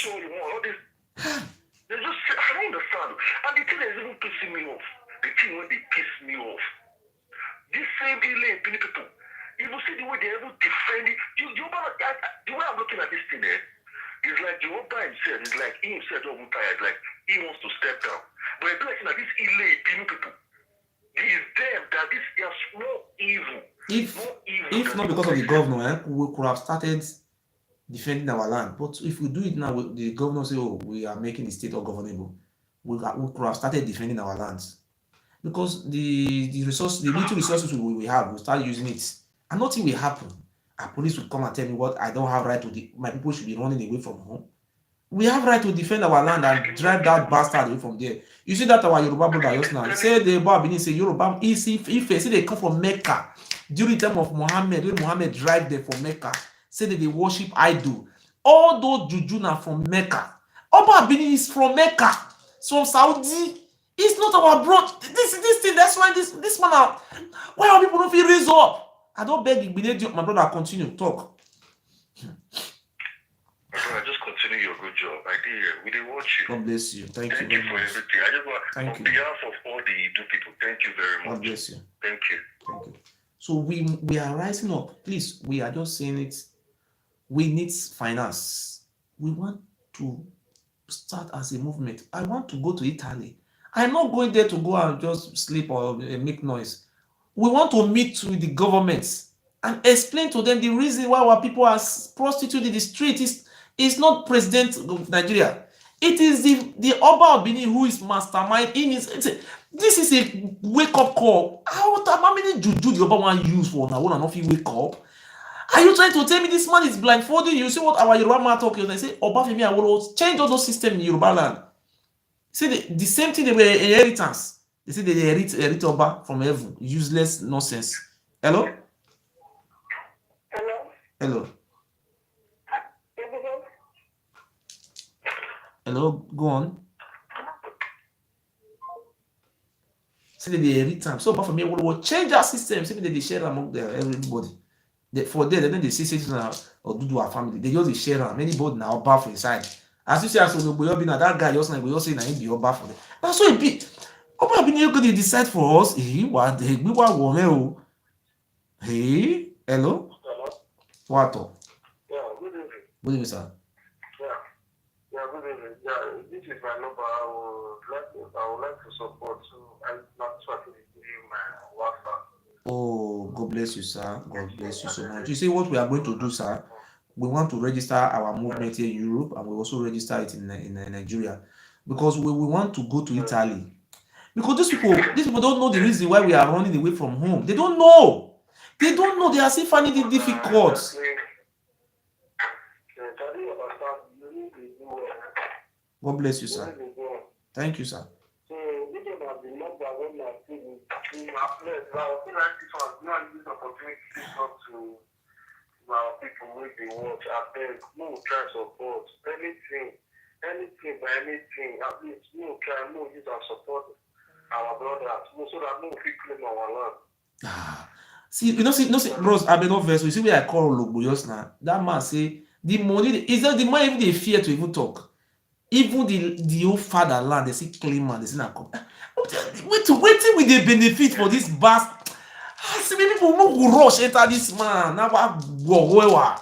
They just say, I don't understand. And the thing that is even pissing me off, the thing when they piss me off, this same elite people, you will see the way they ever defend it. The way I'm looking at this thing there, is like the Oba himself, it's like he himself don't tired, like he wants to step down. But it's like this elite people, it is them that this is more evil. If not because of the governor, we could have started defending our land. But if we do it now, the governor say, "Oh, we are making the state ungovernable," we could have started defending our lands because the little resources we have, we start using it, and nothing will happen. Our police will come and tell me what I don't have right to. My people should be running away from home. We have right to defend our land and drive that bastard away from there. You see that our Yoruba brother just now say the Babini say Yoruba if say they come from Mecca during the time of Muhammad, when Muhammad drive there from Mecca, say that they worship idol. All those juju now from Mecca. Oba Bini is from Mecca, from Saudi. It's not our bro. This thing. That's why this man out. Why are people don't feel raise up? I don't beg you, my brother. Continue talk. I just continue your good job. I did. We did watch you. God bless you. Thank you for everything. I just want, thank on you. behalf of all the Edo people, thank you very much. God bless you. Thank you. Thank you. So we are rising up. Please, we are just saying it. We need finance. We want to start as a movement. I want to go to Italy. I'm not going there to go and just sleep or make noise. We want to meet with the governments and explain to them the reason why our people are prostituted in the street is not president of Nigeria. It is the Oba of Benin who is mastermind in his. This is a wake-up call. How many juju the Oba want use for now? One and off, wake up. Are you trying to tell me this man is blindfolding you? See what our Yoruba man talk. They say Oba Femi Awolowo change all those systems in Yoruba land. See the same thing they were inheritance. They say they inherit Oba from heaven. Useless nonsense. Hello. Hello. Hello, go on. Say they inheritance. So, but for me, we will change our system. Say they share among everybody. For them, then they see citizens or do our family. They just share them. Anybody now Oba for inside. As you say, as we be now that guy just like we just say now he be Oba for them. That's so it be. Oba be able to decide for us. Hey, what? Hey, we want woman. Hey, hello. What? Yeah, good evening. Good evening, sir. Yeah, good evening. Yeah, this is my number. I would like to support. So I'm not sure to give you my WhatsApp. Oh, God bless you, sir. God bless you so much. You see what we are going to do, sir? We want to register our movement here in Europe, and we also register it in Nigeria, because we want to go to Italy. Because these people don't know the reason why we are running away from home. They don't know. They don't know. They are still finding it difficult. God bless you, sir. Thank you, sir. People with the watch, I beg, no try support anything by anything. At least no try, no use and support our brothers, so that no fit claim our land. See, bros, I been not verse. You see where I call Ologbo just now. That man say the money is that the man even they fear to even talk. Even the old fatherland, they see claim man, they see na come. Waiting with the benefit for this bastard. See many people who rush enter this man. Now I go where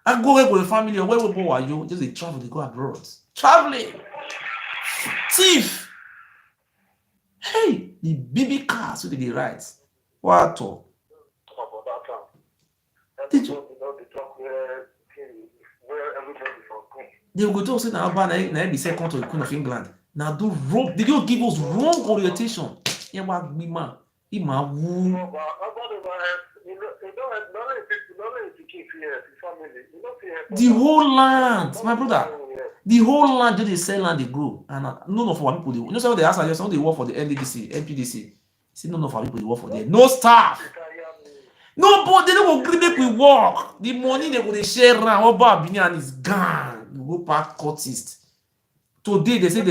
I go with the family or where go are you? Just they travel, they go abroad. Traveling. Thief. Hey, the baby cars with the rights. What? Did you? They will go to say now be second to the Queen of England. Now do wrong. They don't give us wrong orientation. Yeah, what be man? The whole land, my brother. The whole land just they sell and they grow. And none of our people, you know, some of the answer just they work for the NDDC, NPDC. See, none of our people they work for them. No staff. No, but they don't agree make we work. The money they go they share around. Oba Bini and his gang. You go back courtist. Today they say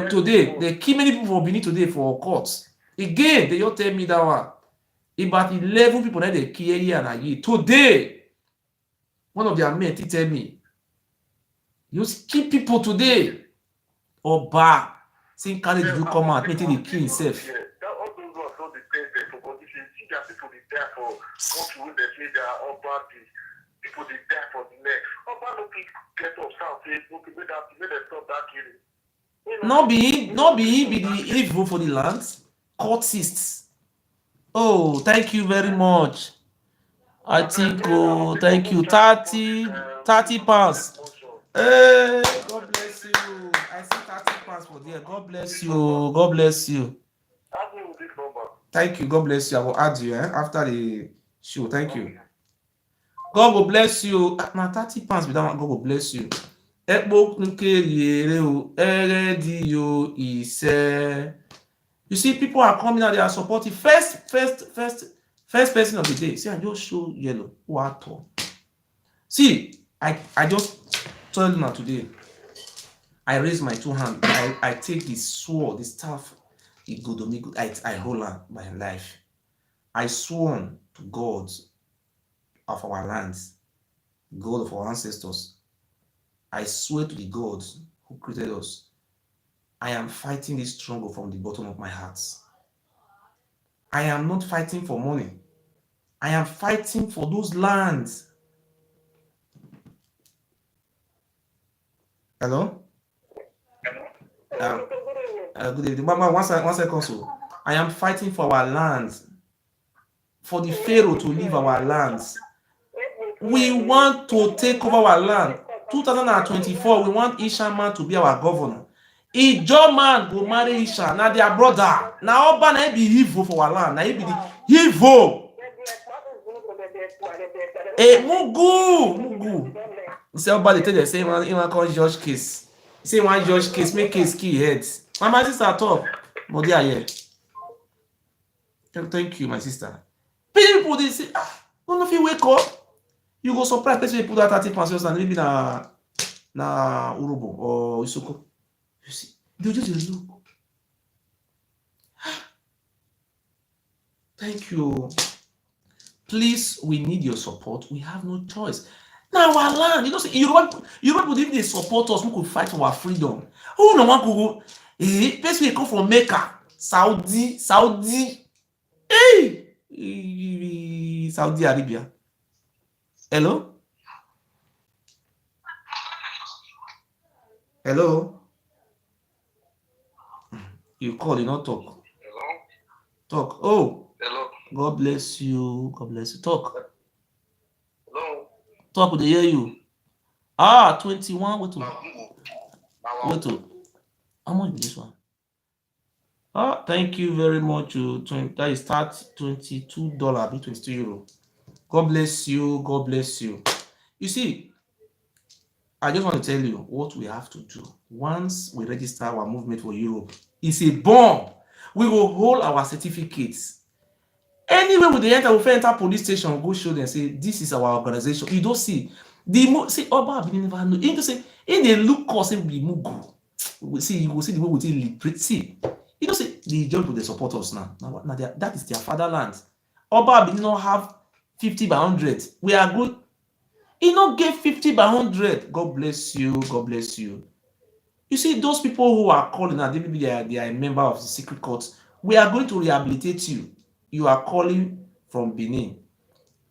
today they kill many people for Bini today for courts. Again, they don't tell me that one. About 11 people that they kill here and a year. Today, one of their men tell me, you kill people today. Oba, saying carry you come out, making the kill himself. People they die for the next. Oba no fit get up sound say okay, make them stop that killing. Not be the evil for the land. Courtists. Oh, thank you very much. I think thank you. 30 pounds. Hey, God bless you. I see 30 pounds for there. God bless you. God bless you. Thank you. God bless you. I will add you after the show. Thank you. God will bless you. Now 30 pounds with that one. God will bless you. You see, people are coming out, they are supporting. First person of the day. See, I just show yellow. What? See, I just told you now today. I raise my two hands. I take the sword, the staff. I hold on my life. I sworn to God of our lands, God of our ancestors. I swear to the God who created us. I am fighting this struggle from the bottom of my heart. I am not fighting for money. I am fighting for those lands. Hello? Good evening. Mama, one second. So, I am fighting for our lands. For the Pharaoh to leave our lands. We want to take over our land. 2024, we want Isha man to be our governor. Ijo man go marry Isha, now their brother. Now Oba na be evil for our land. Now he be the evil. Mugu. You say Oba they tell you say one call George case. You say one George case, make case key heads. My sister talk. But they are here. Thank you, my sister. People they say, don't know if you wake up. You go surprise person put that 30 pounds and maybe na Urubo or Isoko. You see, they just look. Thank you. Please, we need your support. We have no choice. Now our land, you know, see, Europe if they support us, we could fight for our freedom. Who no one could go? Person we come from Mecca, Saudi. Hey, Saudi Arabia. Hello? Hello? You call, you not talk. Hello? Talk. Oh, Hello? God bless you. God bless you. Talk. Hello? Talk, they hear you. Ah, 21. Wait to. Wait to. How much is this one? Ah, thank you very much. That is start $22, be 22 euro. God bless you. God bless you. You see, I just want to tell you what we have to do. Once we register our movement for Europe, it's a bomb. We will hold our certificates. Anywhere we enter, we enter police station, go show them, say, this is our organization. You don't see. See, Oba Abini never know. You don't say, in the look cause we mugu. You will see the way we liberate. See, you don't say, the job to support us now. Now that is their fatherland. Oba Abini not have 50 by 100. We are good. He not get 50 by 100. God bless you. God bless you. You see, those people who are calling now, maybe they are a member of the secret court. We are going to rehabilitate you. You are calling from Benin.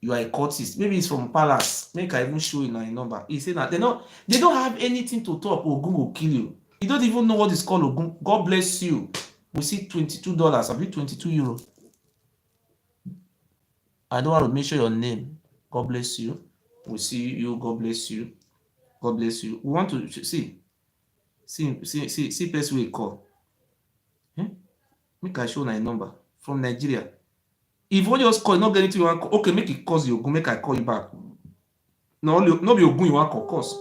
You are a courtist. Maybe it's from Palace. Make I even show you my number. He said that they don't have anything to talk. Ogun will kill you. You don't even know what is called Ogun. God bless you. We see $22. I believe 22 euro. I don't want to mention your name. God bless you. We see you. God bless you. God bless you. We want to see person we call. Make I show my number from Nigeria. If you just call, not get anything you want call, okay, make it cause you Ogun, make I call you back. No be Ogun you want call, cause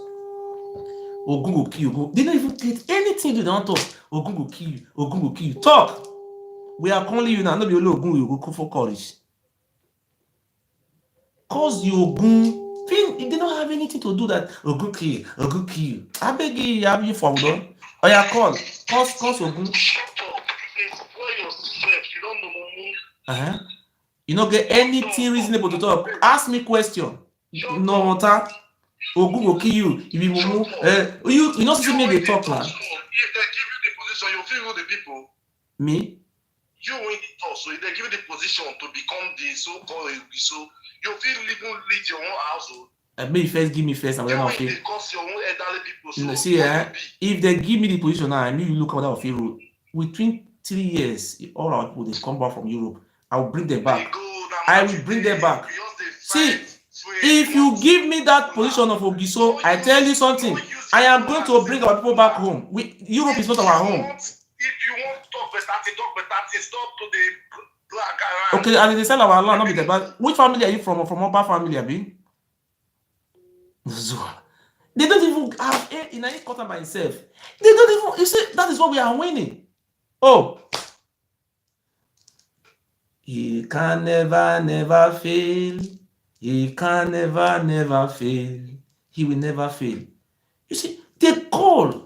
Ogun go kill you. They don't even get anything they don't talk. Ogun go kill you. Ogun go kill you. Talk. We are calling you now. Not be only Ogun you go for courage. Cause you Ogun. They don't have anything to do that. Ogun kill you. Ogun kill you. I beg you, have you for Ogun. Oh yeah, call. Cause Ogun. Shut up. Explain yourself. You don't know me. You don't get anything reasonable to talk. Ask me question. No matter. Ogun go kill you. You be mumu. You know see me they talk now. If they give you the position, you feel the people. Me? You win the toss, so if they give you the position to become the so-called Ogiso, you feel even lead your own household. Maybe first give me first and then I'll feel. Because your own elderly people. So see, if they give me the position now, I need you look at that field. Within 3 years, all our people they come back from Europe. I will bring them back. I will bring them back. See, if you give me that position of Ogiso, I tell you something. I am going to bring our people back home. Europe is not our home. If you want to talk better, stop to the black around. Okay, and they sell our land, not be the bad. Which family are you from? From Oba family, Abi? They don't even have in any quarter by itself. They don't even. You see, that is what we are winning. Oh, he can never fail. He can never fail. He will never fail. You see, they call.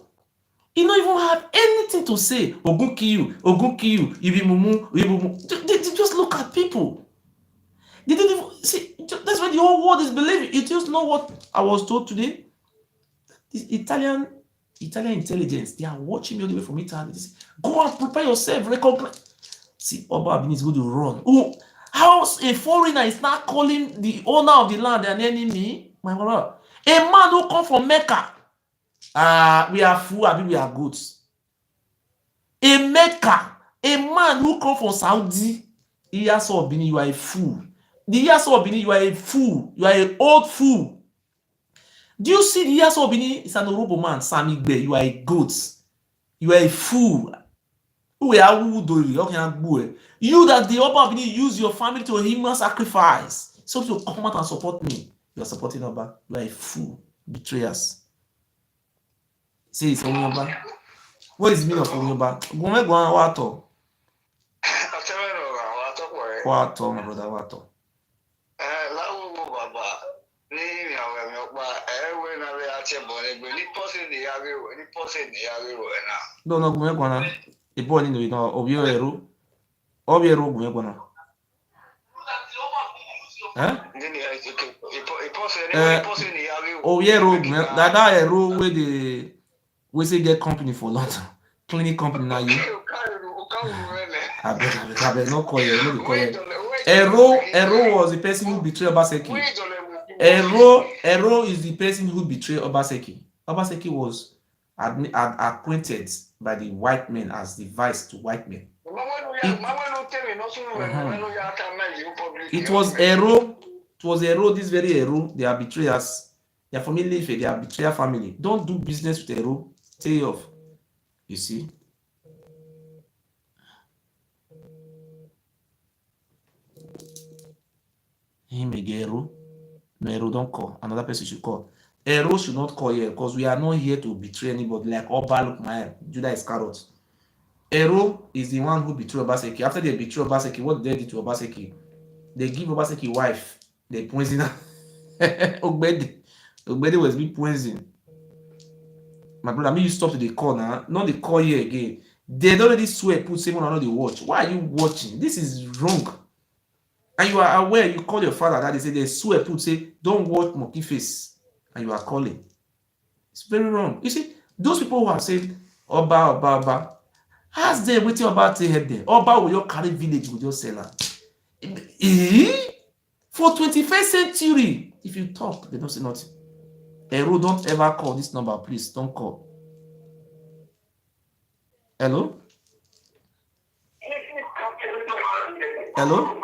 He don't even have anything to say. Ogun kill you. Ogun kill you. You be mumu. You be mumu. They just look at people. They didn't even see. That's why the whole world is believing. You just know what I was told today. This Italian intelligence. They are watching me all the way from Italy. Go and prepare yourself. Recognize. See, Oba Abini is going to run. Oh, how a foreigner is not calling the owner of the land an enemy? My brother, a man who come from Mecca. We are fool, I mean we are goods. A Mecca, a man who come from Saudi. Iyaso Obini, you are a fool. The Iyaso Obini, you are a fool. You are an old fool. Do you see the Iyaso Obini is an honorable man? Sami Gbe, you are a goat. You are a fool. You that the Oba Abini use your family to human sacrifice. So to come out and support me. You are supporting Oba. You are a fool. Betrayers. Say it's Onyoba. What is the meaning of Onyoba? Gome gwan wato. Wato, my brother, wato. No, gome gwana. Ibo ni no ina obio eru. Obio eru gome gwana. Obio eru gome. Dada eru we say get company for London. Clinic company now you. I beg, no call you, no be call you. Ero was the person who betrayed Obaseki. Ero is the person who betrayed Obaseki. Obaseki was acquainted by the white men as the vice to white men. It was Ero. It was Ero, this very Ero. They are betrayers. They are family, they are betrayer family. Don't do business with Ero. Stay off. You see? Him again, Ero. No, Ero don't call. Another person should call. Ero should not call here because we are not here to betray anybody like Oba Lukmael, Judah Iscariot. Ero is the one who betrayed Obaseki. After they betrayed Obaseki, what did they do to Obaseki? They give Obaseki wife. They poison her. Ogbedi was being poisoned. My brother, I mean you stop to the call now. Not the call here again. They already swear, put someone on the watch. Why are you watching? This is wrong. And you are aware, you call your father that they say they swear, put say, don't watch monkey face. And you are calling. It's very wrong. You see, those people who are saying, Oba, ask them waiting about to help them. Oba will your carry village with your seller. For 21st century, if you talk, they don't say nothing. Ero, don't ever call this number, please. Don't call. Hello? Hello?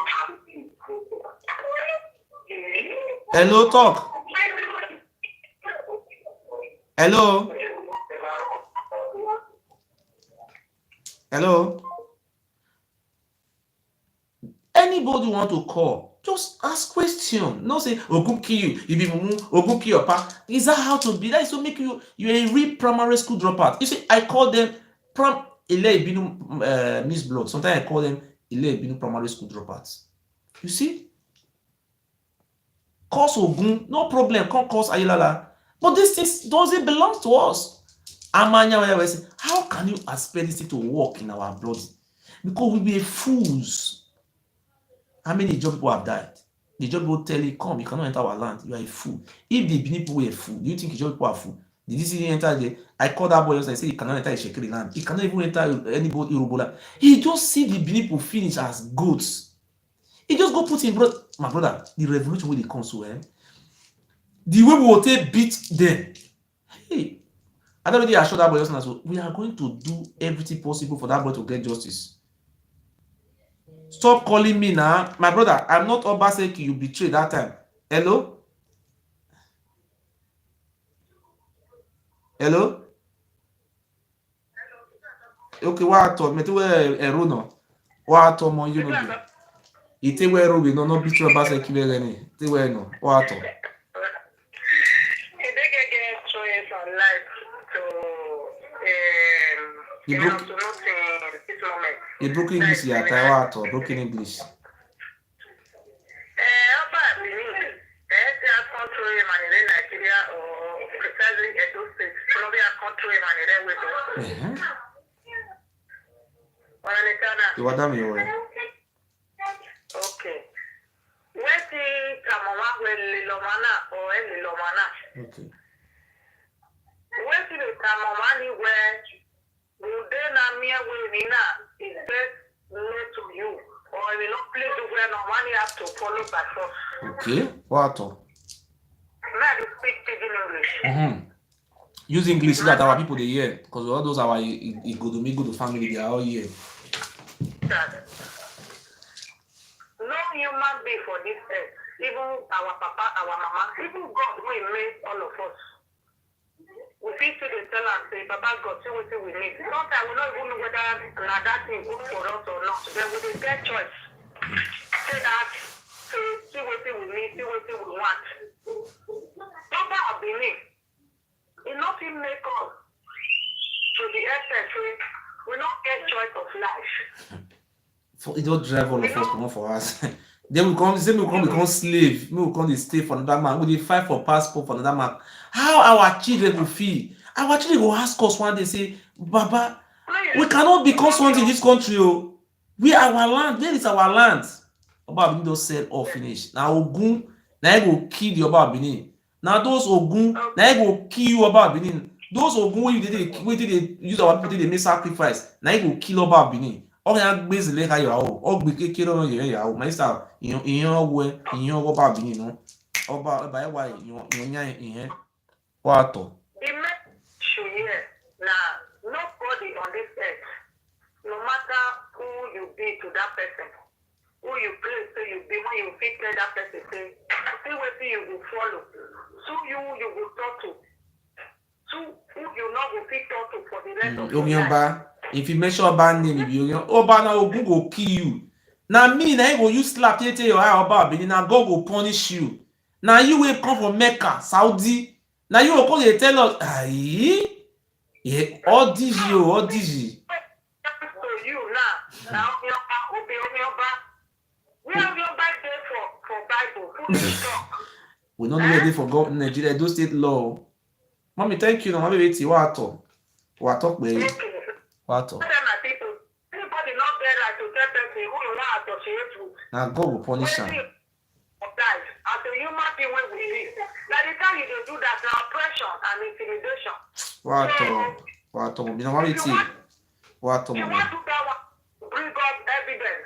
Hello, talk. Hello? Hello? Anybody want to call? Just ask question. Not say, oh, go kill you. You be mumu, or go kill your pa. Is that how to be? That is to make you're a real primary school dropout. You see, I call them Miss Blood. Sometimes I call them primary school dropouts. You see? Cause Ogun, no problem. Can't cause Ayilala. But this thing doesn't belong to us. Amanya, how can you expect this thing to work in our blood? Because we be fools. How many job people have died? The job people tell you, come, you cannot enter our land. You are a fool. If the Benin people were a fool, do you think the job people are fool? Did you see him enter there? I called that boy and I said, he cannot enter a Shekiri land. He cannot even enter anybody Yoruba. He just see the Benin people finish as goats. He just go put in, my brother, the revolution when it comes to him. The way we will take beat them. Hey, I don't really assure that boy, so we are going to do everything possible for that boy to get justice. Stop calling me now. My brother, I'm not Obaseki, you betrayed that time. Hello? Hello? Okay, what I thought? Me too Ero no. What I thought mo you know. Ite we Ero we no betray Obaseki we any. Ite we no. What I thought? You broke English here, Taiwan or broken English. You are done, you are. Okay. Where the Kamama will Lilomana or Lilomana? Okay. Where the Kamama where would then a mere winner is best known to you, or will not play the where no money have to follow by force. Okay. What? Now speak English. Use English so that our people they hear, because all those our Igodomigodo family they are all here. No human being for this earth, even our papa, our mama, even God will make all of us. We feel to tell us, say, Papa God, see what we need. Sometimes we don't even know whether that thing good for us or not. Then we will get choice. Say that, see what we need, see what we want. Papa of Benin, it not even make us to the essence, we not get choice of life. It don't drive all of us come on for us. Then we come, say we come become slave. We will come to stay for another man. We will fight for passport for another man. How our children will feel? Our children will ask us one day, say, Baba, we cannot become something in this country. Oh. We are our land. Where is our land? Oba Benin don't sell or finish. Now Ogun, now I go kill the Oba Benin. Now those Ogun, now I go kill you Oba Benin. Those Ogun when they use our people, they make sacrifice. Now I go kill Oba Benin. Ọ̀rẹ́ agbèsè lè ka yàwó ọgbẹ kékeré ọ̀rọ̀ yẹn yàwó mínísítà ìyẹn ọwọ́ ìyẹn ọba Benin nù ọba ẹwà ìyẹn ìyẹn wà tọ̀. The men should hear be to that person. Who you pray, so you be when you fit tell that person, say, see what you will follow. So you will talk to. So who you not will fit talk to for the rest of your life. If you mention Oba name, if you Oba na Ogun go kill you. Now me, now you go use slap tell your eye Oba Benin, now God will punish you. Now you will come from Mecca, Saudi. Now you will come and tell us, aye, yeah, all this you, all this you. So you now we have your Bible for Bible. Who is talk? We don't know where they forgot Nigeria, those state law. Mommy, thank you. No, mommy, wait, what talk, baby. What talk? Anybody not there like to tell person who you want to associate with. Now God will punish him. As a human being, when we live, like the time you do that, oppression and intimidation. What talk? You know what it is? What talk? You want to do that one, bring up evidence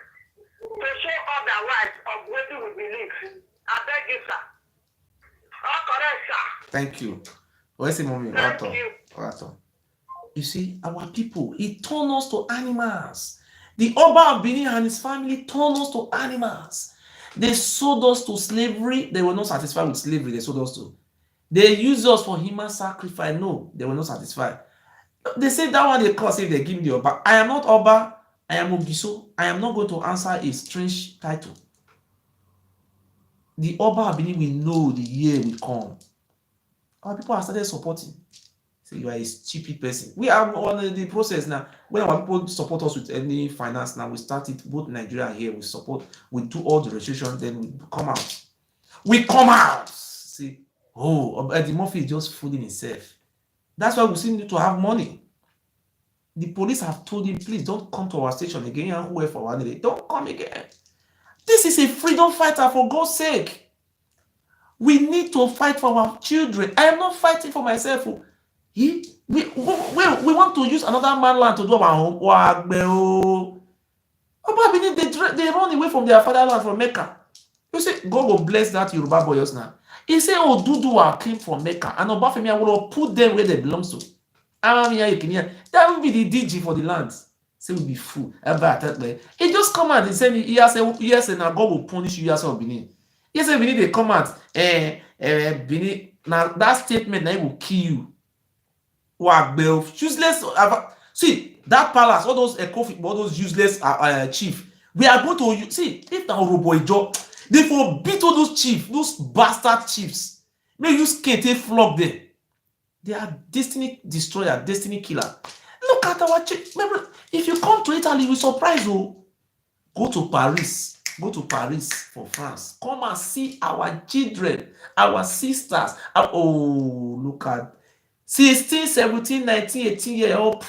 to show otherwise of what we believe. I beg you, sir. Oh, correct, sir. Thank you. Where's the mommy? What talk? You see, our people, it turned us to animals. The Oba of Benin and his family turned us to animals. They sold us to slavery. They were not satisfied with slavery. They sold us to. They used us for human sacrifice. No, they were not satisfied. They say that one they cause if they give me the Oba. I am not Oba. I am Ogiso. I am not going to answer a strange title. The Oba of Benin will know the year will come. Our people have started supporting. So you are a stupid person. We are on the process now. When our people support us with any finance now, we start it both Nigeria and here. We support, we do all the restrictions, then we come out. We come out. See, oh, Eddie Murphy is just fooling himself. That's why we still need to have money. The police have told him, please don't come to our station again. And whoever for one day, don't come again. This is a freedom fighter, for God's sake. We need to fight for our children. I am not fighting for myself. We want to use another man's land to do our home. They run away from their fatherland from Mecca. You see, God will bless that Yoruba boys now. He said, oh, Duduwa came from Mecca, and Obafemi will put them where they belong to. That will be the DG for the land. Say will be full. He just come out and say, yes, and now God will punish you, yes, or Benin. Yes, Benin, they come out. Benin, now that statement now will kill you. Useless. See that palace, all those all those useless chief. We are going to see if now Roboijo, they forbid all those chiefs, those bastard chiefs. May use Kete flog them. They are destiny destroyer, destiny killer. Look at our chief. Remember, if you come to Italy, we surprise you. Go to Paris. Go to Paris for France. Come and see our children, our sisters. Oh, look at 16, 17, 19, 18 year old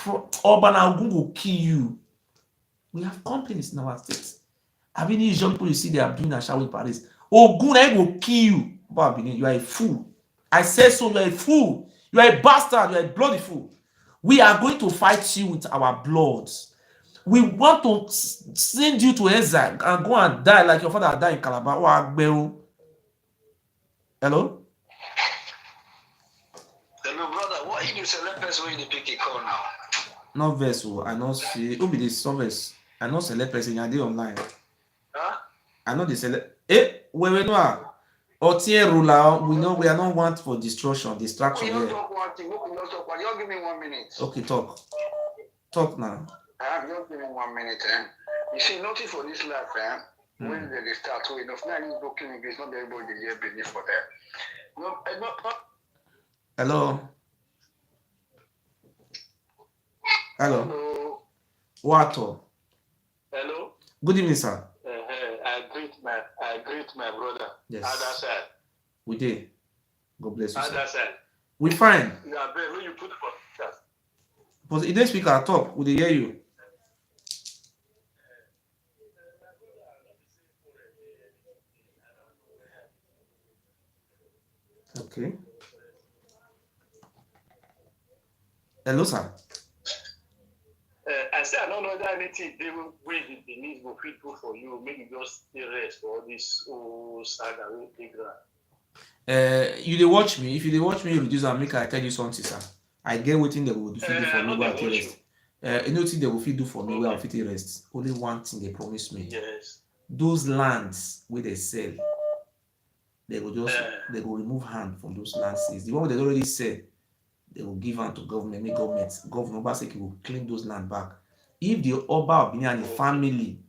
Urban Ogun will kill you. We have companies in our states. I mean, these young people you see they are doing a shower in Paris. Ogun will kill you. You are a fool. I said so, you are a fool. You are a bastard. You are a bloody fool. We are going to fight you with our blood. We want to send you to exile and go and die like your father died in Karbaka. Hello? Hello, brother. What you do select person when you pick a call now? No vessel. I know see. Who be the service? I know select person. I did online. Huh? I know the select. We know. Otie ruler. We know we are not want for distraction. Distraction. You talk one thing. You give me 1 minute. Okay, talk. Talk now. Just give me 1 minute. You see, nothing for this life. When they start, so enough. Now you looking English. Not everybody here beneath for that. No. Hello. Hello. Hello. What? Hello. Good evening, sir. I greet my brother. Yes. Other side. We did. God bless you, Other sir. side. We fine. Yeah, but when you put for that. But it didn't speak at talk. We did hear you. Okay. Hello, sir. I say I don't know that anything they will wait the needs will fit good for you. Maybe just stay rest for all this saga will take that. You dey watch me. If you dey watch me, reduce and make I tell you something, sir. I get waiting they will do for me. Go and rest. You know, thing they will fit do for me where I fit rest. Only one thing they promise me. Yes. Those lands where they sell, they will just they will remove hand from those lands. The one they already sell, they will give hand to government, make government Obaseki will claim those land back. If the Oba of Benin and the family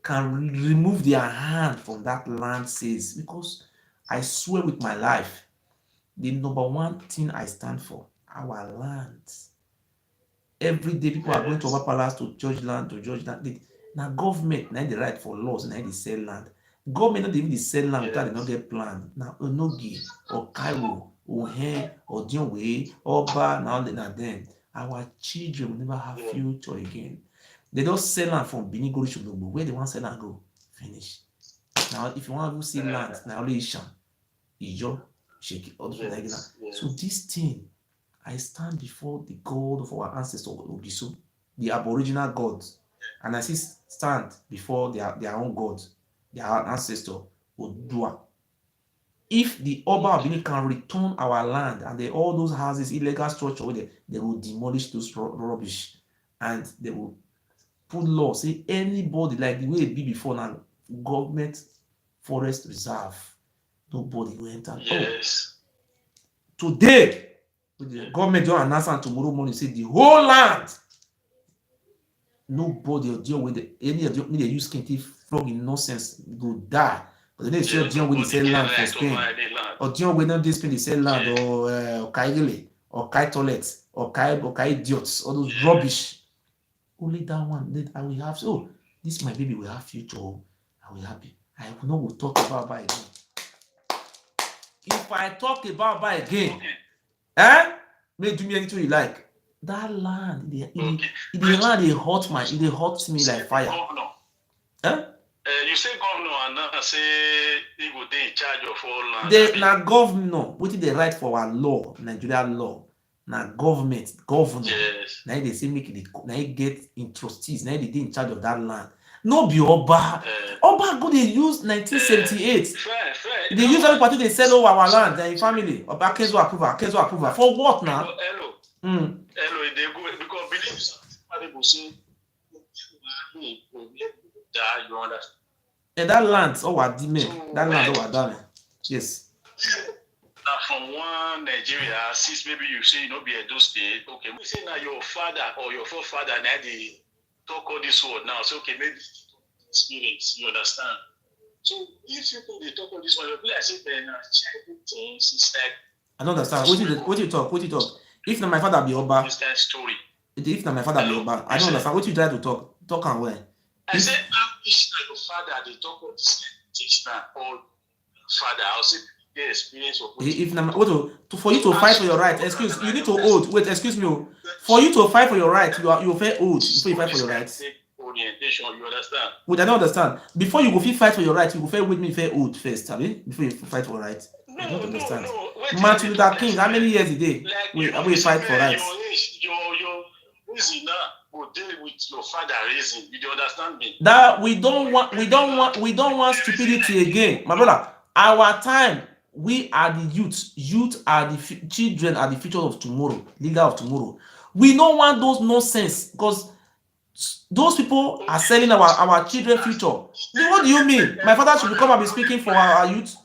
can remove their hand from that land sales, because I swear with my life, the number one thing I stand for, our lands. Every day people are going to Oba Palace to judge land. Now government, now the right for laws, now they sell land. Government not even dey sell land without they not get plan. Now Onogi or Cairo, Ohen or Dionwe, Oba, now them. Our children will never have future again. They don't sell land from Benin go to Shogbo. Where they want sell land go? Finish. Now if you want to see land, now only Ishan, Ijo, Shake it, all the like that. So this thing, I stand before the God of our ancestors, Ogiso, the Aboriginal gods, and I see stand before their own gods, their ancestor, Odua. If the Oba of Benin can return our land and all those houses, illegal structure, they will demolish those rubbish, and they will put law, say anybody like the way it be before now, government forest reserve, nobody will enter. Yes. Today, the government don't announce and tomorrow morning say the whole land, nobody will deal with any of they use skin teeth frog in nonsense go die. But they sure deal with the same land for Spain, or deal with them this Spain they sell land or Kaigele or Kai toilets or Kai idiots, all those rubbish. Only that one that I will have. So this my baby will have future. I will happy. I will not talk about again. If I talk about again, may do me anything you like. That land, the land, it hurt me like fire. You say governor and now say he will be in charge of all land. Now governor, what did they write for our law, Nigeria law? Now governor. Yes. Now they say make it, now they get in trustees, now they in charge of that land. No be Oba. Oba go they use 1978. Fair. They use every party they sell over our land, their family. Oba Kenzo approval. For what now? Hello. Hello, they go because believe people say you understand. And that land, that land, yes. Now from one Nigeria, since maybe you say you know be Edo State, okay, we say now your father or your forefather now they talk all this word now. So okay, maybe experience, you understand. So if you they talk all this word, you play as if they're not childhood things, it's like I don't understand. What you talk? If not my father be Oba. Instant story. If not my father be Oba, I don't understand. What you try to talk? Talk and where? I said, if your father, they talk about this teach now, or father, I'll say the experience of for you to fight for your right, you need to hold. Wait, excuse me. For you to fight for your right, you fair old before you fight for your rights. Orientation, you understand? Wait, I don't understand. Before you go fight for your right, you go fair with me fair old first, abi? Before you fight for right. I don't understand. Martin Luther King, how many years a day? We fight for rights. Your reason now will deal with your father reason. You understand me? That we don't want stupidity again, my brother. Our time, we are the youth. Youth are the children, are the future of tomorrow, leader of tomorrow. We don't want those nonsense because those people are selling our children's future. What do you mean? My father should come and be speaking for our youth.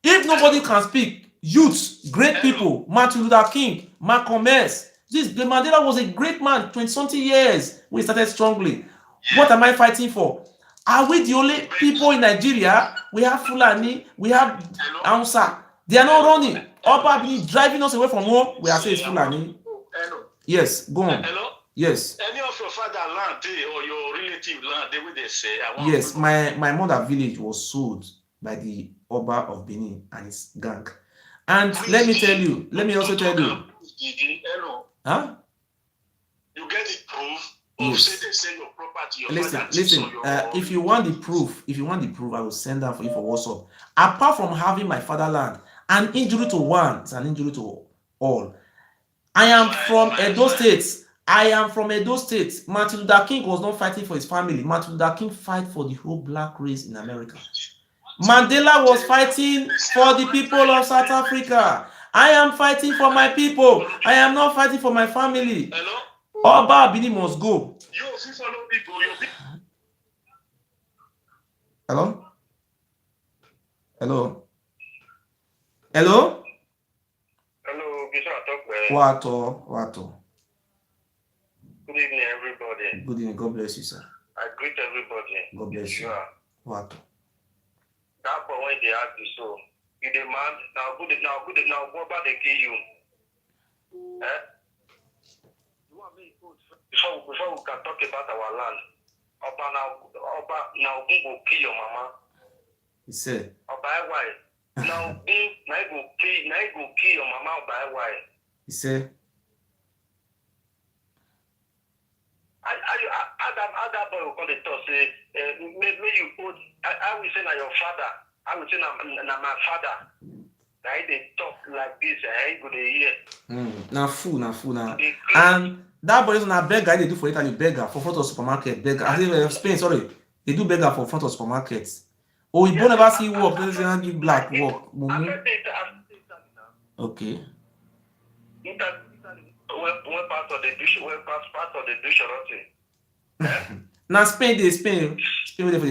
If nobody can speak, youth, great people, Martin Luther King, Malcolm X. The Mandela was a great man, 20-something years when he started strongly. What am I fighting for? Are we the only people in Nigeria? We have Fulani, we have Hausa. They are not running. Oba be driving us away from home. We are saying it's Fulani. Hello. Yes, go on. Hello. Yes. Any of your father land or your relative land, they will they say? Yes, my mother village was sold by the Oba of Benin and his gang. And let me also tell you. Hello. Huh? You get the proof of yes. say they sell your property. Your listen. If you want the proof, I will send that for you for WhatsApp. Apart from having my fatherland, an injury to one is an injury to all. I am from Edo State. Martin Luther King was not fighting for his family. Martin Luther King fight for the whole black race in America. Mandela was fighting for the people of South Africa. I am fighting for my people. I am not fighting for my family. Hello? Oba Bini must go. You also follow people. Hello? Hello? Hello? Hello, Ogiso. Wato. Good evening, everybody. Good evening. God bless you, sir. I greet everybody. God bless you. Wato. That boy when they ask you so, you demand now good what about they kill you? Before we can talk about our land, Oba now go kill your mama. He said. Oba why? Now go kill your mama. Oba why? He said. That boy will call the talk say, may you put. I will say na your father. I will say na my father. Now they talk like this, I go hear. Na fool. And that boy is not a beggar. They do for Italy beggar for front of supermarket beggar. I think Spain, sorry, they do beggar for front of supermarkets. Oh, you never see work. They don't give black work. Okay. When part of the dish rotten. Now Spain they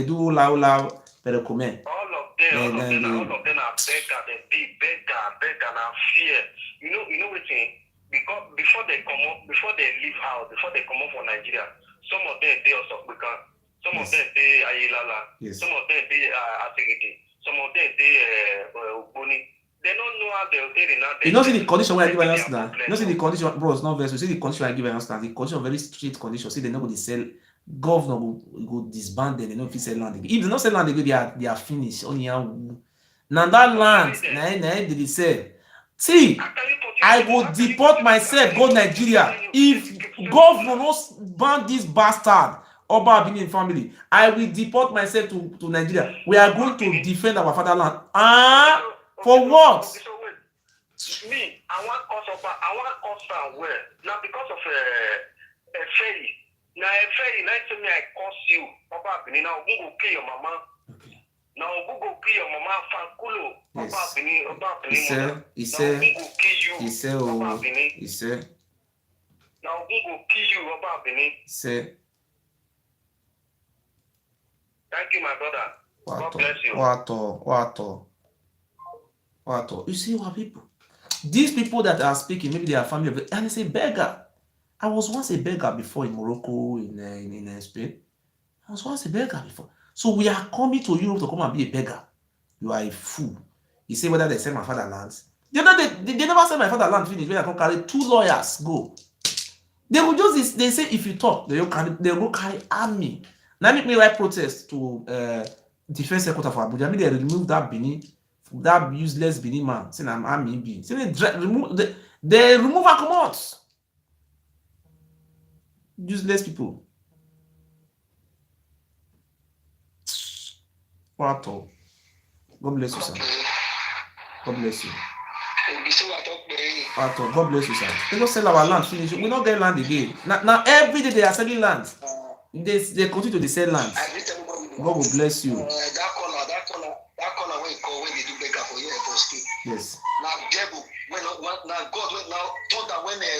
do loud, pero come. All of them are beggar. They be beggar now fear. You know what thing? Because before they leave house, before they come up from Nigeria, some of them they also become. Some of them they Ayilala. Some of them they Atigiti. Some of them they Boni. They don't know how they're now. You know, see the condition where I give an answer. You know, see the condition, bro. It's not very. See the condition I give an answer. The condition very strict condition. See, they know they sell. Governor go disband them. They know if they sell land again. If they don't sell land again, they are finished. Only now that land, they sell. See, I will deport myself. Go Nigeria. If governor not ban this bastard Oba Bini family, I will deport myself to Nigeria. We are going to defend our fatherland. For what? So wait, me, I want us where now because of a ferry. Now a ferry, now to me I curse you, Papa Bini. Now who go kill your mama? Okay. Now who go kill your mama? Fankulo, Papa Bini, Papa Bini. He said. Now who go kill you, Papa Bini? He said. Thank you, my brother. God bless you. What? You see what people? These people that are speaking, maybe they are family, and they say beggar. I was once a beggar before in Morocco, in Spain. I was once a beggar before. So we are coming to Europe to come and be a beggar. You are a fool. You say whether they sell my fatherland. They never sell my fatherland finish. When I come carry 2 lawyers, go. They will just they say if you talk, they will carry army. Now make me write protest to defense secretary for Abuja. I mean they remove that Bini, that useless Bini man. Saying I'm army B. Say they remove and come out. Useless people. What? God bless you, sir. God bless you. God bless you, sir. They don't sell our land. Finish. We don't get land again. Now every day they are selling land. They continue to sell land. God will bless you. That corner when you call when they do beggar for you for state. Yes. Now devil now God told that when bring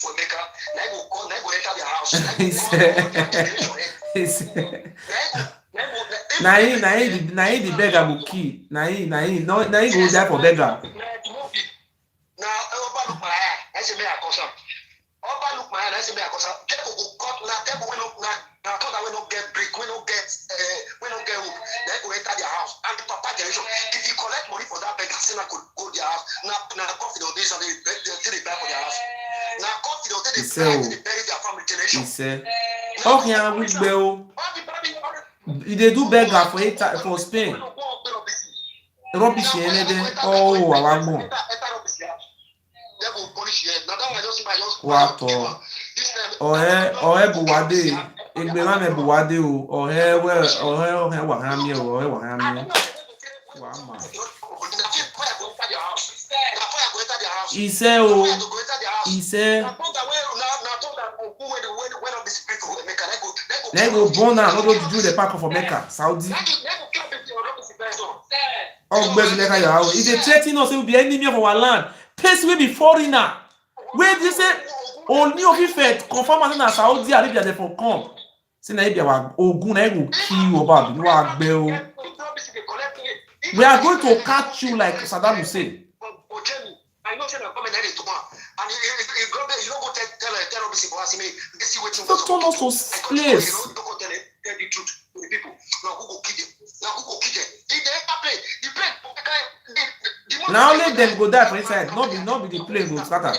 for beggar, now go enter their house. He said. Now he the beggar will kill. Now he go die for beggar. Now Oba look my eye. I say me I cause am. Oba look my eye. I say me I cause am. Devil go cut now. Devil when now thought that we don't get brick, we don't get hope. They go enter their house. And the papa generation, if you collect money for that beggar, still could go their house. Now confident this and they buy for their house. Now confident they bury their family generation. He said, okay, I will go. They do beggar for Spain. Rubbish anything. Oh, I want more. What? Buwade. Egbera me buwade o. Wahami o. Wahami. Wama. He said, they go born now, not go to do the park of Mecca, Saudi. Oh, if they threaten us, it will be enemy of our land. Pace will be foreigner. Where they say only of Ife confirm na Saudi Arabia dey for come. Say na Ibia wa Ogun na go kill Oba Bini wa agbe o. We are going to catch you like Saddam Hussein. I know say na come and and you go there, you don't go tell obviously for us me this is waiting Don't turn us to slaves. You don't go tell the truth to the people. Now who go kill them? Now who go kill them? If they ever play, the plane Now let them go die for inside. Not be the plane go scatter.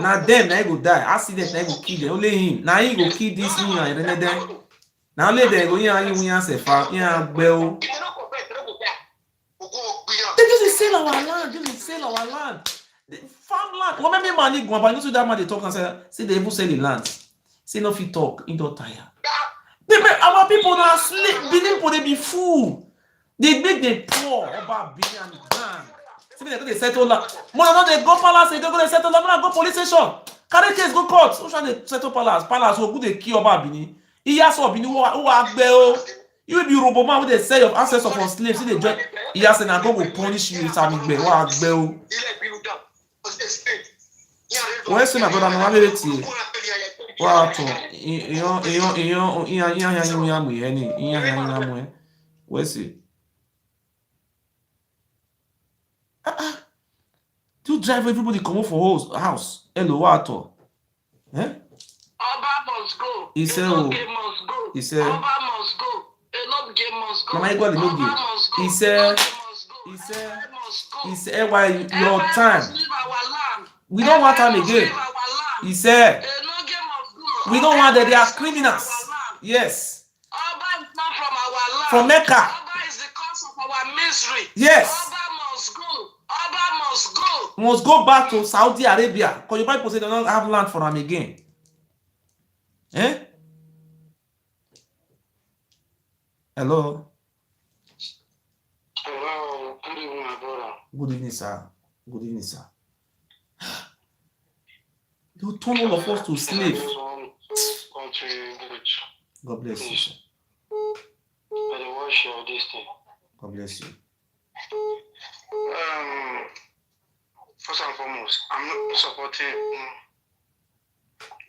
Now them na go die. Accident na go kill them. Only him. Now he go kill this me and them. Now let them go here and you sefa. Here bell. They just sell our land. Just sell our land. The farmland. What make me money go? But you know that man they talk and say they even sell the land. Say no fit talk. He don't tire. They make our people now sleep. Benin people they be fool. They make them poor about being and gang. See they go they settle land. More than they go palace. They go they settle land. Go police station. Carry case go court. Who shall they settle palace? Palace who go they kill about Benin. Iya so Benin who agbe o. You will be robot man when they sell your ancestors for slaves. See they join. Iya say na go punish you. It's amigbe. Who agbe o. Where say my brother no have it here. What? Where see? You drive everybody come up for house. Hello, what? Eh? Oba must go. He said, must go. He said, Oba must go. Enough game must go. Mama, you got the no He said, why your time? We don't want time again. He said, we don't want that they are criminals. Yes. Oba is not from our land. From Mecca. Oba is the cause of our misery. Yes. Oba must go. Oba must go. Must go back to Saudi Arabia. Because you people say they don't have land for them again. Eh? Hello. Hello. Good evening, my brother. Good evening, sir. Good evening, sir. You turn all of us to slave. God bless you, sir. God bless you. First and foremost, I'm not supporting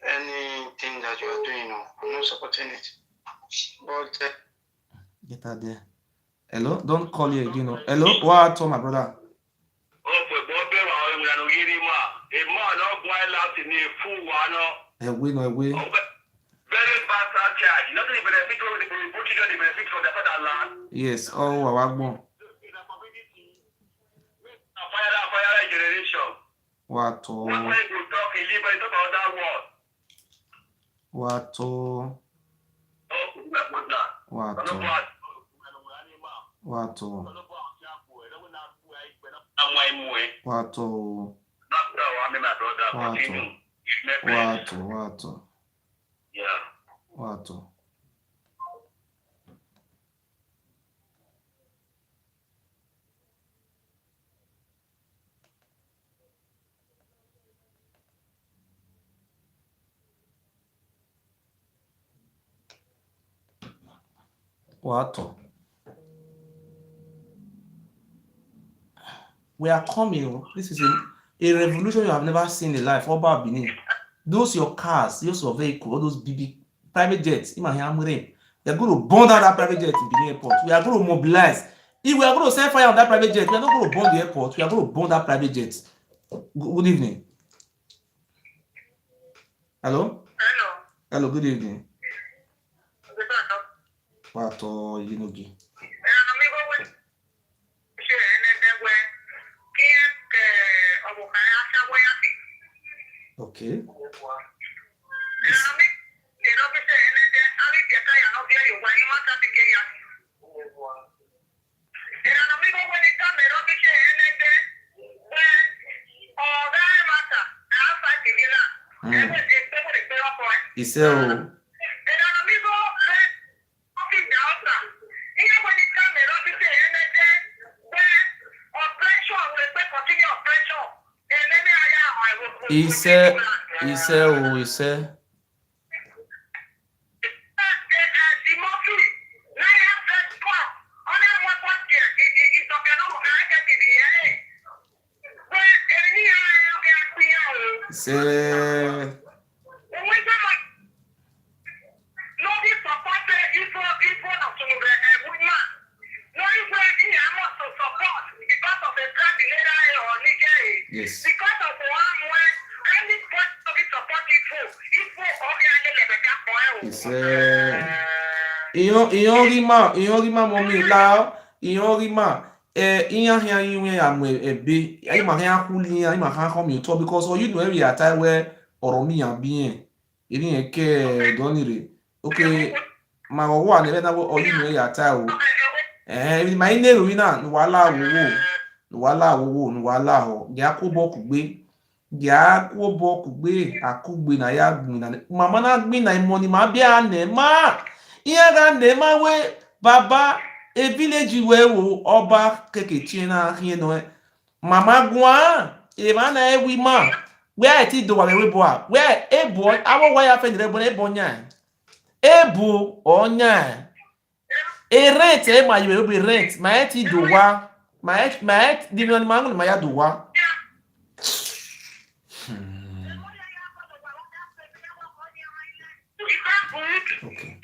anything that you are doing. I'm not supporting it. But get out there. Hello, don't call you again. No. Hello, what, my brother? Away, no away. Very bad charge. Nothing benefit from the children, the benefit from the fatherland. Yes, oh, Wagmo. Fire generation. What? When you talk in Libya, you talk about that word. What? What? What? Yeah. What? What? We are coming. This is a revolution you have never seen in life. Oba Benin. Those your cars, those your vehicles, all those big private jets. They are going to burn down that private jet in Benin airport. We are going to mobilize. If we are going to set fire on that private jet, we are not going to burn the airport. We are going to burn that private jet. Good evening. Hello? Hello. Hello, good evening. What Yinogi? Okay. It's he said. say. Yes. Because of the one where any point of it support Iyon rima mommy lao, iyon rima iyan hian yinwe amwe ebe ayi ma hian kuli ayi ma hian come to because you know every time where oromi yan bien iri yen ke donire okay ma wo wa ne na wo you know ya ta o ibi ma ine ru na wala wo ho ya ko bo kugbe ya ko bo kugbe akugbe na ya gbin na mama na gbin na money ma bia ne ma iya ga ne ma we baba e village we wo oba kekechi na hie no mama gwa e ma na e wi ma where ti do wa we bo a where e bo awo wa ya fe dire bo e bo nya e bu onya e rent e ma you be rent ma e ti do wa ma e di no ma ngul ma ya do wa okay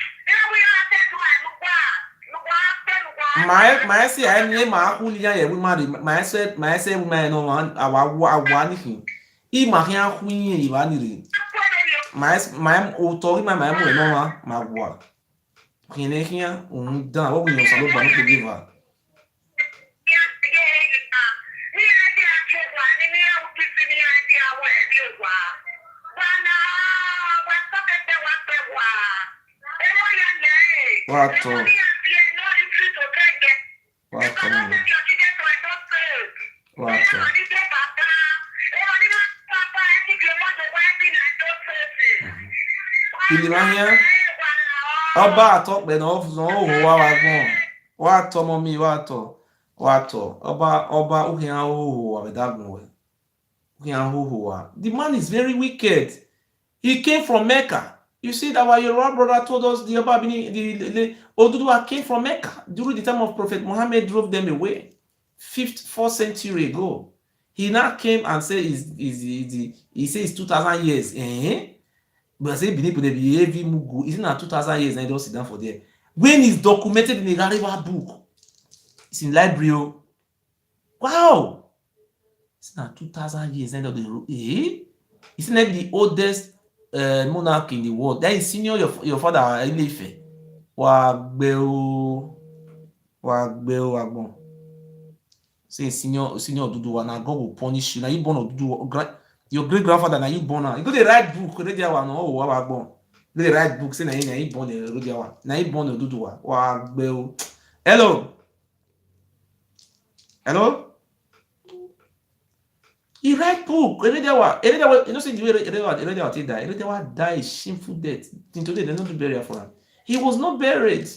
my say I name ma ku ni ya ye we marry my say we no awa ni hin I ma hian ku yin yi ba ni ri my o to ri my mo no ma gwa hin ne hian un dan wo yin so lo ba no to give her Wato. Ilimanya ọba atọpẹ na ọfụzọ ohu wa atọ mọmi wa atọ ọba uhe ahụhụ wa bedagunwe uhe ahụhụ wa the man is very wicked. He came from Mecca. You see that our Yoruba brother told us the Oduduwa came from Mecca during the time of Prophet Muhammad drove them away 4th century ago. He now came and said he says 2,000 years. But say Bini heavy mugu. It's not 2,000 years and they don't sit down for there. When it's documented in the Gariba book, it's in library. Wow! It's not 2,000 years and they it's not the oldest monarch in the world. That is senior your father Ileife. Wagbeo agbon. Say senior Oduduwa na God will punish you. Now you born Oduduwa. Your great grandfather na you born now. You go to write book already one no wagbon. Go to write book say na you born already one. Na you born Oduduwa. Wagbeo. Hello. He write book. Eredewa, you know, say the way Eredewa died shameful death. Today they don't do burial for him. He was not buried.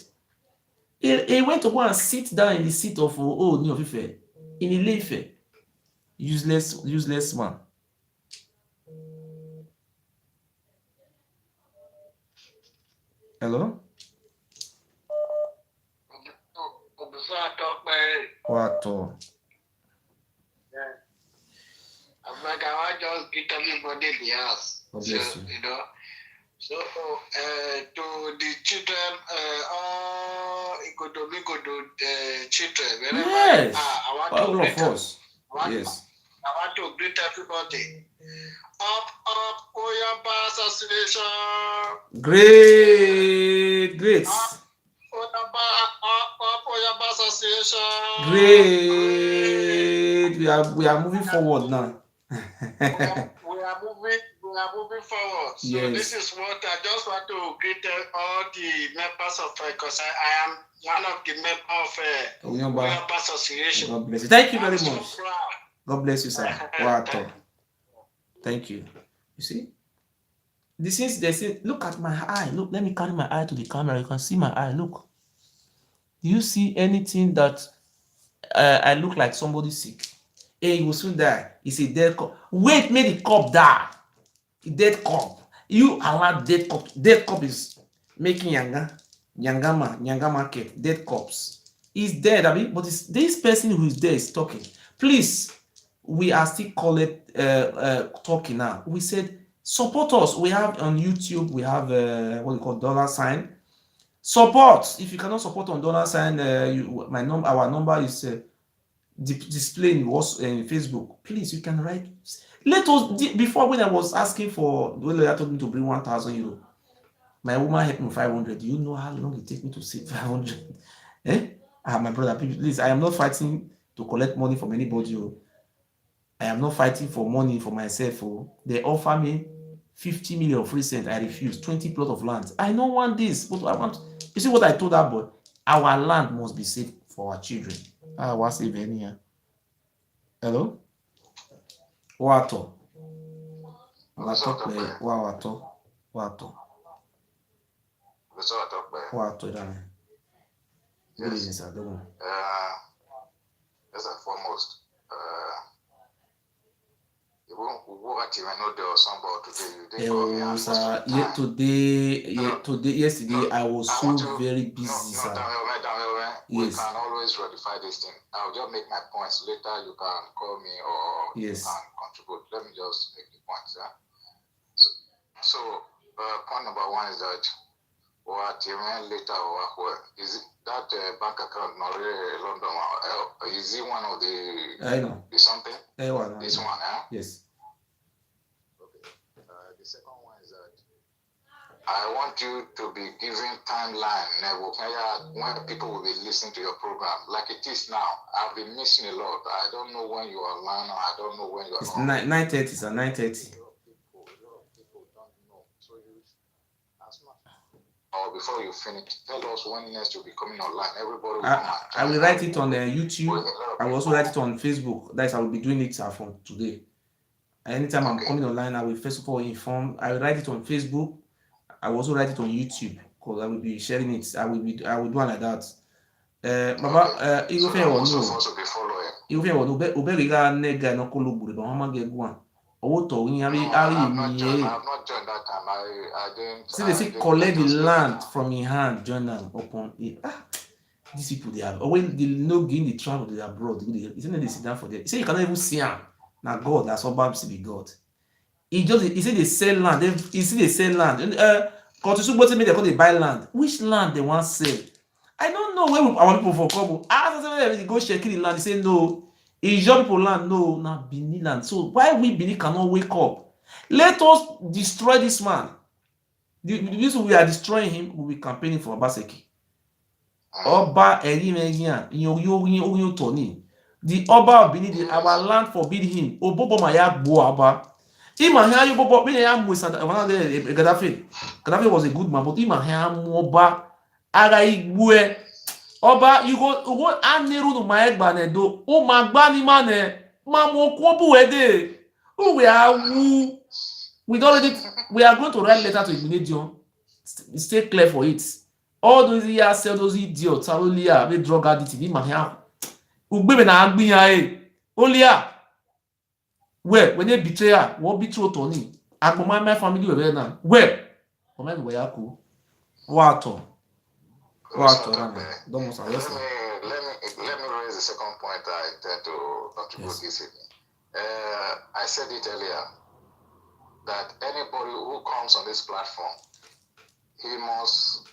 He went to go and sit down in the seat of Ni of Ife in Ile-Ife. Useless man. Hello? What? Like I just greet everybody in the house. God bless you. You know. So to the children, all children, wherever Yes. I want All to greet of us. Yes. I want to greet everybody. Up, Oyaba Association. Great. Up, Oyaba Association. Great. We are moving forward now. we are moving forward. So yes. This is what I just want to greet all the members of because I am one of the members of Oyaba Association. God bless you. Thank you very I'm much. So proud. God bless you, sir. Wow. Thank you. You see? This is they say, look at my eye. Look, let me carry my eye to the camera. You can see my eye. Look. Do you see anything that I look like somebody sick? Hey, he will soon die. It's a dead cup. Wait, make the cup die. A dead cup. You allow dead cup. Dead cup is making Nyanga market. Dead cups. He's dead, Abi, but it's this person who is there is talking. Please, we are still talking now. We said support us. We have on YouTube, we have what we call $sign support. If you cannot support on $sign, our number is displaying was in Facebook. Please, you can write. Let us before, when I was asking for, when I told me to bring 1,000 euro, my woman helped me 500. Do you know how long it takes me to save 500? My brother, please, I am not fighting to collect money from anybody. I am not fighting for money for myself. They offer me 50 million free cent. I refuse. 20 plot of land. I don't want this, but I want. You see what I told that boy? Our land must be saved for our children. I was saving here. Hello? Wato. Wato. Good evening, sir. First and foremost, you won't even know there was somebody today. Yesterday, I was very busy, sir. We can always ratify this thing. I'll just make my points. Later, you can call me or you can contribute. Let me just make the points. Yeah? So point number one is that what you mean later or what is it that bank account not really London? Is it one of the? I know. The something? This one, huh? Yes. Okay. The second one is that I want you to be giving timeline when people will be listening to your program. Like it is now, I've been missing a lot. I don't know when you are online. I don't know when you are. It's 9:30, sir. 9:30. Or before you finish, tell us when next you'll be coming online. Everybody will I will write it on YouTube. I will also write it on Facebook. That's I will be doing it from today. Anytime I'm coming online, I will first of all inform. I will write it on Facebook. I will also write it on YouTube because I will be sharing it. I will do one like that. Baba, you feel or no? You feel or no? Uberiga nega no kolobu. Don't have to get one. I have not joined that time. I didn't. See, they say collect the land from your hand, join them upon it. These people, they have, or when they know gain the travel, they are abroad. They say they sit down for them. He say you cannot even see him. Now God, that's what Babs be God. He say they sell land. He see they sell land. Because they call they buy land. Which land they want sell? I don't know where our people for couple. They go check the land. They say no. Is your people land? No, now Benin land. So why we Benin cannot wake up? Let us destroy this man. The reason we are destroying him, we will be campaigning for Obaseki. Oba Erimegian, Tony. The Oba of Benin, our land forbid him. Obobo Mayak Boaba. Gaddafi was a good man, but Oba Araigwe. Oba, you go Aniru to my Egbanedo. Oh, my Banimane, Mammo Kobuede. Oh, we are going to write letter to Ignition. Stay clear for it. All those years, sell those idiots, Arolia, we drug addict, in my hand. Ugbe na Agbiya, Olia. Where, when they betray her, what betray Tony? I command my family over now. Where? Command where I go. What? Let me raise the second point I intend to contribute this evening. I said it earlier that anybody who comes on this platform, he must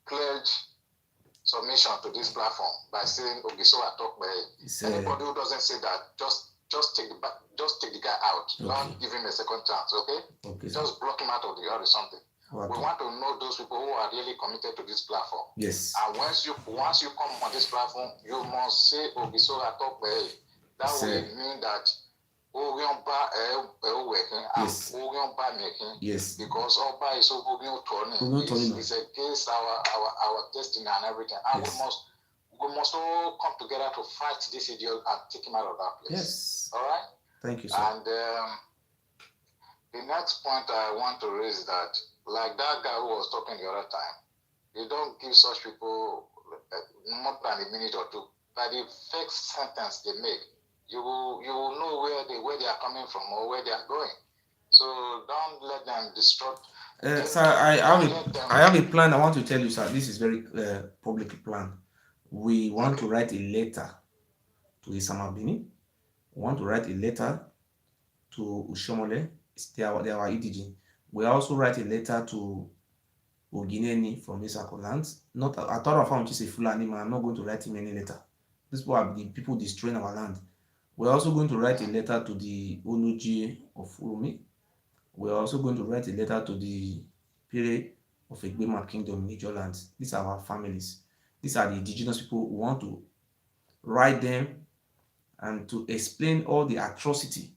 pledge submission to this platform by saying Ogiso talk by anybody who doesn't say that, just take the guy out. Okay. Don't give him a second chance, okay? Just block him out of the yard or something. Okay. We want to know those people who are really committed to this platform. Yes. And once you come on this platform, you must say Ogiso talk by. That will mean that yes. Because Oba is so it's against our destiny and everything. And yes. we must all come together to fight this idiot and take him out of that place. Yes. All right? Thank you, sir. And the next point I want to raise is that, like that guy who was talking the other time, you don't give such people more than a minute or two. By the fake sentence they make, you will know where they are coming from or where they are going. So don't let them destroy. Sir, I have a plan. I want to tell you, sir. This is very public plan. We want to write a letter to Isamabini. want to write a letter to Ushomole, they are our EDG. We also write a letter to Ogineni from Isako lands. Not I thought of him, a Fulani man. I'm not going to write him any letter. These people are the people destroying our land. We're also going to write a letter to the Onuji of Urumi. We're also going to write a letter to the Pire of Egbema Kingdom, Niger lands. These are our families. These are the indigenous people who want to write them and to explain all the atrocity.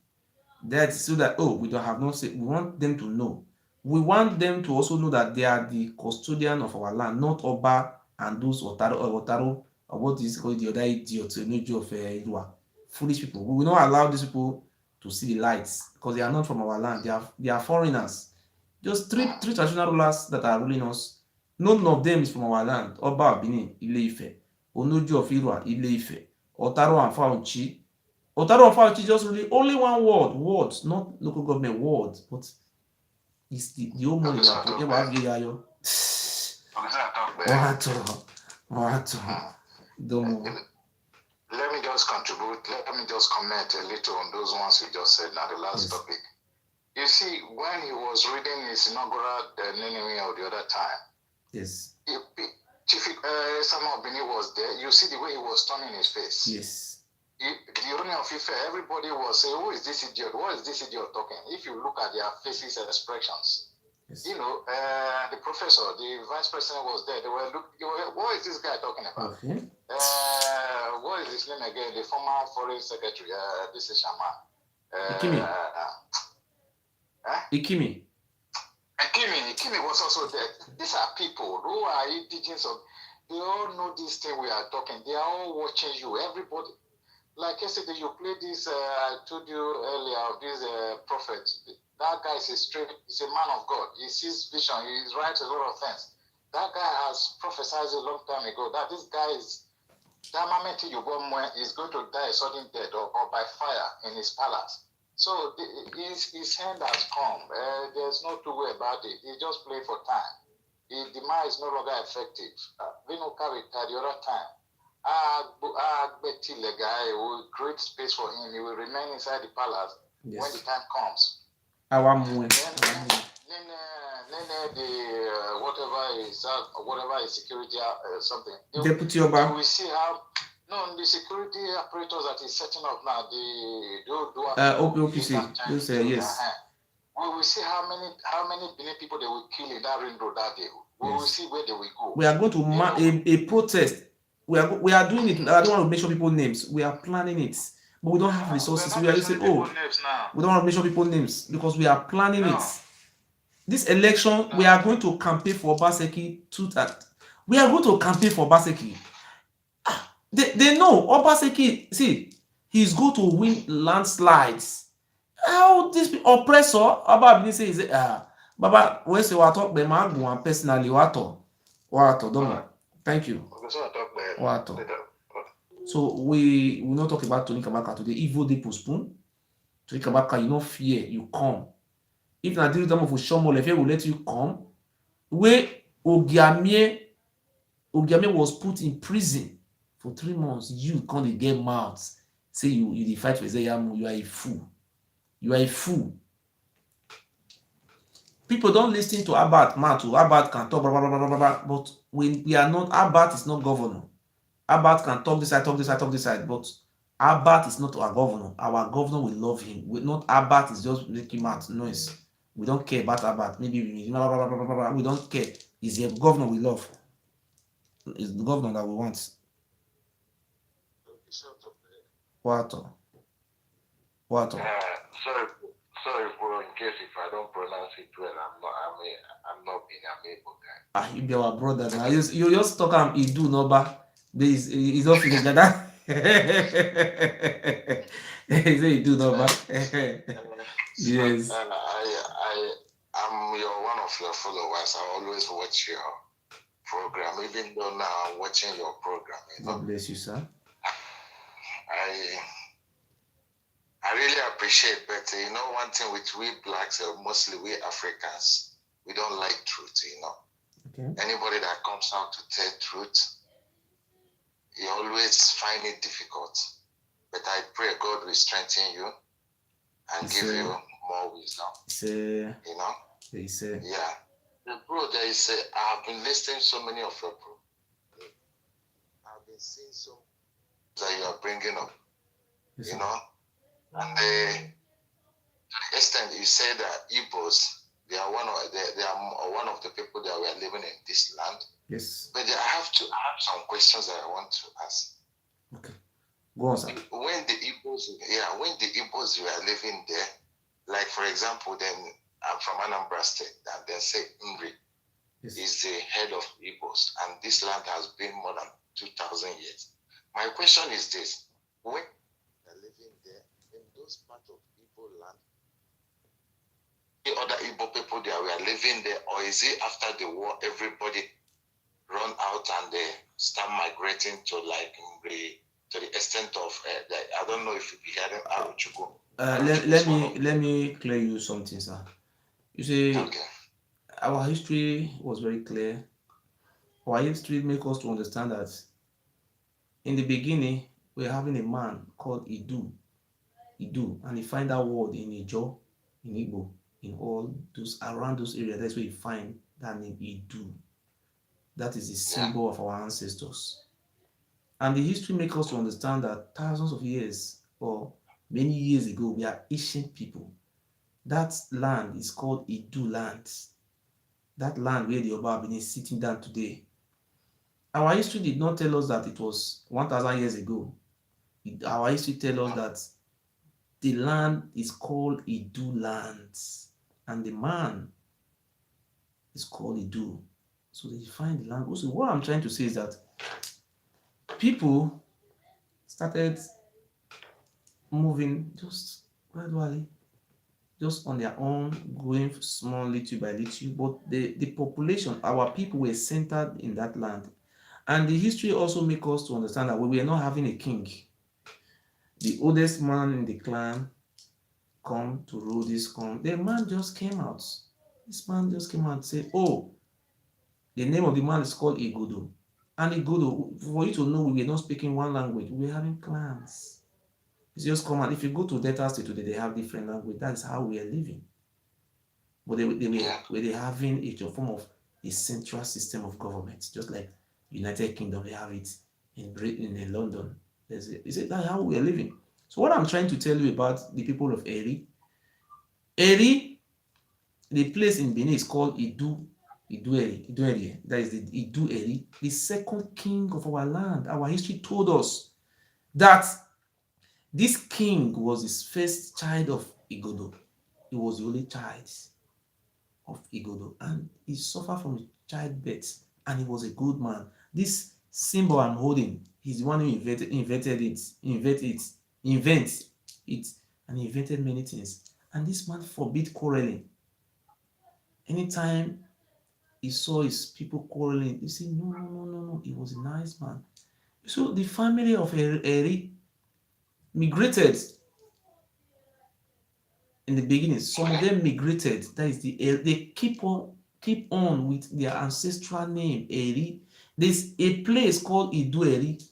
That's so that, oh, we don't have no say. We want them to know. We want them to also know that they are the custodian of our land, not Oba and those Otaro, or what is called the other idiots, of Ewuare. Foolish people. We will not allow these people to see the lights because they are not from our land. They are foreigners. Just three traditional rulers that are ruling us. None of them is from our land. Oba of Benin, Ile-Ife, Onoju of Ewuare, Ile-Ife, Otaro and Faunchi. Otaro and Faunchi just really only one word, words, not local government words, but it's the whole money that we have here. Let me just contribute. Let me just comment a little on those ones you just said now, the last topic. You see, when he was reading his inaugural Nenemi or the other time, yes, Chief Samuel Bini was there. You see the way he was turning his face. Yes. The Union of Ife, everybody was saying, who is this idiot? What is this idiot talking? If you look at their faces and expressions, yes. You know, the professor, the vice president was there. They were looking, what is this guy talking about? Okay. What is his name again? The former foreign secretary, this is Shaman. Ikimi. Ikimi was also there. These are people who are indigenous. They all know this thing we are talking. They are all watching you. Everybody. Like yesterday, you played this, I told you earlier, of this prophet. That guy is he's a man of God. He sees vision. He writes a lot of things. That guy has prophesied a long time ago that this guy is, that moment you go is going to die a sudden death or by fire in his palace. So his hand has come. There's no two way about it. He just played for time. The demise is no longer effective. We know carry the other time. Betty the guy will create space for him. He will remain inside the palace when the time comes. Then whatever is security something. Deputy Oba. We see how the security apparatus that is setting up now. OPC. You say yes. We will see how many Benin people they will kill in that ring road that day. We will see where they will go. We are going to a protest. We are doing it. I don't want to mention people's names. We are planning it, but we don't have resources. We are just saying, we don't want to mention people's names because we are planning it. This election, we are going to campaign for Obaseki. We are going to campaign for Obaseki. They know Obaseki. See, he's going to win landslides. How this oppressor Oba say is Baba when say what talk be personally what don't know. Thank you. What? So we will not talk about Tony Karbaka today. If they postpone, Tony Karbaka, you no fear, you come. If na during time of Oshomole, will let you come. Where Ogiame was put in prison for 3 months. You can't get mouths. Say you fight for Zeyamu, you are a fool. You are a fool. People don't listen to Abat Matu. Abat can talk, blah, blah, blah, blah, blah, but when we are not, Abat is not governor. Abat can talk this side, but Abat is not our governor. Our governor will love him. Not Abat is just making mouth noise. We don't care about Abat. Maybe we don't care. He's the governor we love. It's the governor that we want. What? Sorry, bro. In case if I don't pronounce it well, I'm not being able guy. You be our brother now. You just talk him. He do number. He's not finished like that. He say he do number. Yes. I'm one of your followers. I always watch your program, even though now I'm watching your program. God bless you, sir. I really appreciate, but one thing with we blacks, mostly we Africans, we don't like truth, Okay. Anybody that comes out to tell truth, you always find it difficult. But I pray God will strengthen you and give you more wisdom. You know? Yeah. Bro, I've been listening to so many of your bro. I've been seeing so that you are bringing up. You know? And to the extent you say that Igbos, they are one of the people that were living in this land. Yes. But I have some questions that I want to ask. Okay. Go on, sir. When the Igbos were living there, like for example, then I'm from Anambra State, and they say Nri is the head of Igbos, and this land has been more than 2,000 years. My question is this: when they're living there in those parts of Igbo land, the other Igbo people that were living there, or is it after the war everybody run out and they start migrating to like Nri? To the extent of, I don't know if you be hearing Aruchuku. Let me clear you something, sir. You see, our history was very clear. Our history makes us to understand that in the beginning, we're having a man called Idu, and he find that word in Ijo, in Igbo, in all those around those areas. That's where you find that name Idu. That is the symbol of our ancestors. And the history makes us to understand that thousands of years or many years ago, we are ancient people. That land is called Idu land. That land where the Oba is sitting down today. Our history did not tell us that it was 1,000 years ago. Our history tells us that the land is called Idu land. And the man is called Idu. So they find the land. Also, what I'm trying to say is that people started moving just gradually, just on their own, going small little by little, but the population, our people were centered in that land. And the history also makes us to understand that we were not having a king. The oldest man in the clan come to rule this clan. The man just came out. This man just came out and said, oh, the name of the man is called Igodo. And Igodo, for you to know, we were not speaking one language. We were having clans. It's just common. If you go to Delta State today, they have different language. That's how we are living. But they were having a form of a central system of government, just like United Kingdom, they have it in Britain, in London. Is it that's how we are living? So what I'm trying to tell you about the people of Eri, the place in Benin is called Idueri. That is the Idueri, the second king of our land. Our history told us that this king was his first child of Igodo. He was the only child of Igodo, and he suffered from childbirth, and he was a good man. This symbol I'm holding, he's the one who invented it, and he invented many things. And this man forbid quarreling. Anytime he saw his people quarreling, he said, no, he was a nice man. So the family of Eri migrated in the beginning. Some of them migrated. That is they keep on with their ancestral name, Eri. There's a place called Idueri.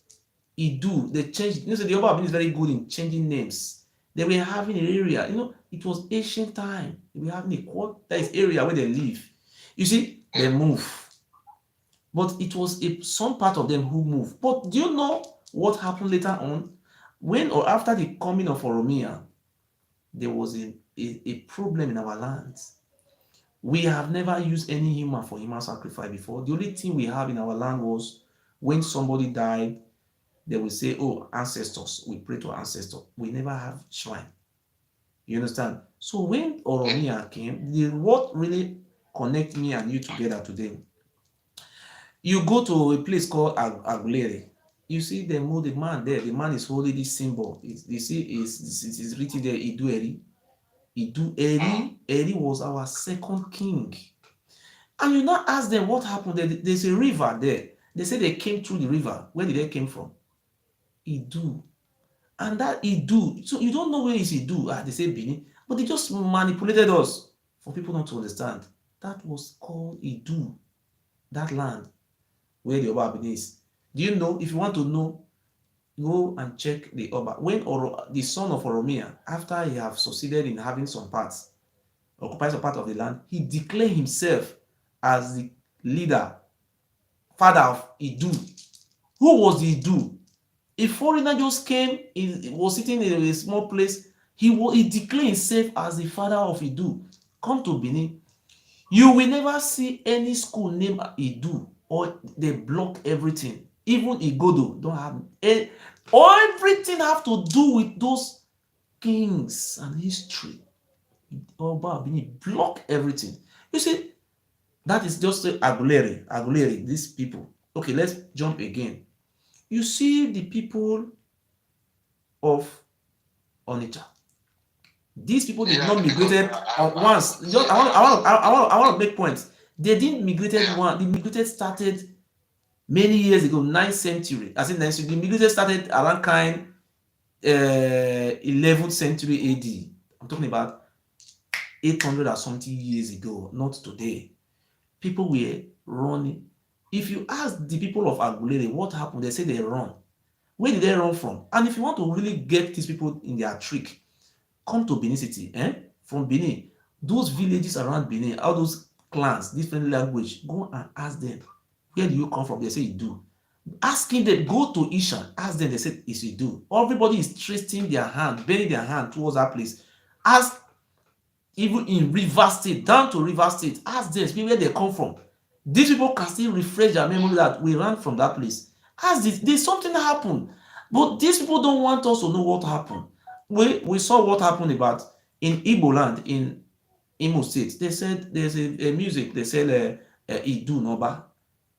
Idu. They changed. The Yoruba is very good in changing names. They were having an area. It was ancient time. They were having a quarter. That is area where they live. You see, they move. But it was some part of them who moved. But do you know what happened later on? When or after the coming of Oromia, there was a problem in our lands. We have never used any human for human sacrifice before. The only thing we have in our land was when somebody died, they will say, oh, ancestors, we pray to ancestors. We never have shrine. You understand? So when Oromia came, what really connect me and you together today, you go to a place called Agulere. You see the man there. The man is holding this symbol. You see, it's written there, Idueri. Eri was our second king. And you now ask them what happened. There's a river there. They say they came through the river. Where did they came from? Idu. And that Idu, so you don't know where is Idu. They say Benin, but they just manipulated us for people not to understand. That was called Idu, that land where the Oba Benin is. Do you know, if you want to know Go and check the Oba. When the son of Oromia, after he have succeeded in having some parts, occupies a part of the land, he declared himself as the leader, father of Idu. Who was the Idu? A foreigner just came, he was sitting in a small place. He declared himself as the father of Idu. Come to Benin. You will never see any school named Idu, or they block everything. Even Igodo don't have everything have to do with those kings and history. Oba Benin block everything. You see, that is just Aguleri, these people. Okay, let's jump again. You see the people of Onitsha. These people did not migrated once. Just, I want to make points. They didn't migrated one. The migrated started many years ago, 9th century. As in 9th century, the migrated started around 11th century AD. I'm talking about 800 or something years ago, not today. People were running. If you ask the people of Agulere what happened, they say they run. Where did they run from? And if you want to really get these people in their trick, come to Benin City, from Benin, those villages around Benin, all those clans, different language, go and ask them, where do you come from? They say Idu. Asking them, go to Ishan, ask them, they say it's Idu. Everybody is tracing their hand, bending their hand towards that place. Ask, even in River State, down to River State, ask them where they come from. These people can still refresh their memory that we ran from that place. Ask this, there's something that happened. But these people don't want us to know what happened. We saw what happened about in Igbo land, in Imo State. They said there's a music, they said Idu Noba.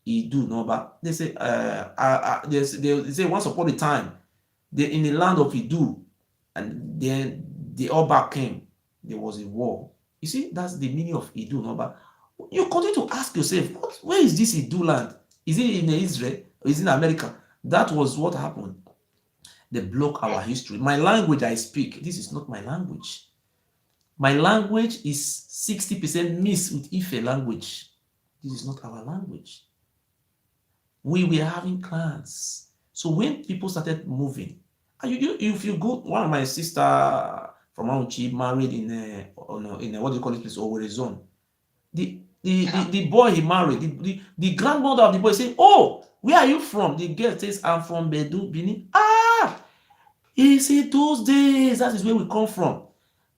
Idu Noba. They say they say once upon a time, they in the land of Idu, and then the Oba came. There was a war. You see, that's the meaning of Idu Noba. You continue to ask yourself, where is this Idu land? Is it in Israel or is it in America? That was what happened. They block our history. My language I speak, this is not my language. My language is 60% mixed with Ife language. This is not our language. We were having clans. So when people started moving, if you go, one of my sister from Auchi married in a what do you call this place, Ewuare zone. The boy he married, the grandmother of the boy say, "Oh, where are you from?" The girl says, "I'm from Bedu, Benin." He said, "Those days, that is where we come from."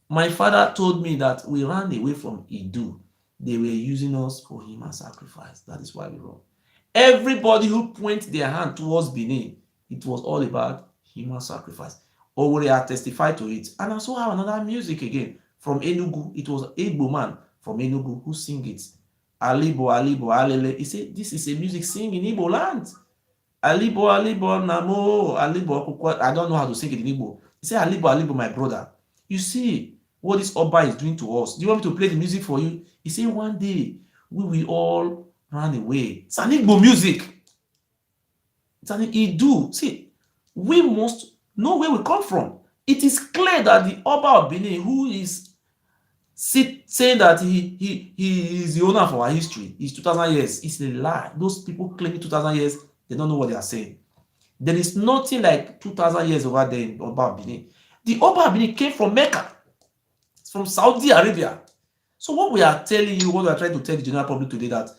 My father told me that we ran away from Idu. They were using us for human sacrifice. That is why we run. Everybody who points their hand towards Benin, it was all about human sacrifice. Ewuare testified to it. And I also have another music again from Enugu. It was Igbo man from Enugu who sing it. Alibo, Alibo, Alele. He said, this is a music sing in Igbo land. Alibo, Alibo, Namo, Alibo. I don't know how to sing it in Igbo. He said, Alibo, Alibo, my brother. You see what this Oba is doing to us. Do you want me to play the music for you? He said, one day we will all run away. It's an Igbo music. It's an Idu. See, we must know where we come from. It is clear that the Oba of Benin, who is saying that he is the owner of our history, is 2,000 years, it's a lie. Those people claiming 2,000 years, they don't know what they are saying. There is nothing like 2,000 years over there in Oba of Benin. The Oba of Benin came from Mecca. It's from Saudi Arabia. So what we are telling you, what we are trying to tell the general public today, that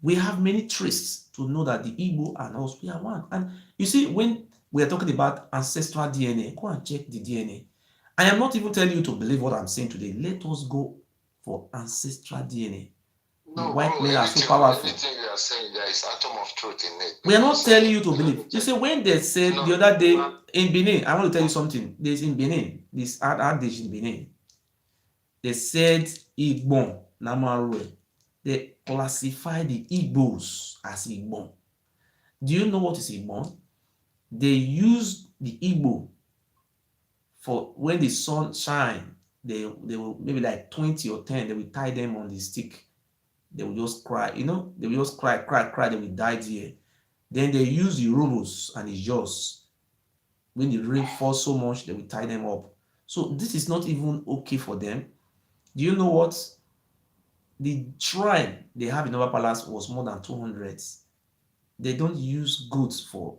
we have many traces to know that the Igbo and us, we are one. And you see, when we are talking about ancestral DNA, go and check the DNA. I am not even telling you to believe what I'm saying today. Let us go for ancestral DNA. No, white men are so powerful. Anything you are saying, there is atom of truth in it. We are not telling you to believe. You see, when they said the other day in Benin, I want to tell you something. There's in Benin, this adage in Benin. They said Igbo Namarue. They classify the Igbos as Igbo. Do you know what is Igbo? They use the Igbo for when the sun shines. They will maybe like 20 or 10. They will tie them on the stick. They will just cry. They will just cry. They will die there. Then they use the Urubus and the Jos. When the rain falls so much, they will tie them up. So this is not even okay for them. Do you know what? The shrine they have in Nova Palace was more than 200. They don't use goats for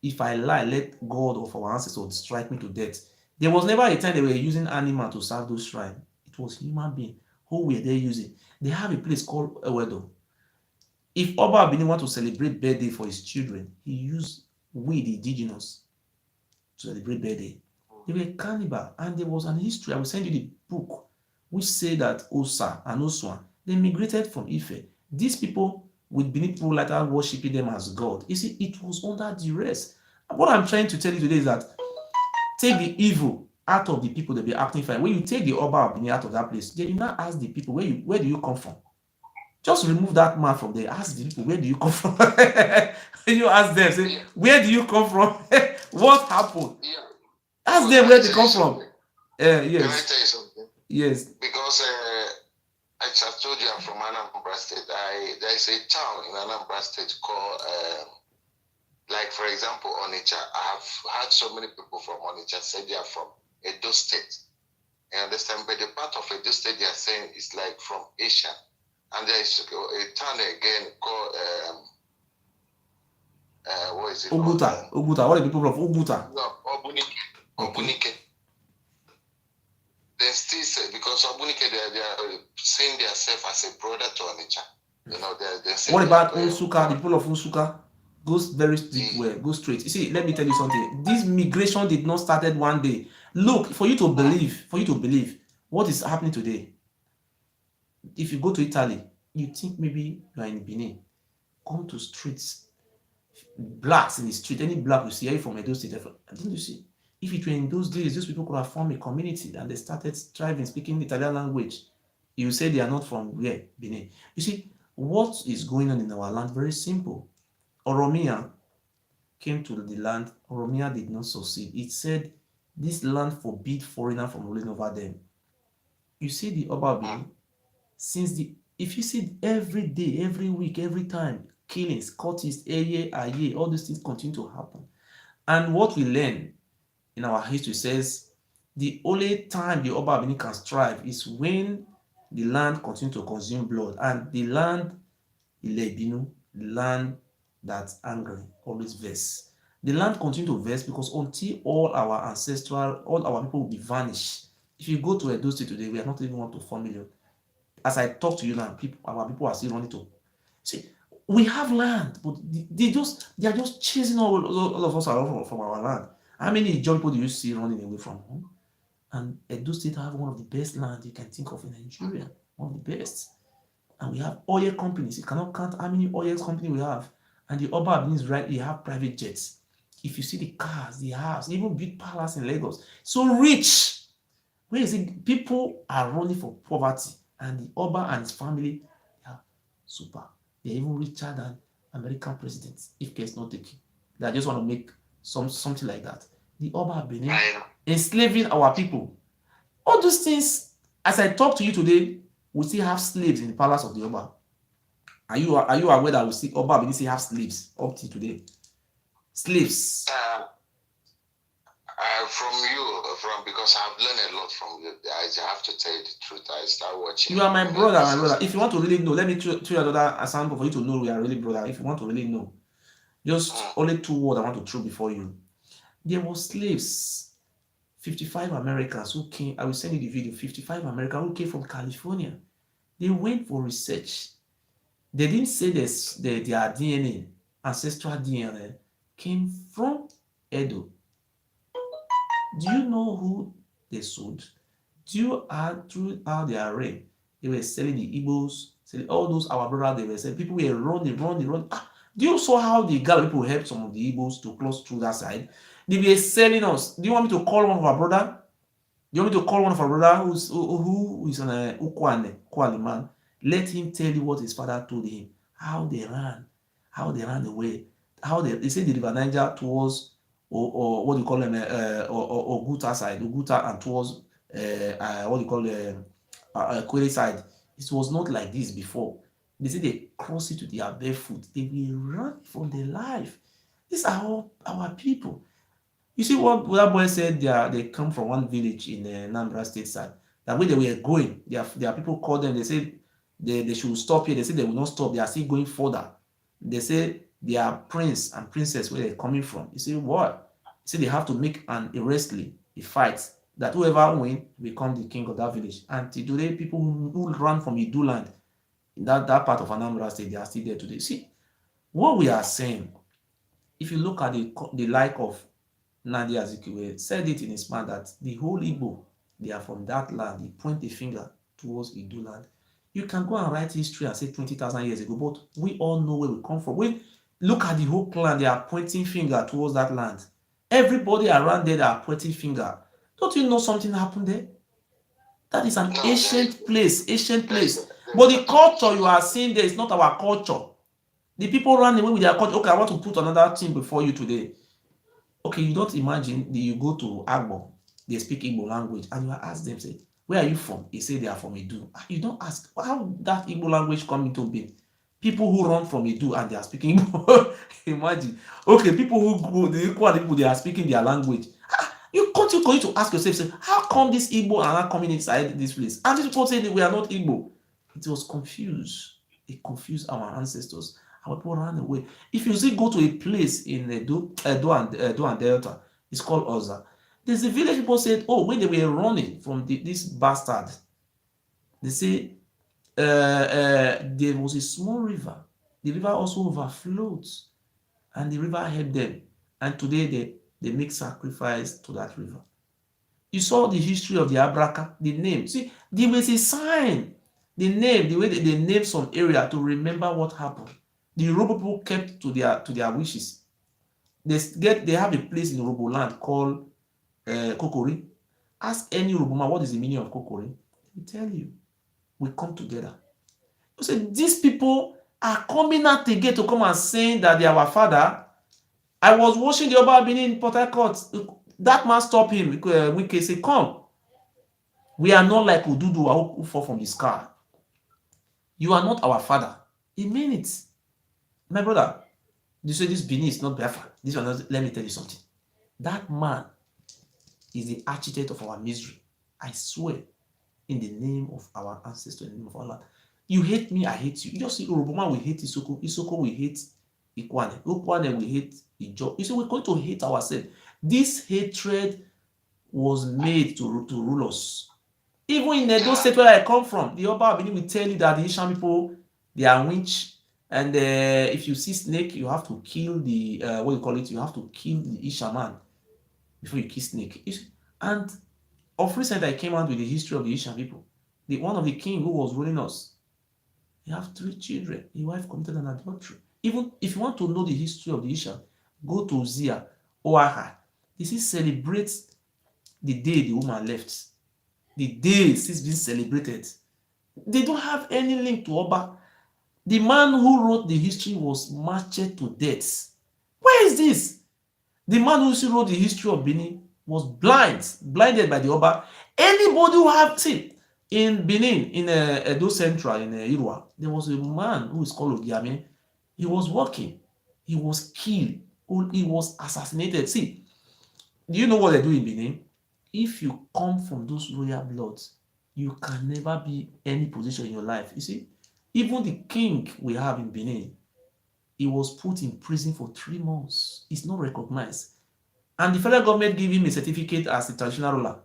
if I lie, let God of our ancestors strike me to death. There was never a time they were using animal to serve those shrines. It was human being who were they using. They have a place called Ewedo. If Oba Abini want to celebrate birthday for his children, he used we, the indigenous, to celebrate birthday. They were cannibal, and there was an history. I will send you the book which say that Osa and Oswan, they migrated from Ife. These people with Benin people later worshiping them as God. You see, it was under duress. What I'm trying to tell you today is that take the evil out of the people that be acting fine. When you take the Oba of Benin out of that place, then you now ask the people, where do you come from? Just remove that man from there. Ask the people, where do you come from? When you ask them, say, where do you come from? What happened? Yeah. Ask them where they come from. Can I Yes. tell you something? Yes. Because I just told you I'm from Anambra State. There is a town in Anambra State called, like for example, Onitsha. I have had so many people from Onitsha say they are from Edo State. You understand? But the part of Edo State they are saying is like from Asia. And there is a town again called what is it? Oguta. Oguta. What are the people of Oguta? No, Obunike. Okay. Obunike. They still say because Obunike they are seeing themselves as a brother to Onitsha. You know, they what about Unsuka? The people of Unsuka goes very deep way, go straight. You see, let me tell you something. This migration did not started one day. Look, for you to believe, what is happening today. If you go to Italy, you think maybe you are in Benin. Come to streets, blacks in the street, any black you see, are you from Edo State? Didn't you see? If it were in those days, those people could have formed a community and they started striving, speaking the Italian language. You say they are not from where? Benin. You see, what is going on in our land? Very simple. Oromia came to the land. Oromia did not succeed. It said this land forbid foreigner from ruling over them. You see the Oba Benin, if you see every day, every week, every time, killings, cultists, aye, all these things continue to happen. And what we learn in our history says the only time the Oba Benin can strive is when the land continues to consume blood, and the land Ilebinu, the land that's angry, always vex. The land continues to vex because until all our people will be vanished. If you go to Edo State today, we are not even 1 to 4 million. As I talk to you now, our people are still running to. See, we have land, but they are just chasing all of us around from our land. How many young people do you see running away from home? And Edo State have one of the best lands you can think of in Nigeria, one of the best. And we have oil companies. You cannot count how many oil companies we have. And the Oba Benin, right, they have private jets. If you see the cars, the house, even big palace in Lagos, so rich. Where is it? People are running for poverty, and the Oba and his family are super. They're even richer than American presidents, if care is not taken. They just want to make something like that. The Oba Benin enslaving our people. All those things, as I talk to you today, we still have slaves in the palace of the Oba. Are you aware that we see Oba Benin still have slaves up to today? Slaves. Because I've learned a lot from you. I have to tell you the truth. I start watching. You are my brother, If you want to really know, let me tell you another example for you to know we are really brother. If you want to really know, just only 2 words I want to throw before you. There were slaves, 55 Americans who came. I will send you the video. 55 Americans who came from California. They went for research. They didn't say their DNA, ancestral DNA, came from Edo. Do you know who they sold? Throughout their reign, they were selling the Igbos, selling all those our brothers. They were selling. People were running. Do you saw how the Gala people helped some of the Igbos to cross through that side? They were selling us. Do you want me to call one of our brother? Do you want me to call one of our brother who is an Ukwane man? Let him tell you what his father told him. How they ran away. They say the River Niger towards or what do you call them, Oguta side, Oguta, and towards what do you call Kwere side. It was not like this before. They say they cross it to their barefoot. They will run for their life. These are all our people. You see what that boy said? They come from one village in Anambra State side. That way they were going. Their people called them. They said they should stop here. They said they will not stop. They are still going further. They say their prince and princess where they're coming from. You see what? You see, they have to make a wrestling, a fight, that whoever win become the king of that village. And today, people who run from Idu land, in that part of Anambra State, they are still there today. See, what we are saying, if you look at the like of Nandi Azikiwe, said it in his man that the whole Igbo, they are from that land. He point a finger towards Idu land. You can go and write history and say 20,000 years ago, but we all know where we come from. We look at the whole clan, they are pointing finger towards that land. Everybody around there, they are pointing finger. Don't you know something happened there? That is an ancient place. But the culture you are seeing there is not our culture. The people run away with their culture. Okay, I want to put another thing before you today. Okay, you don't imagine that you go to Agbo, they speak Igbo language, and you ask them, say, where are you from? They say they are from Edu. You don't ask, how that Igbo language come into being? People who run from Edu and they are speaking Igbo. Imagine. Okay, people who go, the equal people, they are speaking their language. You continue to ask yourself, say, how come this Igbo are not coming inside this place? And these people say that we are not Igbo. It was confused. It confused our ancestors. Our people ran away. If you see, go to a place in Edo and Delta, it's called Oza. There's a village people said, oh, when they were running from this bastard, they say there was a small river. The river also overflowed, and the river helped them. And today they make sacrifice to that river. You saw the history of the Abraka, the name. See, there was a sign. The name, the way they named some area to remember what happened. The Yoruba people kept to their wishes. They have a place in Yoruba land called Kokori. Ask any Yoruba man what is the meaning of Kokori. They will tell you. We come together. You say these people are coming out again to come and saying that they are our father. I was watching the Oba Bini in Port Harcourt. That man stopped him. We can say, come. We are not like Ududu who fall from the sky. You are not our father. He mean it. My brother, you say this Bini is not Biafra. This one, let me tell you something. That man is the architect of our misery. I swear, in the name of our ancestors, in the name of Allah. You hate me, I hate you. You just see Urubuma will hate Isoko. Isoko will hate Ikwane. Ikwane will hate Ijo. You see, we're going to hate ourselves. This hatred was made to rule us. Even in those states where I come from, the Oba Abini will tell you that the Ishan people, they are winch. And if you see snake, you have to kill the, what you call it, you have to kill the Isha man before you kill snake. And of recent, I came out with the history of the Isha people. One of the king who was ruling us, he have 3 children. His wife committed an adultery. Even if you want to know the history of the Isha, go to Zia, Oaha. This is celebrates the day the woman left. The day it's been celebrated. They don't have any link to Oba. The man who wrote the history was marched to death. Where is this? The man who wrote the history of Benin was blinded by the Oba. Anybody who have, see, in Benin, in Edo Central, in Ewuare, there was a man who is called Ogiame. He was working. He was killed. He was assassinated. See, do you know what they do in Benin? If you come from those royal bloods, you can never be any position in your life. You see, even the king we have in Benin, he was put in prison for 3 months. It's not recognized. And the federal government gave him a certificate as a traditional ruler.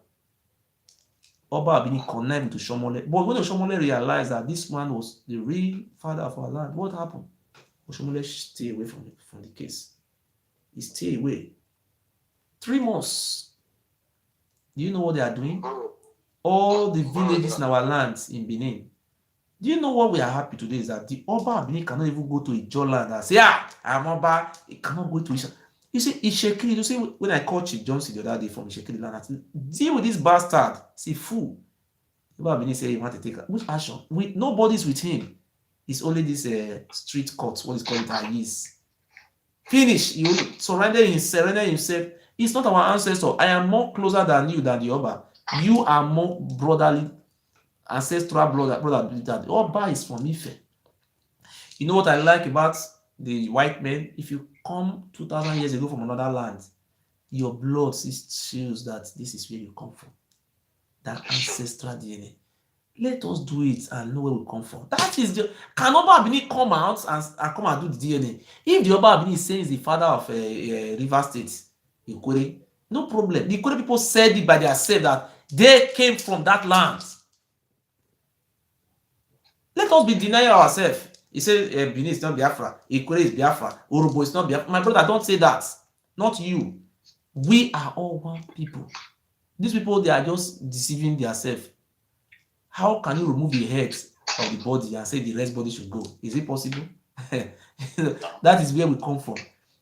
Oba Abini connived to Shomole. But when Shomole realized that this man was the real father of our land, what happened? Shomole stayed away from the case. He stayed away. 3 months. Do you know what they are doing? All the villages in our lands in Benin. Do you know what we are happy today is that the Oba Benin cannot even go to Ijo land and say, I'm Oba. He cannot go to Isha. You see, Ishekiri, you see, when I called Chief Johnson the other day from Ishekiri land, I said, deal with this bastard. See, fool. Oba Benin say he want to take which action? Nobody's with him. It's only this street court, what is called Ayis. Finish. You surrender himself. It's not our ancestor. I am more closer than you than the Oba. You are more brotherly, ancestral brother than the Oba is from Ife. You know what I like about the white men? If you come 2,000 years ago from another land, your blood shows that this is where you come from. That ancestral DNA. Let us do it and know where we come from. That is the. Can Oba Abini come out and come and do the DNA? If the Oba Abini is saying is the father of River State, Ewuare, no problem. The Ewuare people said it by themselves that they came from that land. Let us be denying ourselves. He said Benin is not Biafra, Ewuare is Biafra, Urhobo is not Biafra. My brother, don't say that. Not you. We are all one people. These people, they are just deceiving themselves. How can you remove the head of the body and say the rest body should go? Is it possible? That is where we come from.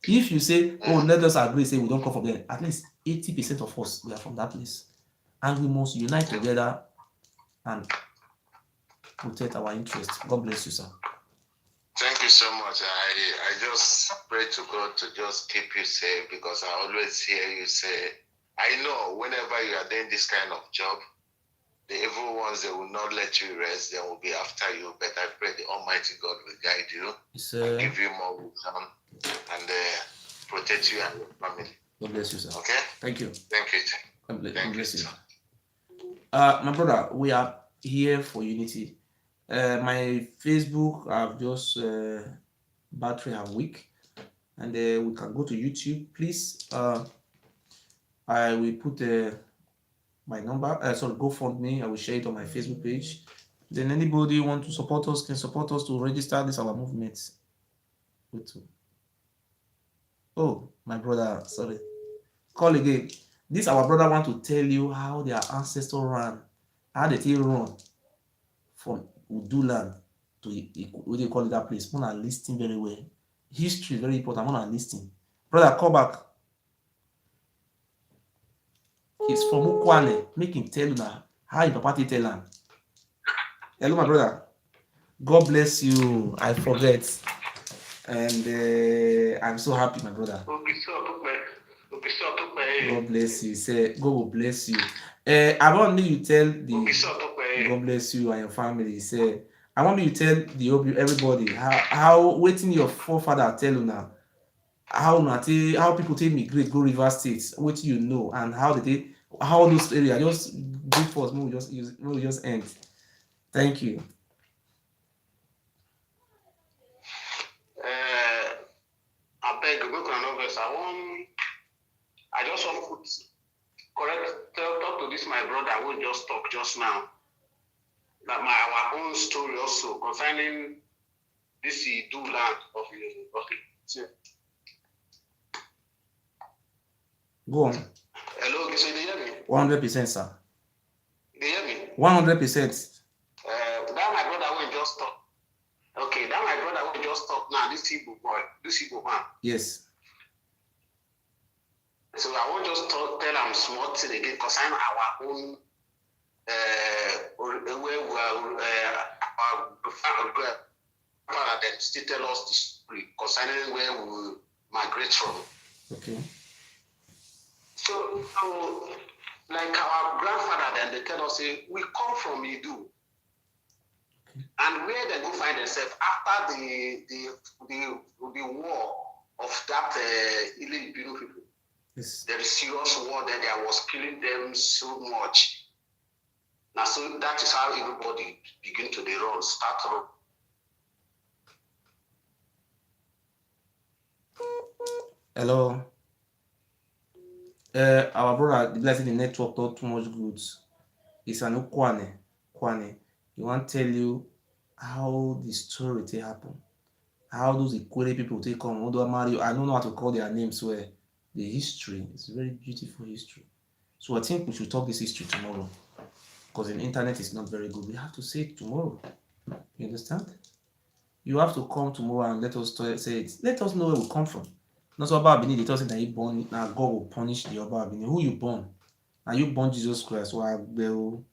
If you say, oh, let us agree, say we don't come from there, at least 80% of us, we are from that place. And we must unite together and protect our interests. God bless you, sir. Thank you so much. I just pray to God to just keep you safe, because I always hear you say, I know whenever you are doing this kind of job, the evil ones, they will not let you rest. They will be after you. But I pray the Almighty God will guide you, and give you more wisdom, and protect you and your family. God bless you, sir. Okay? Thank you. Thank you. God bless you. My brother, we are here for unity. My Facebook, I've just battery have weak, and we can go to YouTube. Please, I will put my number. Sorry, GoFundMe. I will share it on my Facebook page. Then anybody who want to support us can support us to register this our movement. Oh, my brother, sorry. Call again. This our brother want to tell you how their ancestors ran, how they run from Uduland to what do you call it, that place. I'm not listening very well. History very important. I'm not listening. Brother, call back. He's from Ukwane. Make him tell you now how your papa tell him. Hello, my brother. God bless you. I forget. And I'm so happy, my brother. God bless you. Say, God will bless you. I want me to tell the God bless you and your family. Say, I want me to tell the everybody how waiting your forefather tell you now. How people take migrate go River State, what you know, and how those areas just good for us. We just end. Thank you. I beg you, I just want to talk to this my brother who just talked just now. That our own story also concerning this do land of the. Go on. Hello, so you hear me? 100%, sir. You hear me? 100%. That my brother will just talk. Okay, that my brother will just talk now. This Igbo man. Yes. So I won't just tell him small thing again because I'm our own where we are our father that still tell us the story concerning where we migrate from. Okay. So like our grandfather then they tell us say we come from Idu. Okay. And where they go find themselves after the war of that Ilibinu people. Yes. There is serious war that there was killing them so much. Now, so that is how everybody begin to run, start run. Hello. Our brother, the blessing the network not too much good. It's an Kwane. He want to tell you how the story they happen. How those Ewuare people take come. Although Mario, I don't know how to call their names where. The history is very beautiful history. So I think we should talk this history tomorrow. Because the internet is not very good. We have to say it tomorrow. You understand? You have to come tomorrow and let us say it. Let us know where we come from. Not Oba Abini, they tell us that you born, now God will punish the Oba Abini. Who you born? And you born Jesus Christ. So I will.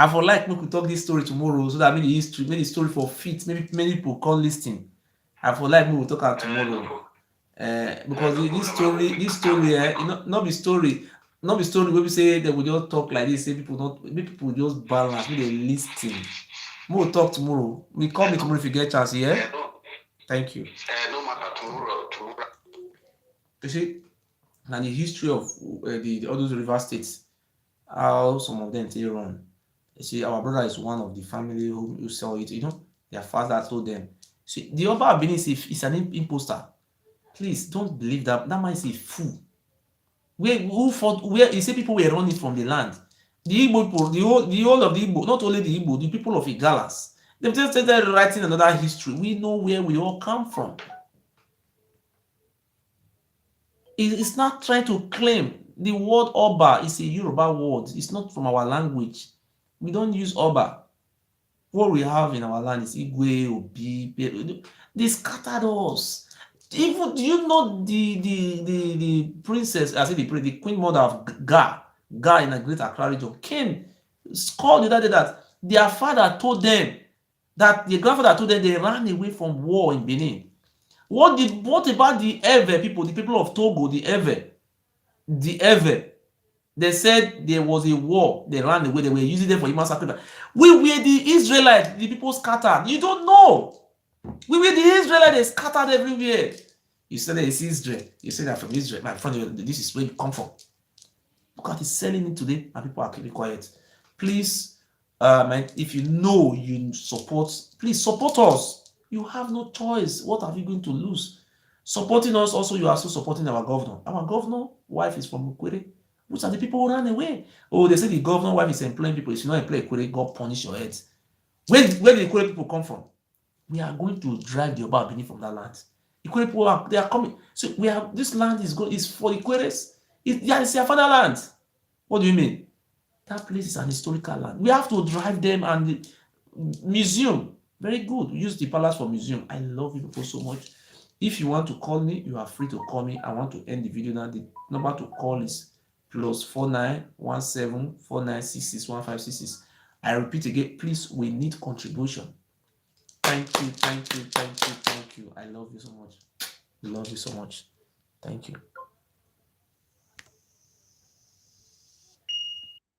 I for like we could talk this story tomorrow so that maybe the history, maybe the story for fit, maybe many people call listing. I for like we will talk out tomorrow. Because this story, you know, not be story where we say they will just talk like this, say people just balance, maybe they listing. We will talk tomorrow. We call me tomorrow if you get a chance, yeah? Thank you. No matter tomorrow. You see, and the history of all those river states, how some of them they run. You see, our brother is one of the family who sell it. You know, their father told them. See, the Oba Benin is an imposter. Please don't believe that. That man is a fool. Where you say people were running from the land? The Igbo people, the whole of the Igbo, not only the Igbo, the people of Igalas. They've just started writing another history. We know where we all come from. It's not trying to claim the word Oba is a Yoruba word. It's not from our language. We don't use Oba. What we have in our land is Igwe, Obi. They scattered us. Even, do you know the princess, I say the queen mother of Ga in a great Accra region came, called the other day that their father told them that their grandfather told them they ran away from war in Benin. What about the Ewe people, the people of Togo, the Ewe? They said there was a war, they ran away, they were using them for human sacrifice. We were the Israelites, the people scattered. You don't know. We were the Israelites, they scattered everywhere. You said that it's Israel. You said that from Israel. My friend, this is where you come from. Look at it selling it today, and people are keeping quiet. Please, if you know you support, please support us. You have no choice. What are you going to lose? Supporting us, also, you are also supporting our governor. Our governor wife is from Ewuare, which are the people who ran away. Oh, they say the governor wife is employing people. If you not employ Ewuare, God punish your heads. Where did the Ewuare people come from? We are going to drive the Oba Benin from that land. Ewuare people they are coming. So this land is for the Ewuares. It's their fatherland. What do you mean? That place is an historical land. We have to drive them, and the museum. Very good. We use the palace for museum. I love you people so much. If you want to call me, you are free to call me. I want to end the video now. The number to call is +4917 4966 I repeat again, please, we need contribution. Thank you. I love you so much. Thank you.